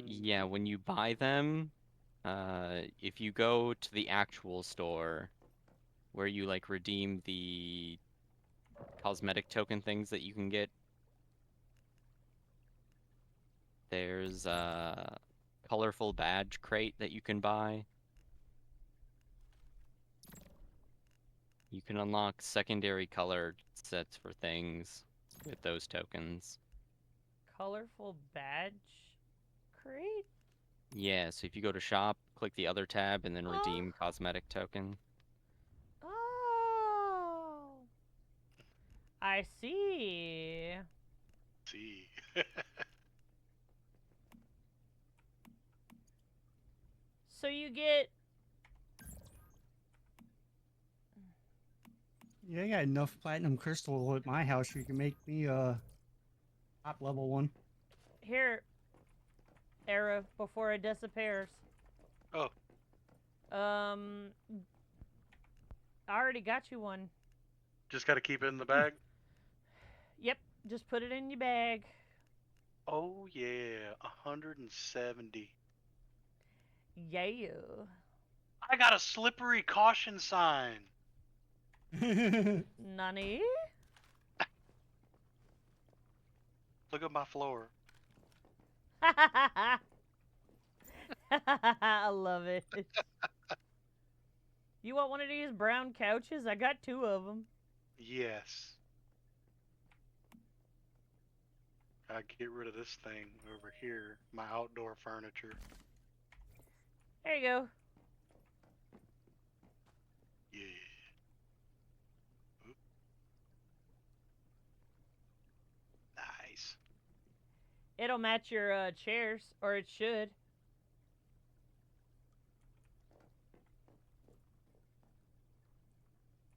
Yeah, when you buy them, if you go to the actual store where you like redeem the cosmetic token things that you can get, there's a colorful badge crate that you can buy. You can unlock secondary colored sets for things with those tokens. Colorful badge crate? Yeah, so if you go to shop, click the other tab, and then redeem cosmetic token. Oh. I see. See. So you get Yeah, I got enough platinum crystal at my house. You can make me a top level one. here, Arrow, before it disappears. Oh. I already got you one. Just gotta keep it in the bag. Yep, just put it in your bag. Oh yeah, 170. Yeah. I got a slippery caution sign. Nani? Look at my floor. I love it. You want one of these brown couches? I got 2 of them. Yes. I get rid of this thing over here, my outdoor furniture. There you go. Yeah. Oop. Nice. It'll match your chairs, or it should.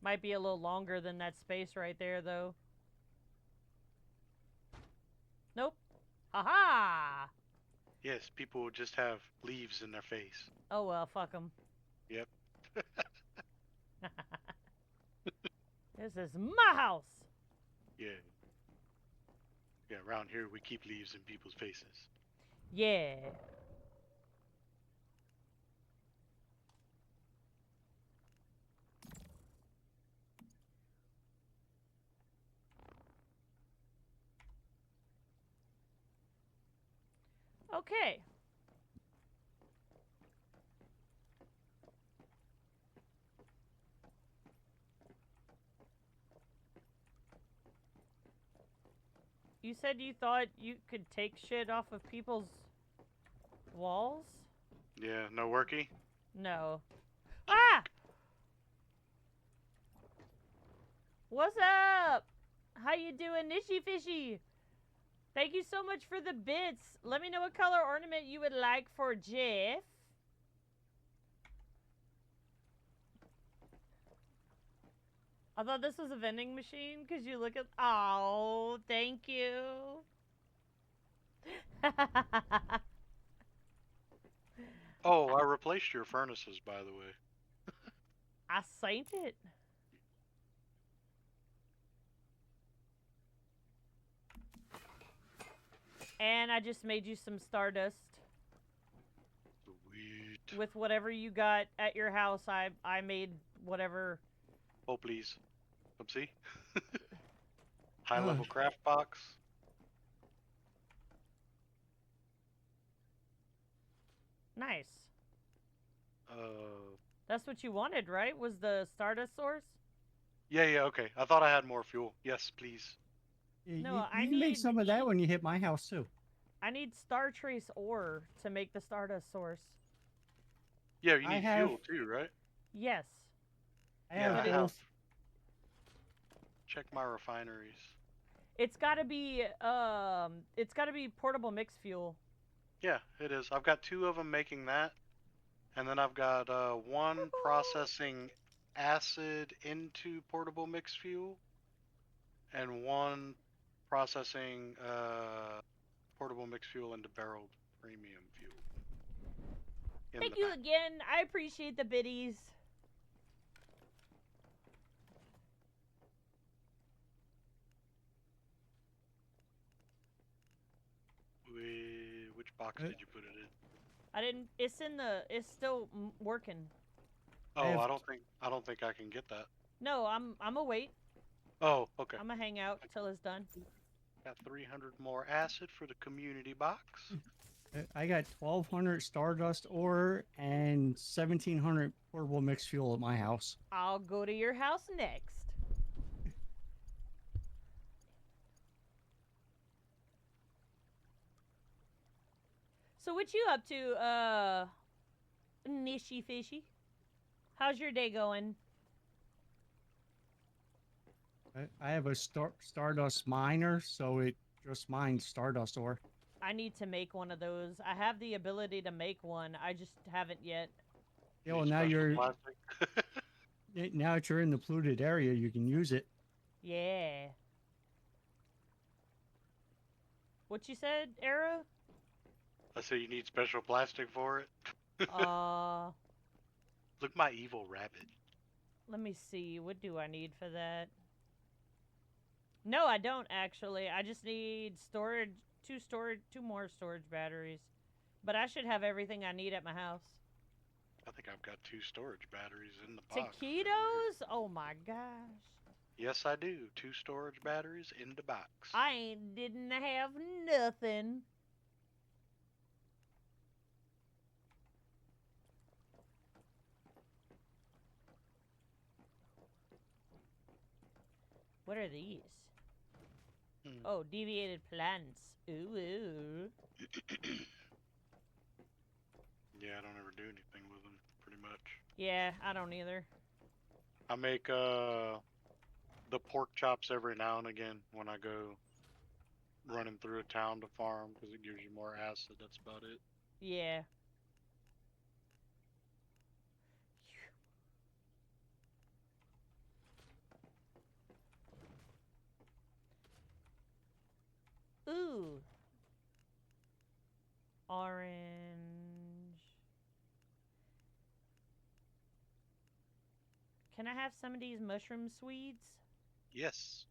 Might be a little longer than that space right there, though. Nope. Haha! Yes, people will just have leaves in their face. Oh well, fuck them. Yep. This is my house! Yeah. Yeah, around here we keep leaves in people's faces. Yeah. Okay. You said you thought you could take shit off of people's walls? Yeah, no worky? No. Ah! What's up? How you doing, Nishy Fishy? Thank you so much for the bits. Let me know what color ornament you would like for Jeff. I thought this was a vending machine because you look at. Oh, thank you. Oh, I replaced your furnaces, by the way. I seen it. And I just made you some stardust. Sweet. With whatever you got at your house, I made whatever. Oh, please. Let's see. High level craft box. Nice. Uh, That's what you wanted, right? Was the stardust source? yeah, okay. I thought I had more fuel. Yes, please. No, you, I you can make need- some of that when you hit my house too. I need star trace ore to make the stardust source. Yeah, you I need have- fuel too, right? Yes. I Yeah, have I both. Check my refineries. It's gotta be portable mixed fuel. Yeah, it is. I've got 2 of them making that. And then I've got one processing acid into portable mixed fuel. And one processing portable mixed fuel into barreled premium fuel. In Thank the you back. again. I appreciate the biddies. Which box did you put it in? I didn't. It's in the. It's still working. Oh, have- I don't think I can get that. No, I'm a wait. Oh, okay. I'm gonna hang out till it's done. Got 300 more acid for the community box. I got 1,200 stardust ore and 1,700 portable mixed fuel at my house. I'll go to your house next. So what you up to, Nishy Fishy? How's your day going? I have a stardust miner, so it just mines stardust ore. I need to make one of those. I have the ability to make one. I just haven't yet. Yeah, well, Need now special you're plastic. now that you're in the polluted area, you can use it. Yeah. What you said, Era? I say you need special plastic for it. Look, my evil rabbit. Let me see. What do I need for that? No, I don't actually. I just need storage, two more storage batteries. But I should have everything I need at my house. I think I've got 2 storage batteries in the box. Taquitos? Oh my gosh. Yes, I do. 2 storage batteries in the box. Didn't have nothing. What are these? Hmm. Oh, deviated plants. Ooh, ooh. Yeah, I don't ever do anything much. Yeah, I don't either. I make the pork chops every now and again when I go running through a town to farm because it gives you more acid. That's about it. Yeah. Ooh. Orange. Can I have some of these mushroom Swedes? Yes.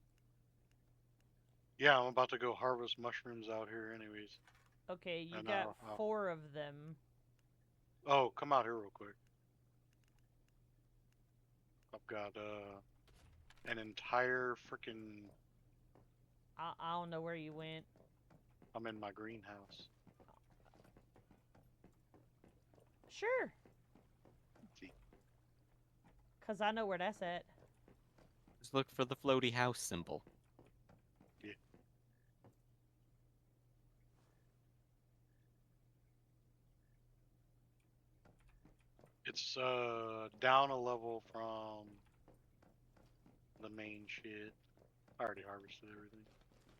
Yeah, I'm about to go harvest mushrooms out here anyways. Okay, you And got I'll- 4 of them. Oh, come out here real quick. I've got an entire freaking. I don't know where you went. I'm in my greenhouse. Sure. See. Cause I know where that's at. Just look for the floaty house symbol. It's down a level from the main shit. I already harvested everything.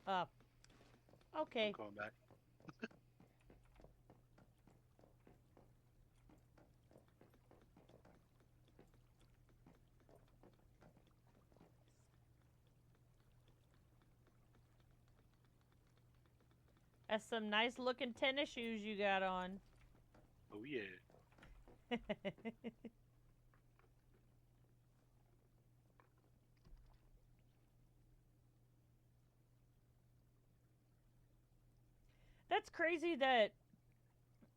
Up. Okay. I'm coming back. That's some nice looking tennis shoes you got on. Oh yeah. That's crazy that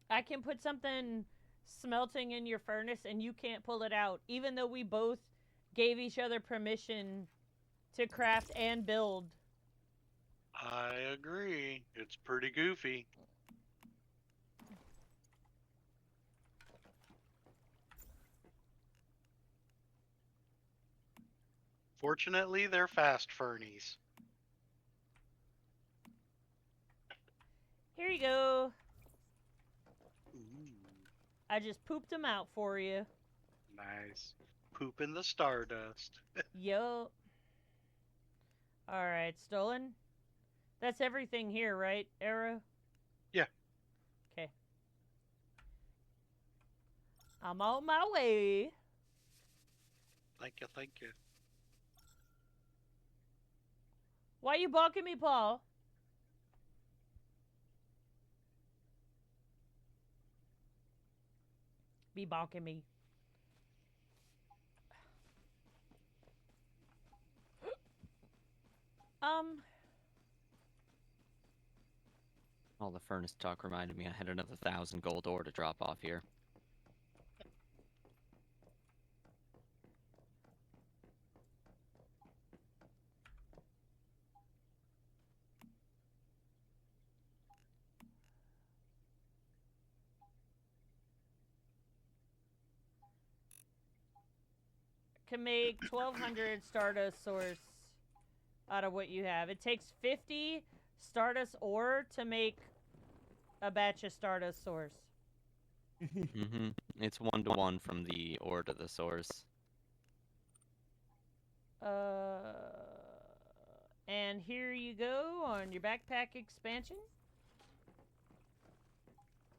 I can put something smelting in your furnace and you can't pull it out, even though we both gave each other permission to craft and build. I agree. It's pretty goofy. Fortunately, they're fast fernies. Here you go. Ooh, I just pooped them out for you. nice. Poop in the stardust. Yup. Alright, stolen. That's everything here, right, Arrow? Yeah. Okay. I'm on my way. Thank you, thank you. Why you balking me, Paul? Be balking me. All the furnace talk reminded me I had another 1,000 gold ore to drop off here. Can make 1,200 Stardust source out of what you have. It takes 50 Stardust ore to make a batch of Stardust source. Mm-hmm. It's 1-to-1 from the ore to the source. And here you go on your backpack expansion.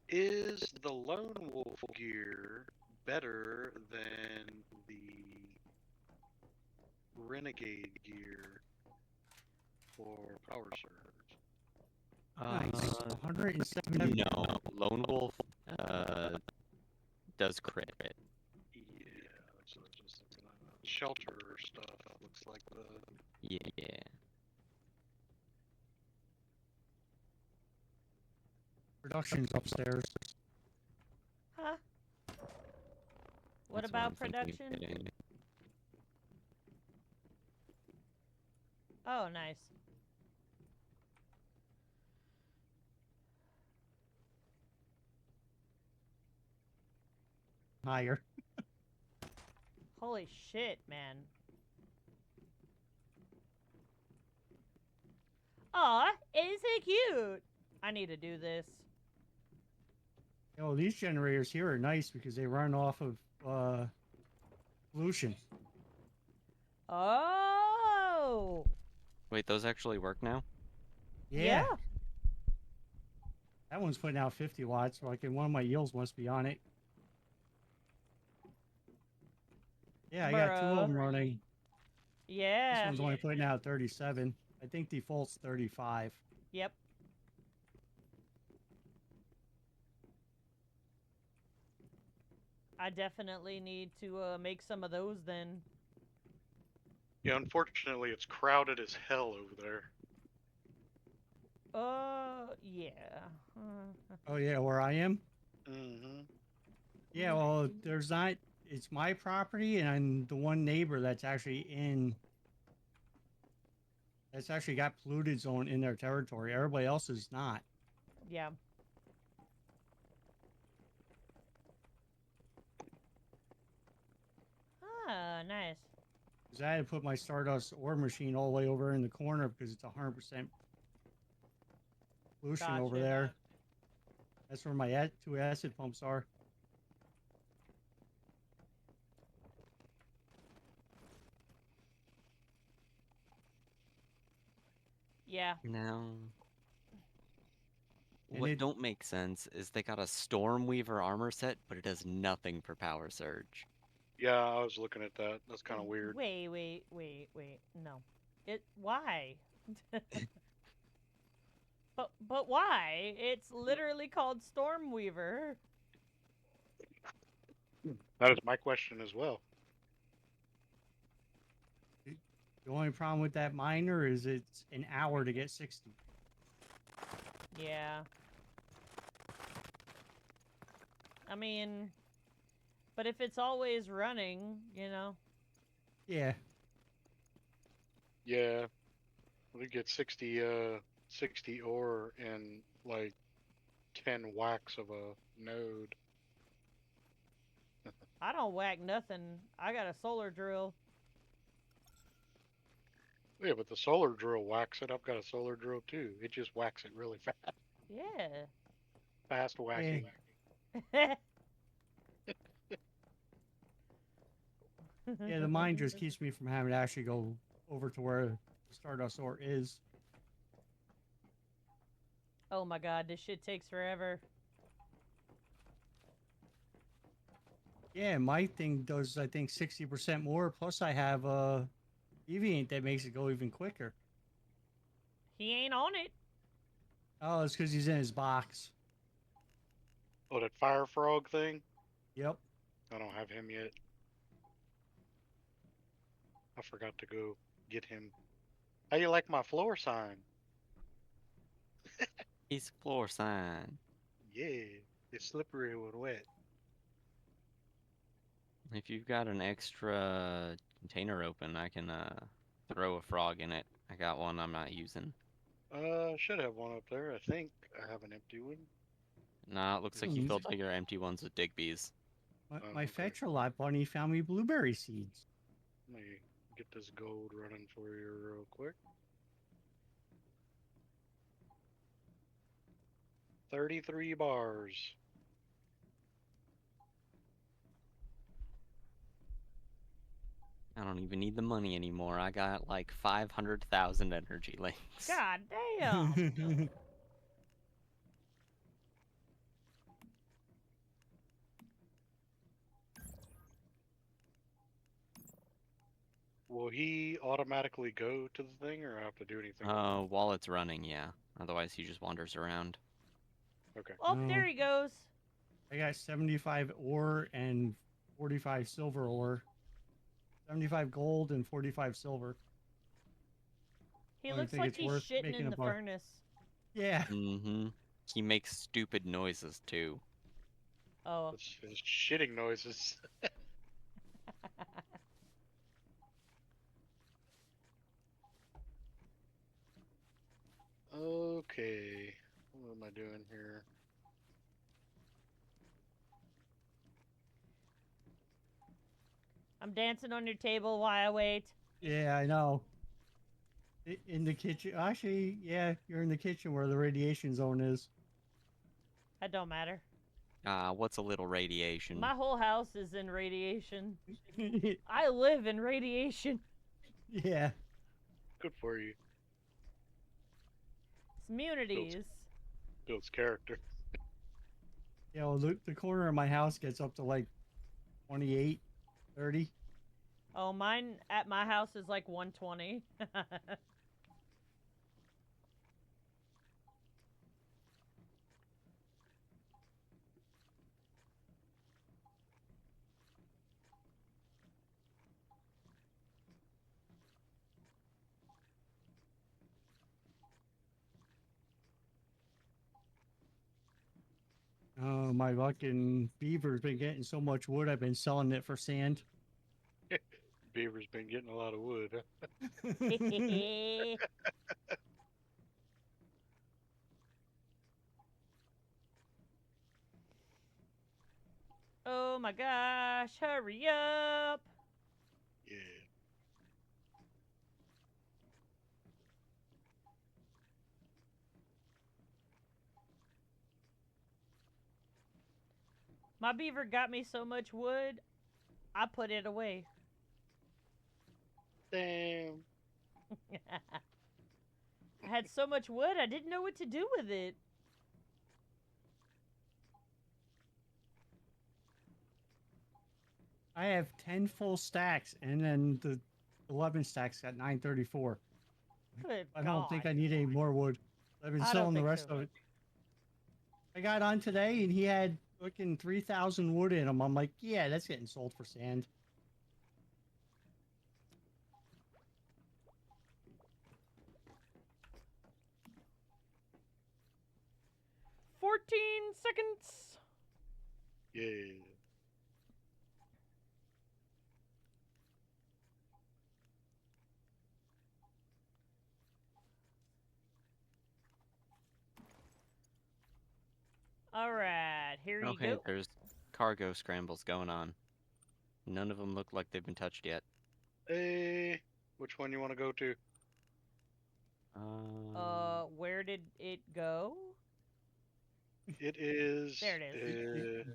Is the Lone Wolf gear better than the Renegade gear for power surge? Nice. 170. No, Lone Wolf does crit. Yeah, so it's just shelter stuff looks like the. Yeah. Production's upstairs. Huh? What That's about I'm thinking of production? getting. Oh, nice. Higher. Holy shit, man. Aw, isn't it cute? I need to do this. Oh, these generators here are nice because they run off of pollution. Oh. Wait, those actually work now? Yeah. That one's putting out 50 watts. So like, one of my yields must be on it. Yeah, I got two of Bruh. them running. This Yeah. one's only putting out 37. I think default's 35. Yep. I definitely need to make some of those then. Yeah, unfortunately, it's crowded as hell over there. Yeah. Oh yeah, where I am? Mm-hmm. Yeah, well, there's not. It's my property, and I'm the one neighbor that's actually got polluted zone in their territory. Everybody else is not. Yeah. Ah, nice. Because I had to put my Stardust ore machine all the way over in the corner because it's 100% pollution over Gotcha. there. That's where my two acid pumps are. Yeah. No. And What it- don't make sense is they got a Stormweaver armor set, but it does nothing for Power Surge. Yeah, I was looking at that. That's kind of weird. Wait. No. Why? But why? It's literally called Stormweaver. That is my question as well. The only problem with that miner is it's an hour to get 60. Yeah. I mean, but if it's always running, you know. Yeah. Yeah, we get 60 ore and like 10 whacks of a node. I don't whack nothing. I got a solar drill. Yeah, but the solar drill whacks it. I've got a solar drill too. It just whacks it really fast. Yeah. Fast whacking. Yeah, the mine just keeps me from having to actually go over to where the Stardust ore is. Oh my god, this shit takes forever. Yeah, my thing does, I think, 60% more. Plus, I have a deviant that makes it go even quicker. He ain't on it. Oh, it's because he's in his box. Oh, that fire frog thing? Yep. I don't have him yet. I forgot to go get him. How you like my floor sign? He's floor sign. Yeah, it's slippery when wet. If you've got an extra container open, I can throw a frog in it. I got one I'm not using. Should have one up there. I think I have an empty one. Nah, it looks like you Hmm. filled all your empty ones with Digbees. My okay. Fetcher Lot bunny found me blueberry seeds. Let me get this gold running for you real quick. 33 bars. I don't even need the money anymore. I got like 500,000 energy links. God damn. Will he automatically go to the thing or I have to do anything? While it's running, yeah. Otherwise, he just wanders around. Okay. Oh, No. there he goes. I got 75 ore and 45 silver ore. 75 gold and 45 silver. He I don't looks think like it's he's worth shitting making in a the bar. furnace. Yeah. Mm-hmm. He makes stupid noises, too. Oh. It's his shitting noises. Okay. What am I doing here? I'm dancing on your table while I wait. Yeah, I know. In the kitchen. Actually, yeah, you're in the kitchen where the radiation zone is. That don't matter. What's a little radiation? My whole house is in radiation. I live in radiation. Yeah. Good for you. It's immunities. Builds character. You know, the corner of my house gets up to like 28, 30. Oh, mine at my house is like 120. Oh, my fucking beaver's been getting so much wood, I've been selling it for sand. Beaver's been getting a lot of wood. Huh? Oh my gosh, hurry up. Yeah. My beaver got me so much wood, I put it away. Damn. I had so much wood, I didn't know what to do with it. I have 10 full stacks, and then the 11 stacks got 934. Good I don't think God. I need any more wood. I've been I don't selling the think rest so. of it. I got on today, and he had fucking 3,000 wood in him. I'm like, yeah, that's getting sold for sand. seconds. Yeah. Alright, here you Okay, go. there's cargo scrambles going on. None of them look like they've been touched yet. Hey, which one you want to go to? Where did it go? It is. There it is.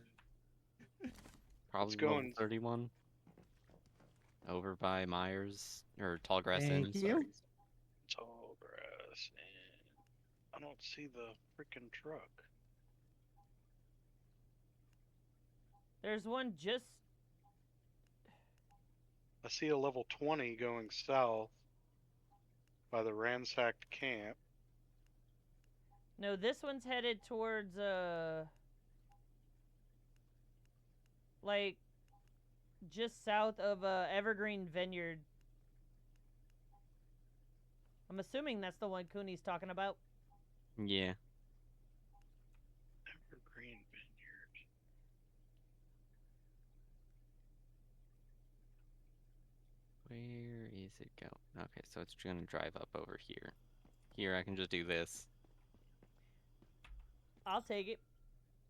Probably going- level 31. Over by Myers or Tallgrass Inn. Thank I'm you. sorry. Tall grass, and I don't see the freaking truck. There's one just... I see a level 20 going south by the ransacked camp. No, this one's headed towards, like, just south of, Evergreen Vineyard. I'm assuming that's the one Cooney's talking about. Yeah. Evergreen Vineyard. Where is it go? Okay, so it's gonna drive up over here. Here, I can just do this. I'll take it.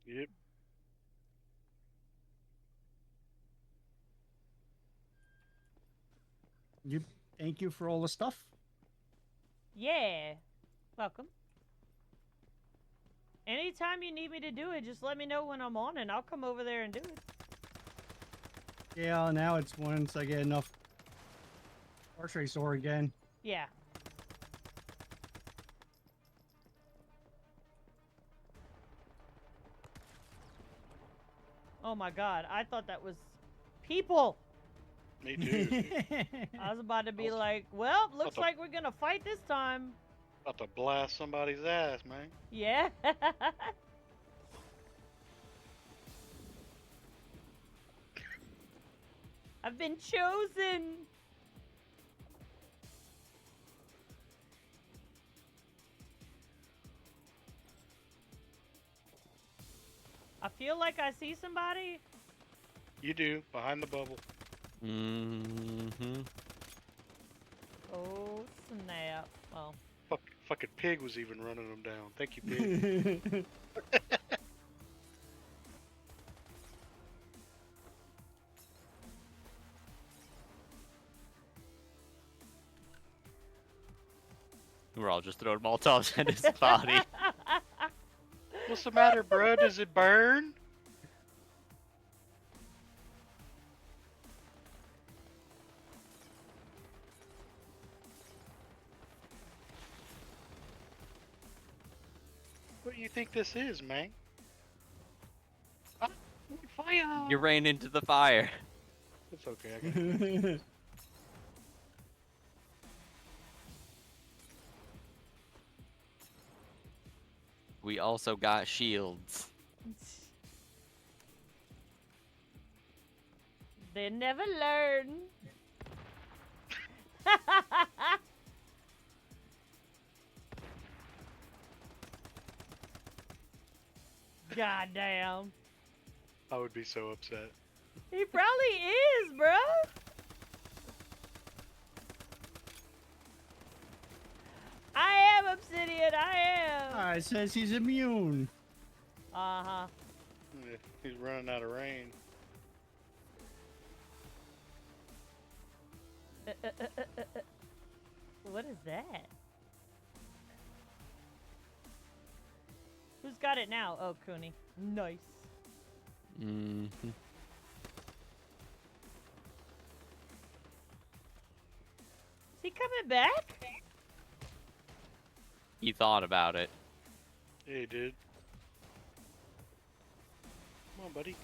Yep. You thank you for all the stuff. Yeah. Welcome. Anytime you need me to do it, just let me know when I'm on and I'll come over there and do it. Yeah, now it's once I get enough grocery store again. Yeah. Oh my god, I thought that was people. Me too. I was about to be like, well, looks the- like we're gonna fight this time. About to blast somebody's ass, man. Yeah. I've been chosen. I feel like I see somebody. You do, behind the bubble. Mm-hmm. Oh, snap. Oh. Fucking pig was even running them down. Thank you, pig. We're all just throwing Molotovs at his body. What's the matter, bro? Does it burn? What do you think this is, man? Ah, fire! You ran into the fire. It's okay. I got it. We also got shields. They never learn. God damn. I would be so upset. He probably is, bro. I am Obsidian. I am. It says he's immune. Uh-huh. Yeah, he's running out of rain. What is that? Who's got it now? Oh, Cooney. Nice. Mm-hmm. Is he coming back? He thought about it. Yeah, he did. Come on, buddy.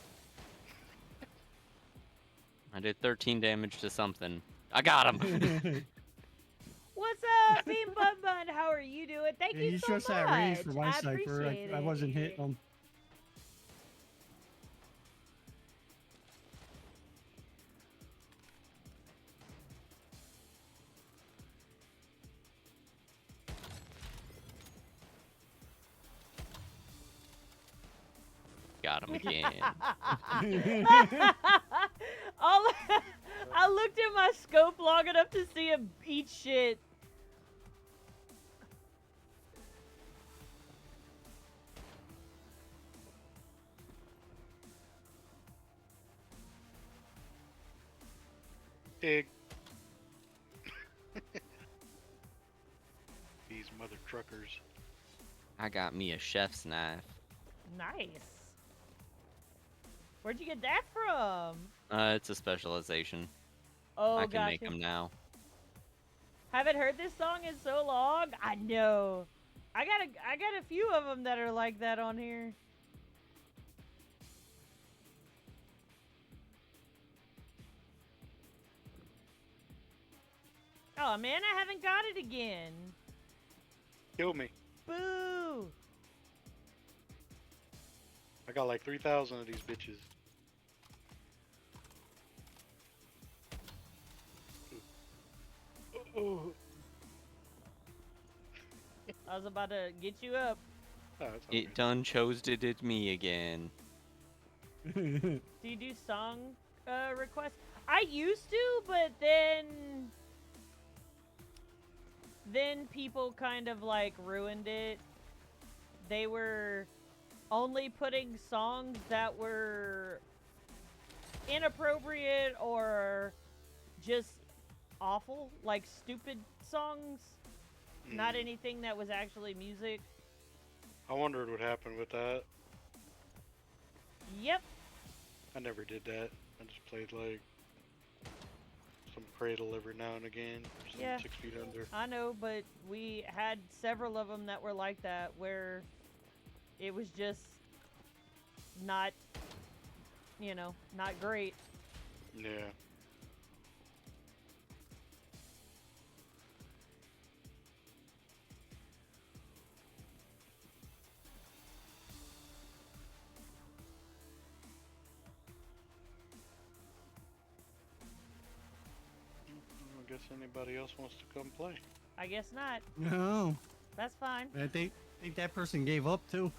I did 13 damage to something. I got him. What's up, Bean Bun Bun? How are you doing? Thank you He's so just much. at range for my I sniper. appreciate I wasn't it. hitting him. Got him again. All I looked at my scope long enough to see him eat shit. Dig. These mother truckers. I got me a chef's knife. Nice. Where'd you get that from? It's a specialization. Oh, I can gotcha. make them now. Haven't heard this song in so long. I know. I got a few of them that are like that on here. Oh man, I haven't got it again. Kill me. Boo! I got like 3,000 of these bitches. Oh, I was about to get you up. that's It done chose to did me again. Do you do song requests? I used to, but then people kind of like ruined it. They were only putting songs that were inappropriate or just awful, like stupid songs, not anything that was actually music. I wondered what happened with that. Yep. I never did that. I just played like some Cradle every now and again, or some Yeah. 6 Feet Under. I know, but we had several of them that were like that, where it was just not, not great. Yeah. I guess anybody else wants to come play. I guess not. No, That's fine. I think that person gave up too.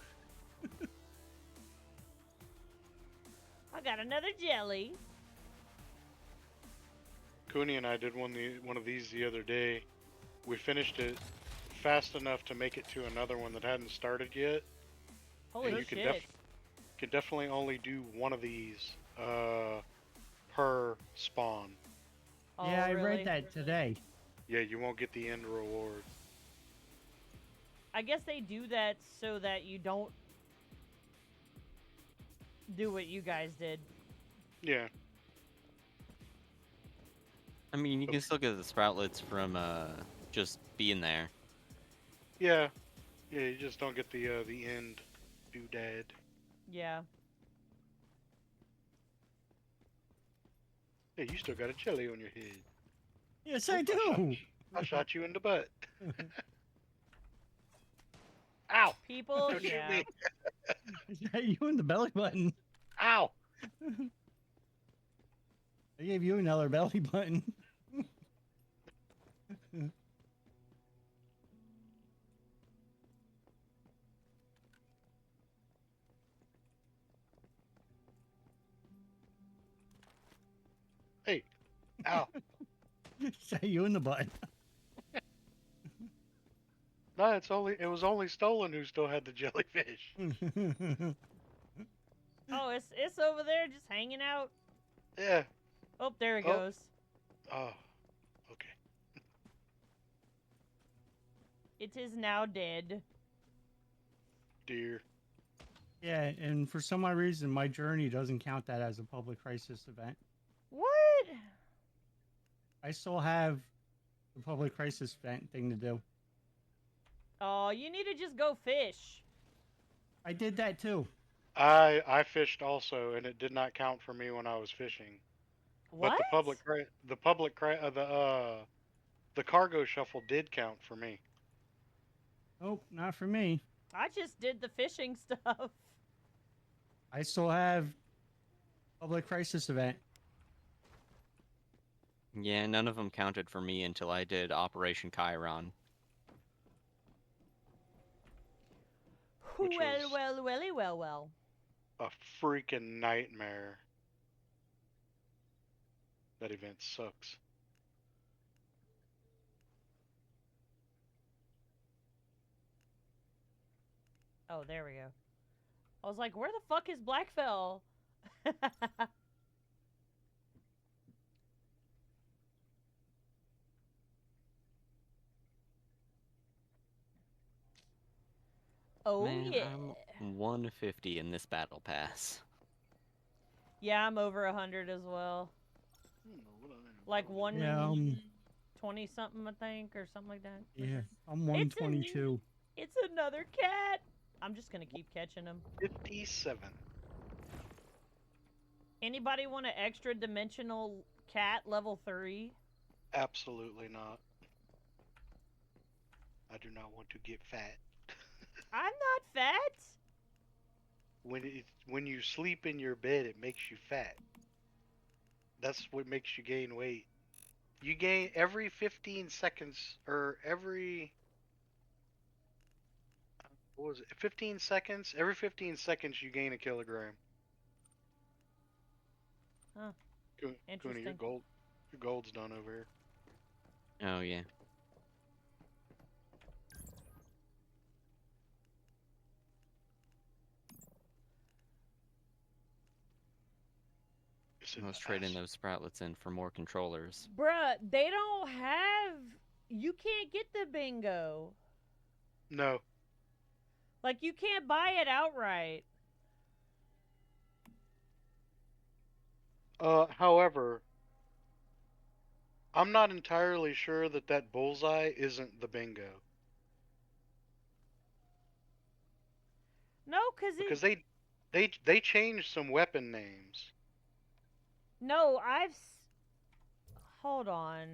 I got another jelly. Cooney and I did one of these the other day. We finished it fast enough to make it to another one that hadn't started yet. Holy you shit. can definitely only do one of these per spawn. Oh, Yeah, I really? read that today. Yeah, you won't get the end reward. I guess they do that so that you don't do what you guys did. Yeah. I mean, you can still get the sproutlets from just being there. Yeah. Yeah, you just don't get the end doodad. Yeah. Hey, you still got a jelly on your head. Yes, I I do. shot you in the butt. Ow! People, Don't shoot yeah. me! Is that you in the belly button? Ow! I gave you another belly button. Hey! Ow! Is that you in the butt? No, it was only Stolen who still had the jellyfish. Oh, it's over there just hanging out. Yeah. Oh, there it Oh. goes. Oh. Okay. It is now dead. Dear. Yeah, and for some odd reason, my journey doesn't count that as a public crisis event. What? I still have the public crisis event thing to do. Oh, you need to just go fish. I did that too. I fished also, and it did not count for me when I was fishing. What? But the cargo shuffle did count for me. Nope, not for me. I just did the fishing stuff. I still have public crisis event. Yeah, none of them counted for me until I did Operation Chiron. Which was- Well. A freaking nightmare. That event sucks. Oh, there we go. I was like, where the fuck is Blackfell? Oh, Man, yeah. I'm 150 in this battle pass. Yeah, I'm over 100 as well. Like Yeah, 120 something, I think, or something like that. yeah, I'm 122. It's another cat. I'm just gonna keep catching them. 57. Anybody want an extra dimensional cat level 3? Absolutely not. I do not want to get fat. I'm not fat. When you sleep in your bed, it makes you fat. That's what makes you gain weight. You gain every 15 seconds, or every... What was it? 15 seconds? Every 15 seconds you gain a kilogram. Huh. Kuna, Interesting. your gold's done over here. Oh, yeah. It's I in was the trading ass. those sproutlets in for more controllers. Bruh, they don't have... You can't get the bingo. No. Like, you can't buy it outright. However, I'm not entirely sure that bullseye isn't the bingo. No, Because they changed some weapon names. No, Hold on.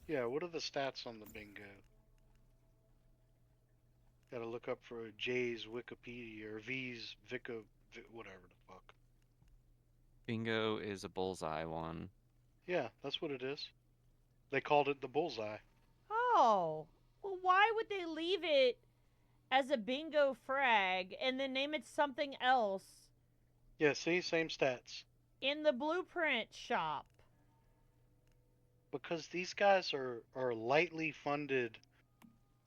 Yeah, what are the stats on the bingo? Gotta look up for Jay's Wikipedia or V's whatever the fuck. Bingo is a bullseye one. Yeah, that's what it is. They called it the bullseye. Oh. Well, why would they leave it as a bingo frag and then name it something else Yeah, see, same stats. in the blueprint shop? Because these guys are lightly funded,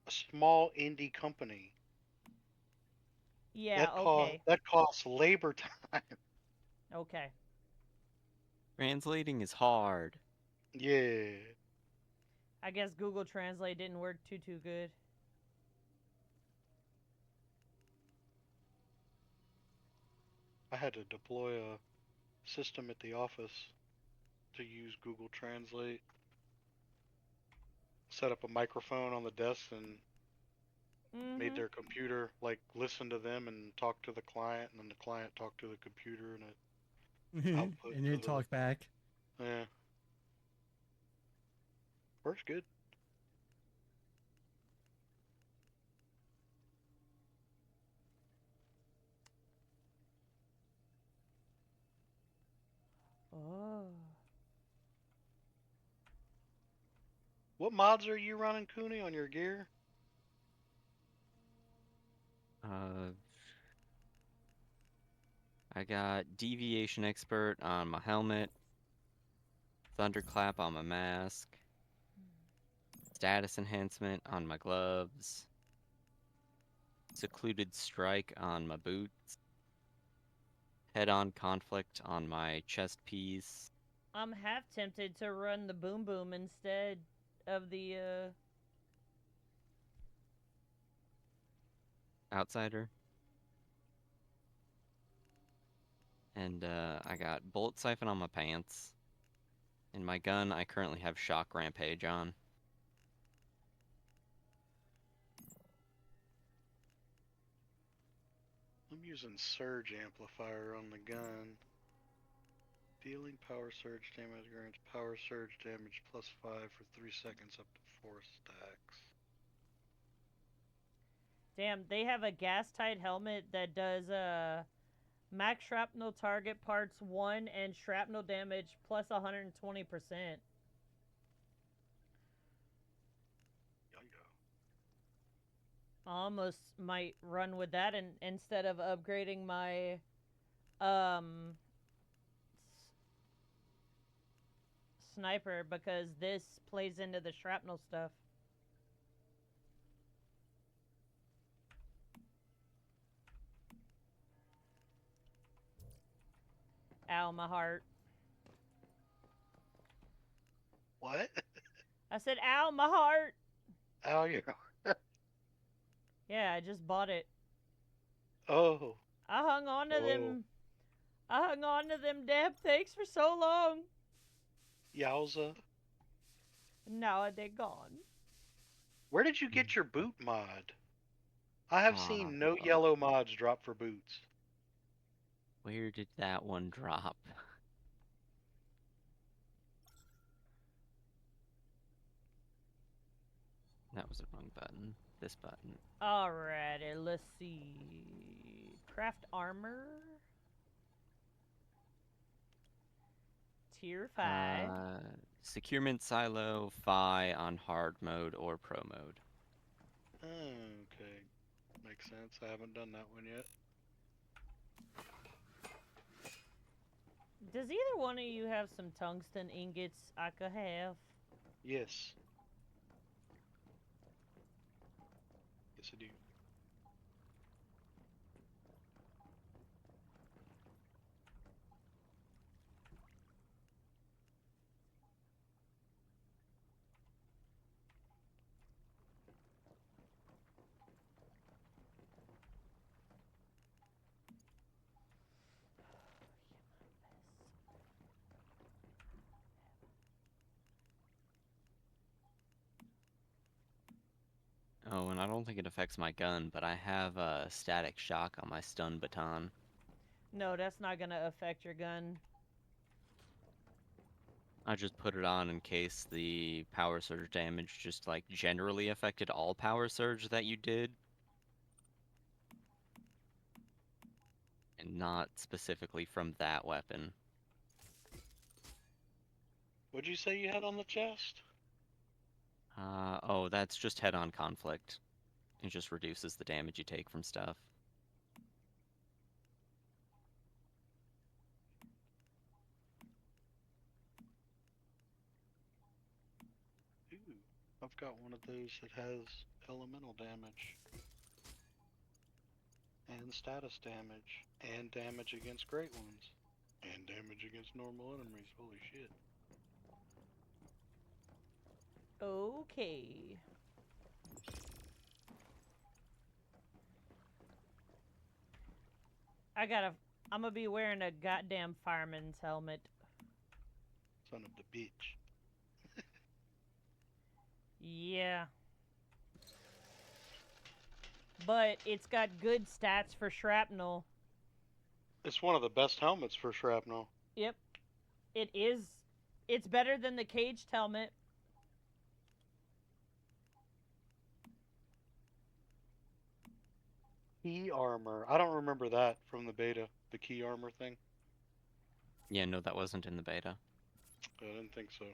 a small indie company. Yeah, okay. That costs labor time. Okay. Translating is hard. Yeah. I guess Google Translate didn't work too good. I had to deploy a system at the office to use Google Translate. Set up a microphone on the desk and made their computer like listen to them and talk to the client, and then the client talked to the computer, and it output and then to the talk back. yeah. Works good. Oh. What mods are you running, Cooney, on your gear? I got Deviation Expert on my helmet, Thunderclap on my mask, Status Enhancement on my gloves, Secluded Strike on my boots, Head-on Conflict on my chest piece. I'm half tempted to run the boom boom instead of the Outsider. And I got Bullet Siphon on my pants. In my gun, I currently have Shock Rampage on. I'm using Surge Amplifier on the gun. Dealing power surge damage grants power surge damage +5 for 3 seconds up to 4 stacks. damn, they have a gas tight helmet that does max shrapnel target parts 1 and shrapnel damage plus 120%. I almost might run with that and instead of upgrading my sniper, because this plays into the shrapnel stuff. Ow, my heart. What? I said, ow, my heart. Ow, you. Yeah, I just bought it. Oh. I hung on to them. I hung on to them damn things for so long. Yowza. Now they're gone. Where did you get your boot mod? I have seen no Oh. yellow mods drop for boots. Where did that one drop? That was the wrong button. This button. Alrighty, let's see. Craft armor. Tier 5. Securement Silo, Phi on hard mode or pro mode. Okay. Makes sense. I haven't done that one yet. Does either one of you have some tungsten ingots I could have? Yes. Yes, I do. Oh, and I don't think it affects my gun, but I have a static shock on my stun baton. No, that's not gonna affect your gun. I just put it on in case the power surge damage just like generally affected all power surge that you did. And not specifically from that weapon. What'd you say you had on the chest? Oh, that's just head-on conflict. It just reduces the damage you take from stuff. Ooh, I've got one of those that has elemental damage. And status damage. And damage against great ones. And damage against normal enemies. Holy shit. Okay. I'm gonna be wearing a goddamn fireman's helmet. Son of the bitch. Yeah. but it's got good stats for shrapnel. It's one of the best helmets for shrapnel. Yep. It is. It's better than the caged helmet. Key armor. I don't remember that from the beta. The key armor thing. Yeah, no, that wasn't in the beta. I didn't think so.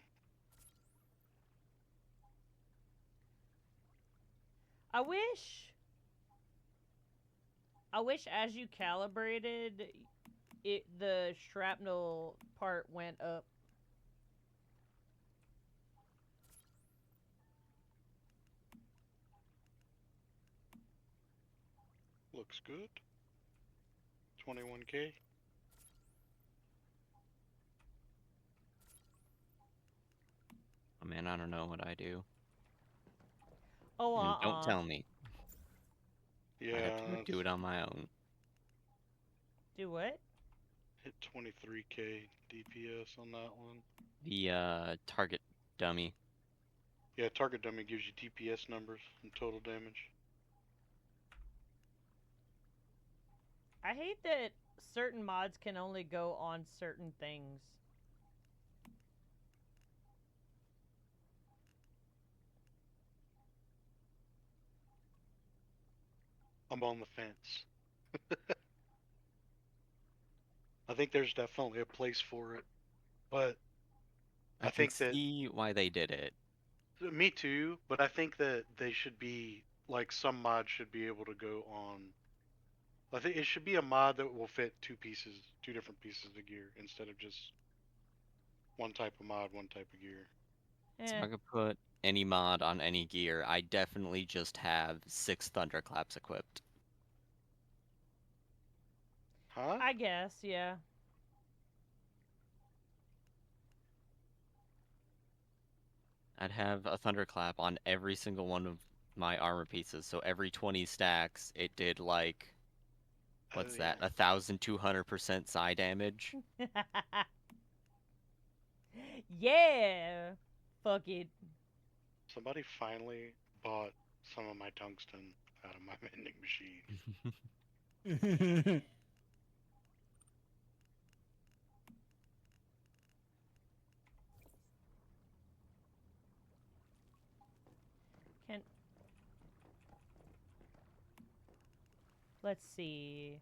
I wish as you calibrated it, the shrapnel part went up. Looks good. 21K. Oh man, I don't know what I do. Oh, And don't tell me. Yeah, I have to do it on my own. Do what? hit 23K DPS on that one. The target dummy. Yeah, target dummy gives you DPS numbers and total damage. I hate that certain mods can only go on certain things. I'm on the fence. I think there's definitely a place for it, but I I can think that see why they did it. me too. But I think that they should be like some mods should be able to go on. I think it should be a mod that will fit two different pieces of gear instead of just one type of mod, one type of gear. So Eh, I could put any mod on any gear. I definitely just have 6 thunderclaps equipped. Huh? I guess, yeah. I'd have a thunderclap on every single one of my armor pieces. So every 20 stacks, it did like, what's that? 1,200% psi damage. Yeah. Fuck it. Somebody finally bought some of my tungsten out of my vending machine. Can Let's see.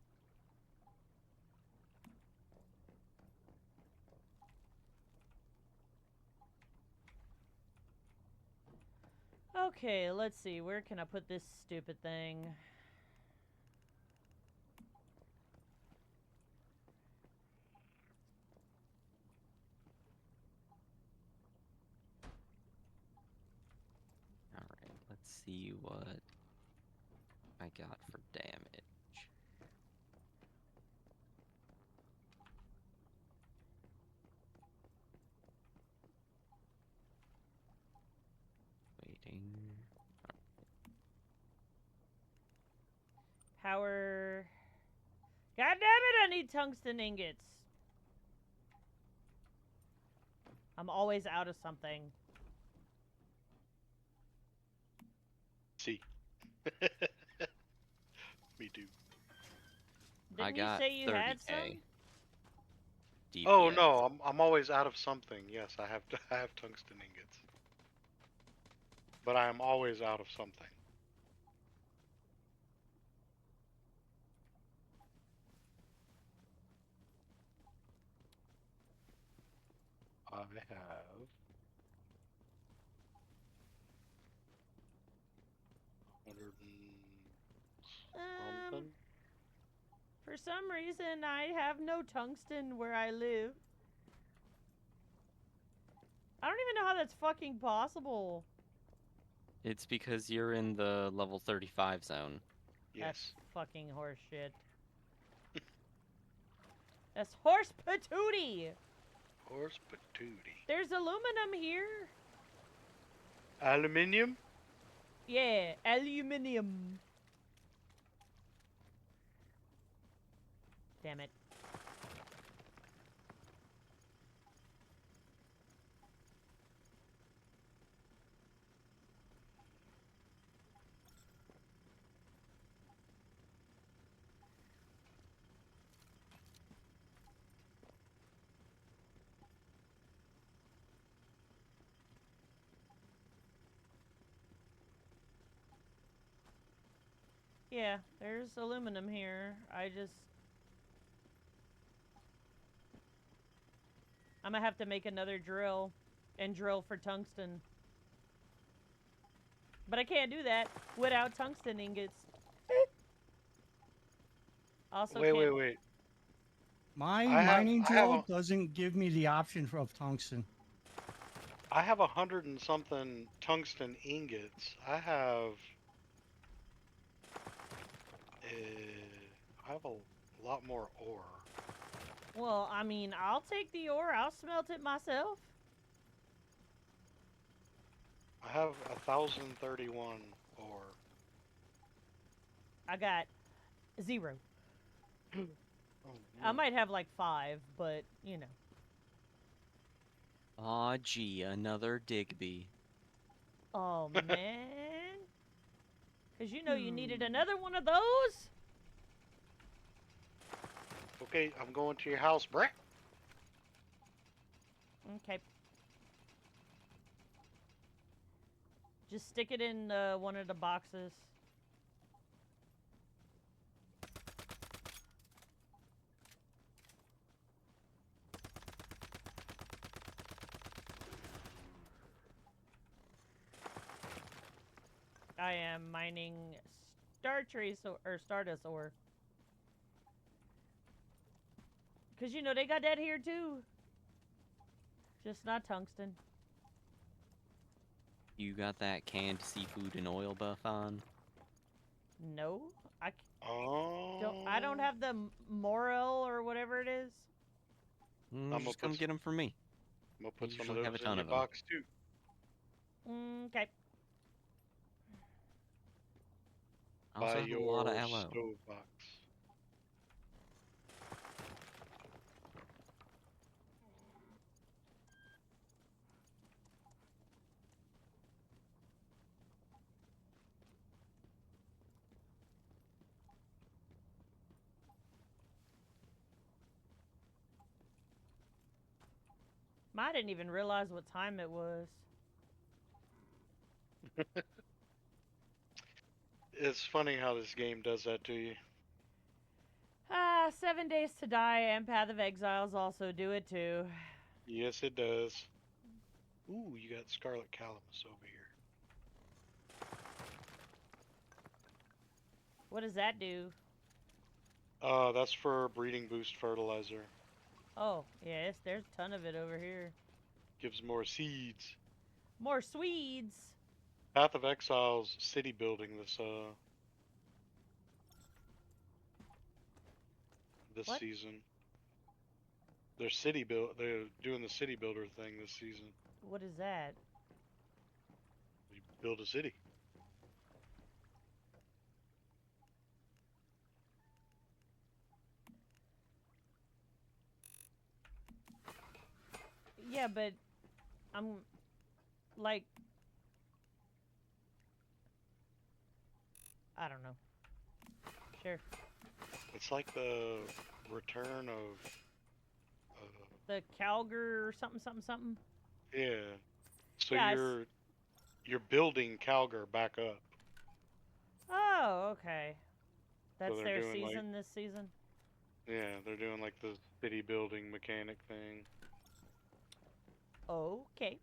Okay, let's see. Where can I put this stupid thing? Alright, let's see what I got for damage. Waiting. Power. God damn it, I need tungsten ingots. I'm always out of something. See. Me too. I Didn't you got say you 30K. had some? DPS. Oh no, I'm always out of something. Yes, I have tungsten ingots. But I am always out of something. I have 100 and something. For some reason, I have no tungsten where I live. I don't even know how that's fucking possible. It's because you're in the level 35 zone. Yes. That's fucking horse shit. That's horse patootie! Horse patootie. There's aluminum here. Aluminium? Yeah, aluminium. Damn it. Yeah, there's aluminum here. I'm gonna have to make another drill and drill for tungsten. But I can't do that without tungsten ingots. Also Wait, can't. wait. My I have mining I have drill a doesn't give me the option of tungsten. I have 100 and something tungsten ingots. I have a lot more ore. Well, I mean, I'll take the ore. I'll smelt it myself. I have 1,031 ore. I got 0. Oh, I no. might have like 5, but you know. Aw, gee, another Digby. Oh man. Cause you know you needed another one of those. Okay, I'm going to your house, Brett. Okay. Just stick it in one of the boxes. I am mining Star Trace or Stardust ore. Cause you know they got that here too. Just not tungsten. You got that canned seafood and oil buff on? No, Oh. I don't have the Morel or whatever it is. gonna Just put come get them from me. I'm gonna put some of usually have those a in ton your of 'em. box too. Okay. I also Buy have a lot of your LO. stove box. I didn't even realize what time it was. It's funny how this game does that to you. 7 Days to Die and Path of Exiles also do it too. Yes, it does. Ooh, you got Scarlet Calamus over here. What does that do? That's for breeding boost fertilizer. Oh, yes, there's a ton of it over here. Gives more seeds. More Swedes. Path of Exiles city building this What? season. They're doing the city builder thing this season. What is that? You build a city. Yeah, but I'm like, I don't know. Sure. It's like the return of The Calgar or something, something, something. yeah. So Yeah, you're building Calgar back up. Oh, okay. That's they're their doing, like- season this season? Yeah, they're doing like the city building mechanic thing. Okay.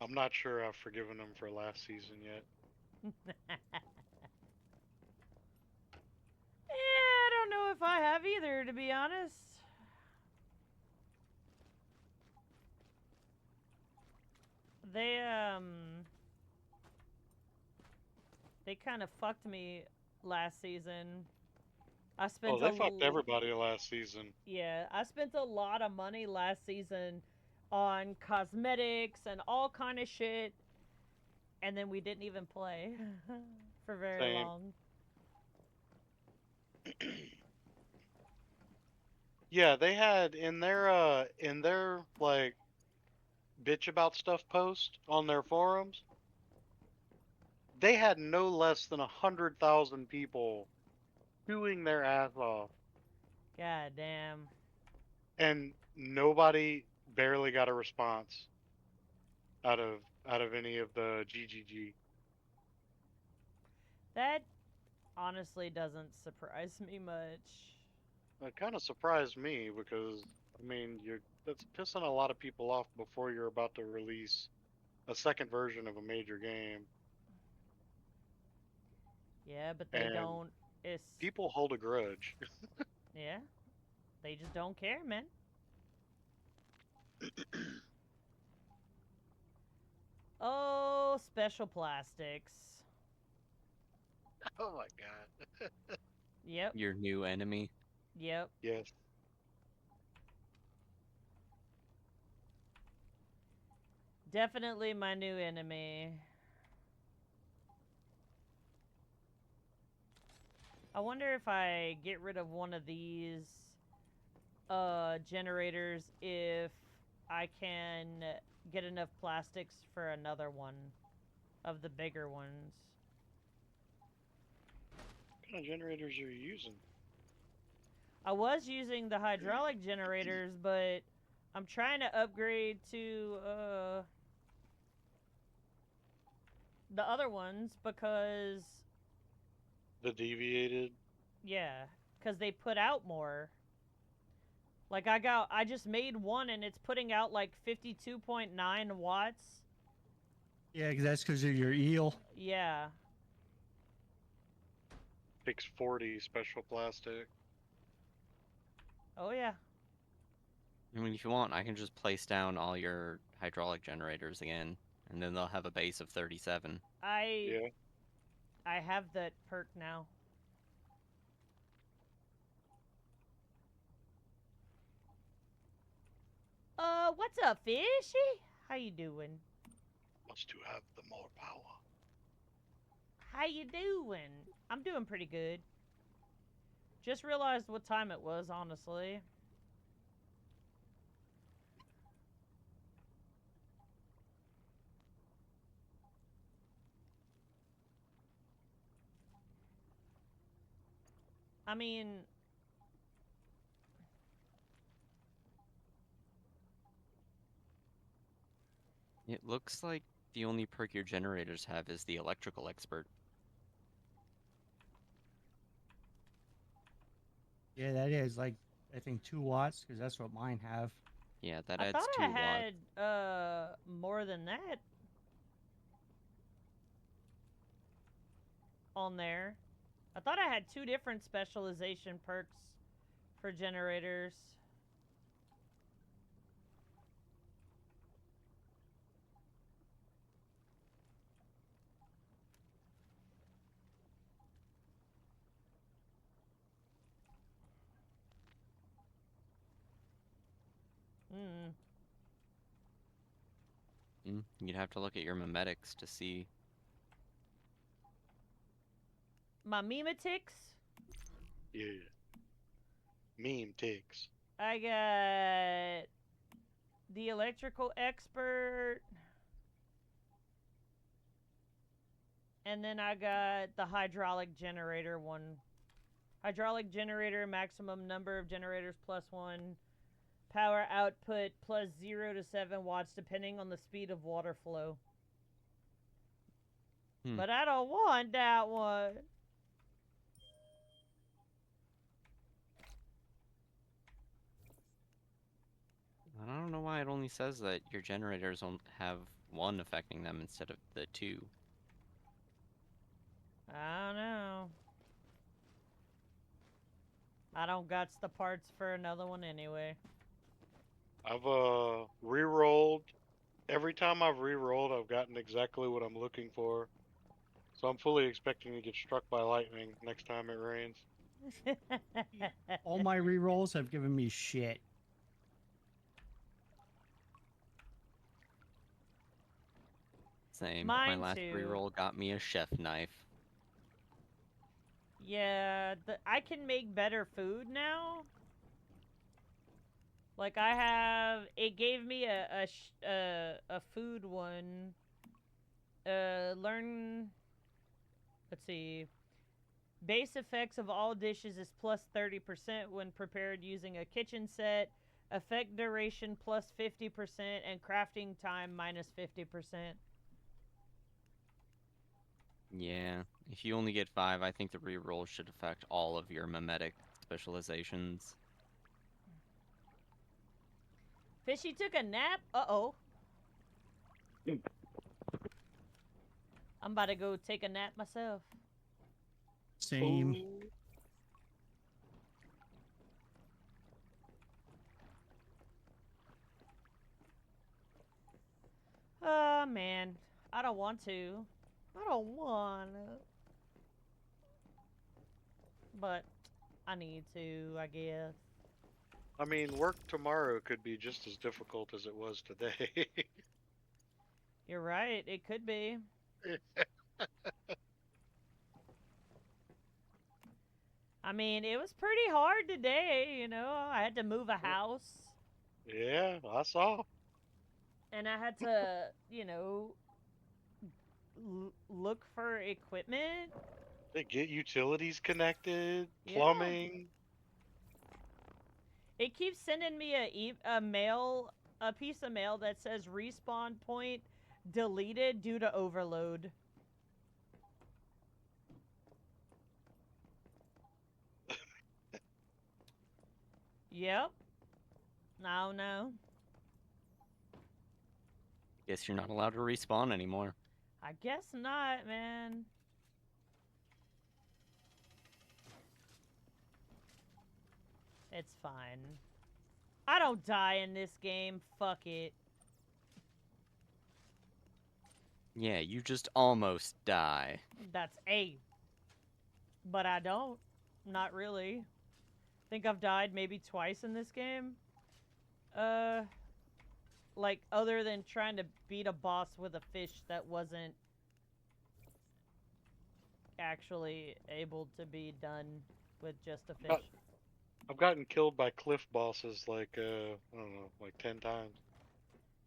I'm not sure I've forgiven them for last season yet. Yeah, I don't know if I have either, to be honest. They kind of fucked me last season. I spent Oh, they fucked everybody last season. Yeah, I spent a lot of money last season on cosmetics and all kind of shit, and then we didn't even play for very Same. long. Yeah, they had in their like bitch about stuff post on their forums. They had no less than 100,000 people chewing their ass off, God damn. and nobody barely got a response out of out of any of the GGG. That honestly doesn't surprise me much. It kind of surprised me because I mean that's pissing a lot of people off before you're about to release a second version of a major game, Yeah, but they and don't. It's people hold a grudge. yeah, they just don't care, man. Oh, special plastics. Oh my god. Yep, Your new enemy. yep. Yes. Definitely my new enemy. I wonder if I get rid of one of these generators if I can get enough plastics for another one of the bigger ones. What kind of generators are you using? I was using the hydraulic generators, but I'm trying to upgrade to the other ones because The deviated? yeah, because they put out more. Like I just made one and it's putting out like 52.9 watts. Yeah, 'cause that's because of your eel. Yeah. Takes 40 special plastic. Oh yeah. I mean, if you want, I can just place down all your hydraulic generators again, and then they'll have a base of 37. Yeah. I have that perk now. What's up, fishy? How you doing? Wants to have the more power. How you doing? I'm doing pretty good. Just realized what time it was, honestly. I mean, It looks like the only perk your generators have is the electrical expert. Yeah, that is like I think 2 watts because that's what mine have. Yeah, that I adds thought 2 I watts. had more than that on there. I thought I had 2 different specialization perks for generators. Hmm. You'd have to look at your memetics to see. My memetics, Yeah. Meme ticks. I got the electrical expert, and then I got the hydraulic generator one. Hydraulic generator, maximum number of generators +1. Power output +0 to 7 watts, depending on the speed of water flow. But I don't want that one. I don't know why it only says that your generators have 1 affecting them instead of the 2. I don't know. I don't got the parts for another one anyway. I've re-rolled. Every time I've re-rolled, I've gotten exactly what I'm looking for. So I'm fully expecting to get struck by lightning next time it rains. All my rerolls have given me shit. Same. Mine My last too. reroll got me a chef knife. Yeah, I can make better food now. Like I have, it gave me a food one. Learn. Let's see. Base effects of all dishes is +30% when prepared using a kitchen set. Effect duration +50% and crafting time -50%. Yeah, if you only get 5, I think the reroll should affect all of your mimetic specializations. Fishy took a nap? Uh-oh. I'm about to go take a nap myself. Same. Oh, man. I don't want to. I don't want to. But I need to, I guess. I mean, work tomorrow could be just as difficult as it was today. You're right. It could be. I mean, it was pretty hard today, you know. I had to move a house. Yeah, I saw. And I had to, you know, look for equipment. They get utilities connected, Yeah. plumbing. It keeps sending me a piece of mail that says respawn point deleted due to overload. Yep. No. Guess you're not allowed to respawn anymore. I guess not, man. It's fine. I don't die in this game. Fuck it. Yeah, you just almost die. That's A. But I don't. Not really. Think I've died maybe twice in this game. Like, other than trying to beat a boss with a fish that wasn't actually able to be done with just a fish. I've gotten killed by cliff bosses like, I don't know, like 10 times.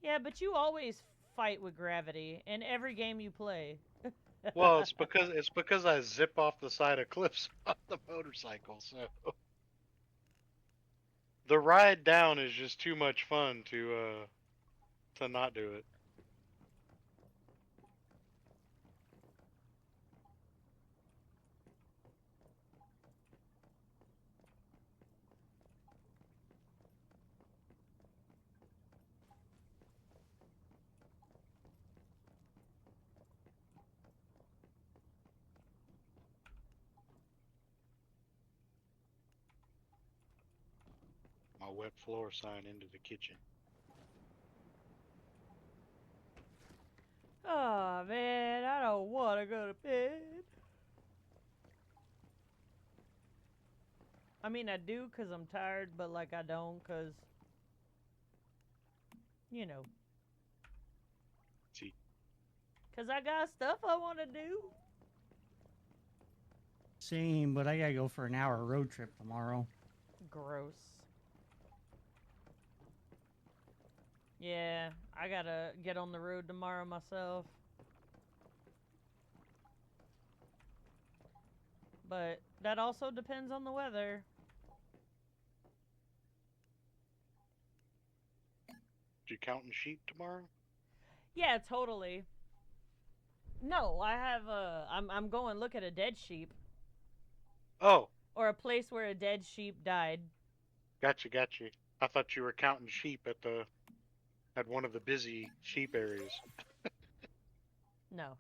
Yeah, but you always fight with gravity in every game you play. Well, it's because I zip off the side of cliffs on the motorcycle, so the ride down is just too much fun to not do it. My wet floor sign into the kitchen. Oh man, I don't want to go to bed. I mean, I do because I'm tired, but like I don't because, you know. See. Because I got stuff I want to do. Same, but I gotta go for an hour road trip tomorrow. Gross. Yeah, I gotta get on the road tomorrow myself. But that also depends on the weather. You counting sheep tomorrow? Yeah, totally. No, I have I'm going look at a dead sheep. Oh, Or a place where a dead sheep died. gotcha. I thought you were counting sheep at one of the busy sheep areas. No.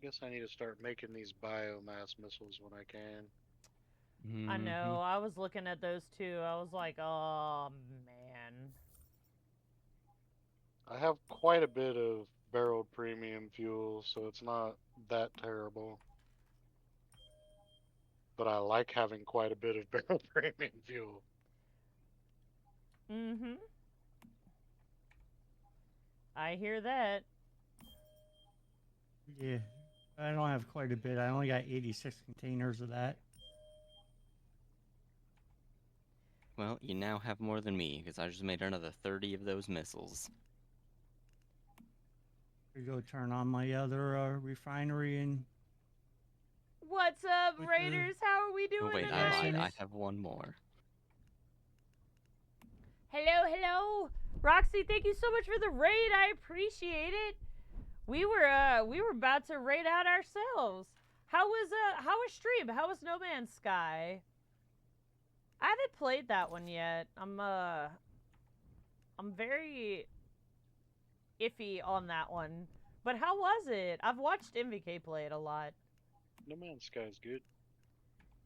I guess I need to start making these biomass missiles when I can. I know. I was looking at those too. I was like, oh man. I have quite a bit of barreled premium fuel, so it's not that terrible. But I like having quite a bit of barreled premium fuel. Mm-hmm. I hear that. Yeah, I don't have quite a bit. I only got 86 containers of that. Well, you now have more than me, because I just made another 30 of those missiles. We go turn on my other refinery and What's up, With the- Raiders? How are we Oh, doing wait, tonight? I lied. I Nice. have one more. Hello, hello. Roxy, thank you so much for the raid. I appreciate it. We were about to raid out ourselves. How was stream? How was No Man's Sky? I haven't played that one yet. I'm very iffy on that one. But how was it? I've watched MVK play it a lot. No Man's Sky is good.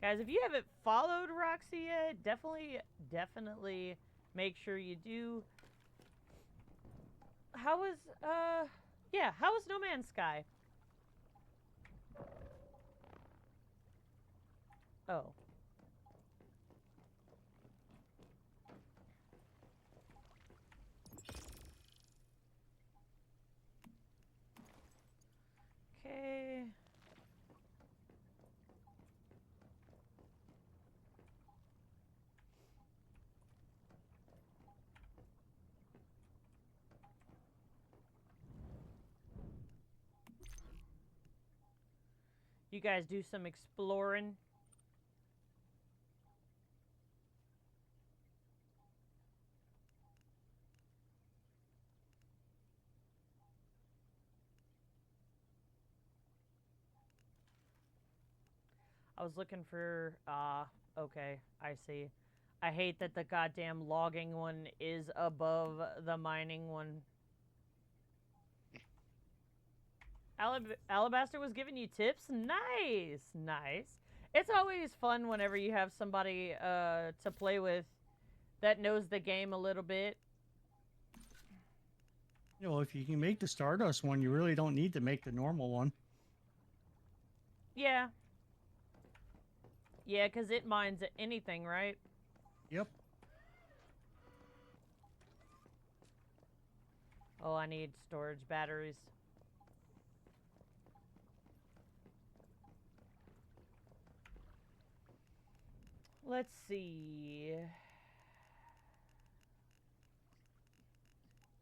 Guys, if you haven't followed Roxy yet, definitely make sure you do. How was No Man's Sky? Oh. Okay. You guys do some exploring. I was looking for, okay, I see. I hate that the goddamn logging one is above the mining one. Alabaster was giving you tips? Nice, nice. It's always fun whenever you have somebody, to play with that knows the game a little bit. You know, if you can make the Stardust one, you really don't need to make the normal one. Yeah. Yeah, because it mines anything, right? Yep. Oh, I need storage batteries. Let's see.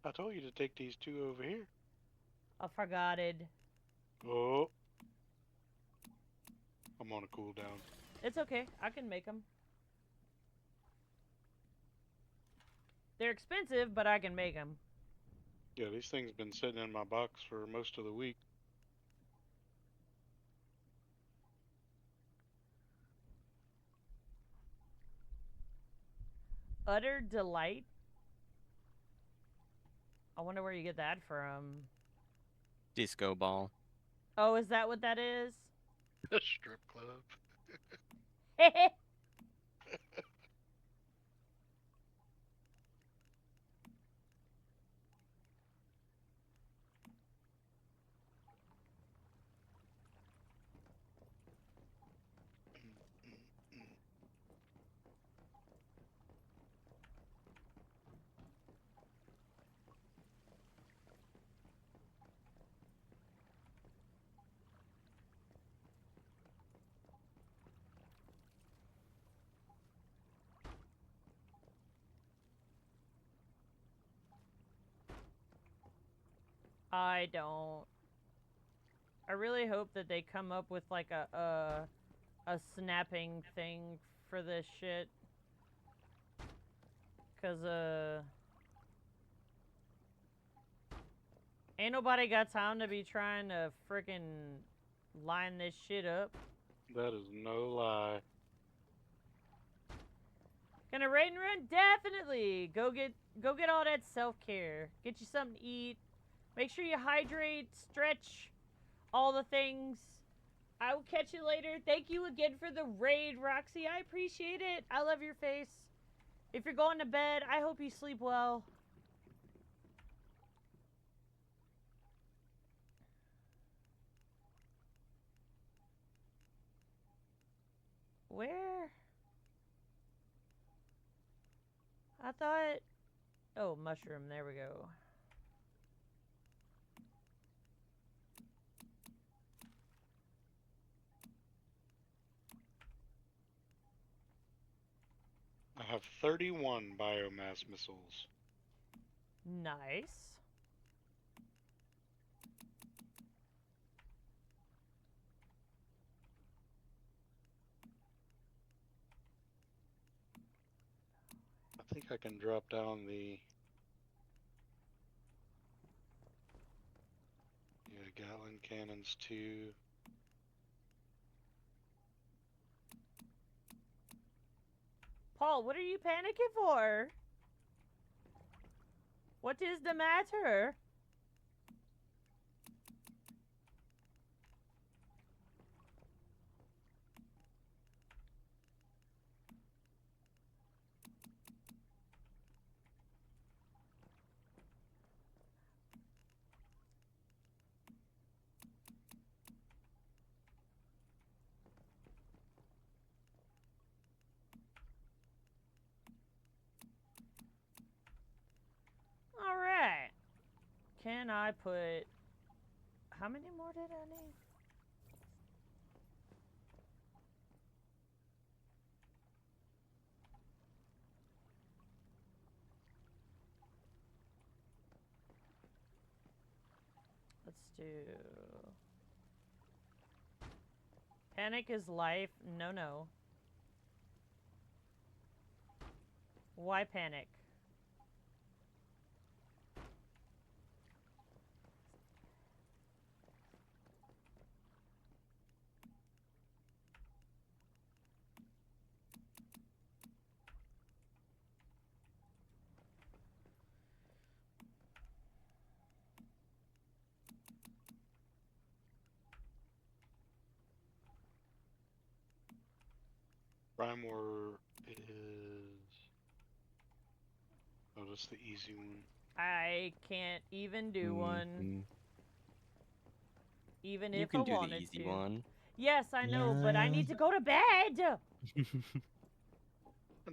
I told you to take these two over here. I forgot it. Oh. I'm on a cooldown. It's okay. I can make them. They're expensive, but I can make them. Yeah, these things been sitting in my box for most of the week. Utter delight. I wonder where you get that from. Disco ball. Oh, is that what that is? A strip club. I don't. I really hope that they come up with like a snapping thing for this shit. Cause ain't nobody got time to be trying to frickin' line this shit up. That is no lie. Gonna raid and run? Definitely. Go get all that self-care. Get you something to eat. Make sure you hydrate, stretch, all the things. I will catch you later. Thank you again for the raid, Roxy. I appreciate it. I love your face. If you're going to bed, I hope you sleep well. Where? I thought... Oh, mushroom. There we go. have 31 biomass missiles. Nice. I think I can drop down the... Yeah, Gatling cannons too. Paul, what are you panicking for? What is the matter? All right. Can I put... How many more did I need? Let's do... Panic is life. No, no. Why panic? Prime War is... Oh, that's the easy one. I can't even do one, Mhm. even You if can I do the wanted easy to. one. Yes, I know, but I Yeah. need to go to bed. Doesn't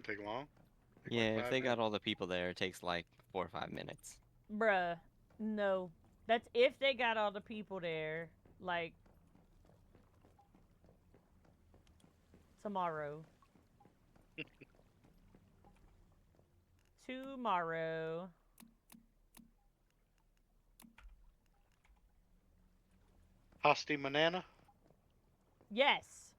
take long. Take Yeah, like if 5 they got minutes. all the people there, it takes like 4 or 5 minutes. Bruh, no. That's if they got all the people there, like, tomorrow. Tomorrow. Hosty Manana? Yes.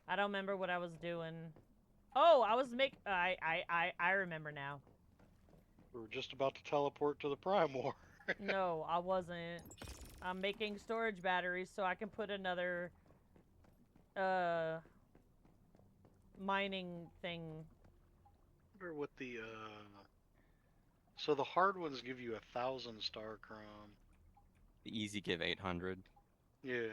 I don't remember what I was doing. Oh, I was I remember now. We were just about to teleport to the Prime War. No, I wasn't. I'm making storage batteries so I can put another mining thing. Wonder what the So the hard ones give you 1,000 star chrome. The easy give 800. Yeah.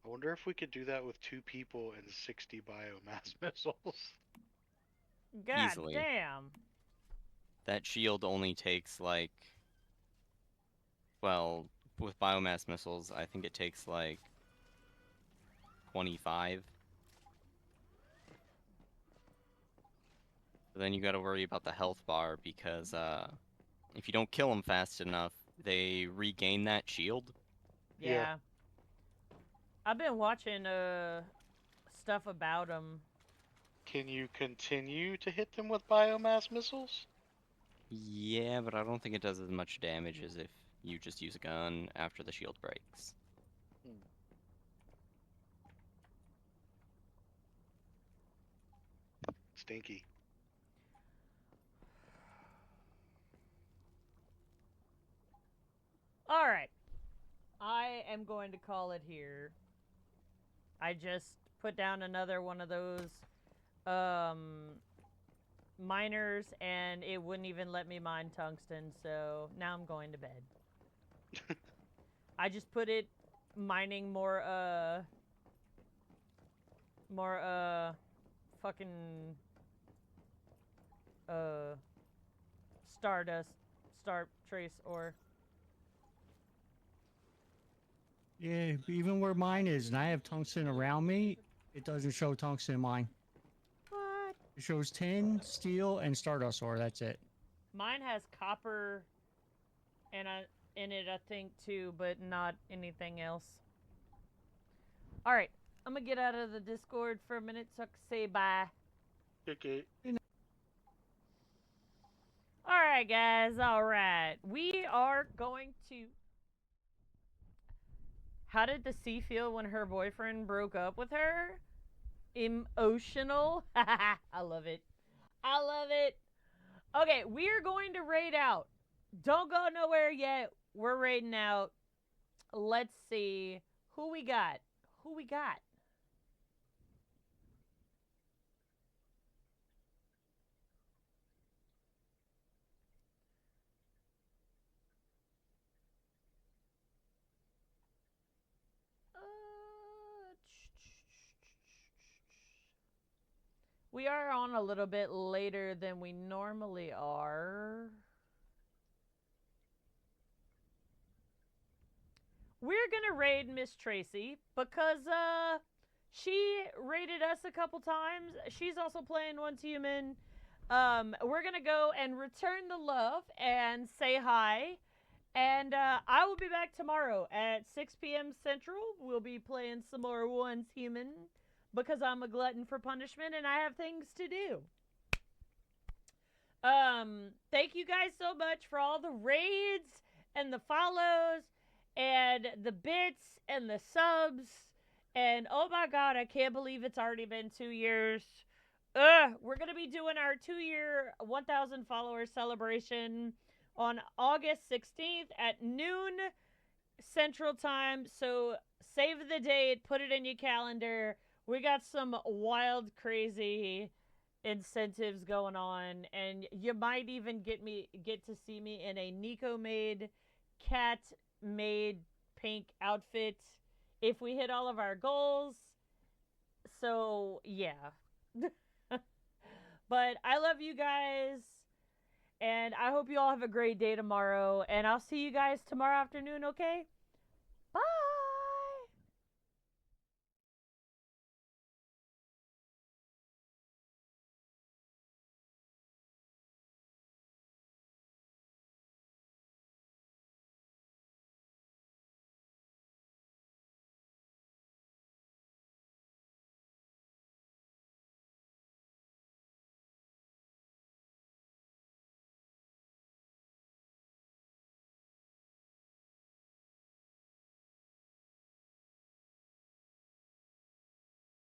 I wonder if we could do that with 2 people and 60 biomass missiles. God Easily. damn. That shield only takes like, well, with biomass missiles, I think it takes like 25. But then you gotta worry about the health bar because if you don't kill them fast enough, they regain that shield. Yeah. Yeah. I've been watching stuff about them. Can you continue to hit them with biomass missiles? Yeah, but I don't think it does as much damage as if you just use a gun after the shield breaks. Stinky. All right. I am going to call it here. I just put down another one of those miners and it wouldn't even let me mine tungsten, so now I'm going to bed. I just put it mining more fucking stardust, star trace ore. Yeah, even where mine is, and I have tungsten around me, It doesn't show tungsten in mine. What? It shows tin, steel, and stardust ore. That's it. Mine has copper and in it, I think, too, but not anything else. All right, I'm gonna get out of the Discord for a minute so I can say bye. Okay. All right, guys. All right, we are going to. How did the sea feel when her boyfriend broke up with her? Emotional. I love it. I love it. Okay, we're going to raid out. Don't go nowhere yet. We're raiding out. Let's see who we got. Who we got? We are on a little bit later than we normally are. We're gonna raid Miss Tracy because she raided us a couple times. She's also playing Once Human. We're gonna go and return the love and say hi. And I will be back tomorrow at 6 p.m. Central. We'll be playing some more Once Human because I'm a glutton for punishment and I have things to do. Thank you guys so much for all the raids and the follows and the bits and the subs. And oh my god, I can't believe it's already been 2 years. We're going to be doing our 2-year 1,000 follower celebration on August 16th at noon Central Time. So save the date, put it in your calendar. We got some wild, crazy incentives going on, and you might even get to see me in a Nico-made, cat-made pink outfit if we hit all of our goals. So, yeah. But I love you guys, and I hope you all have a great day tomorrow, and I'll see you guys tomorrow afternoon, okay?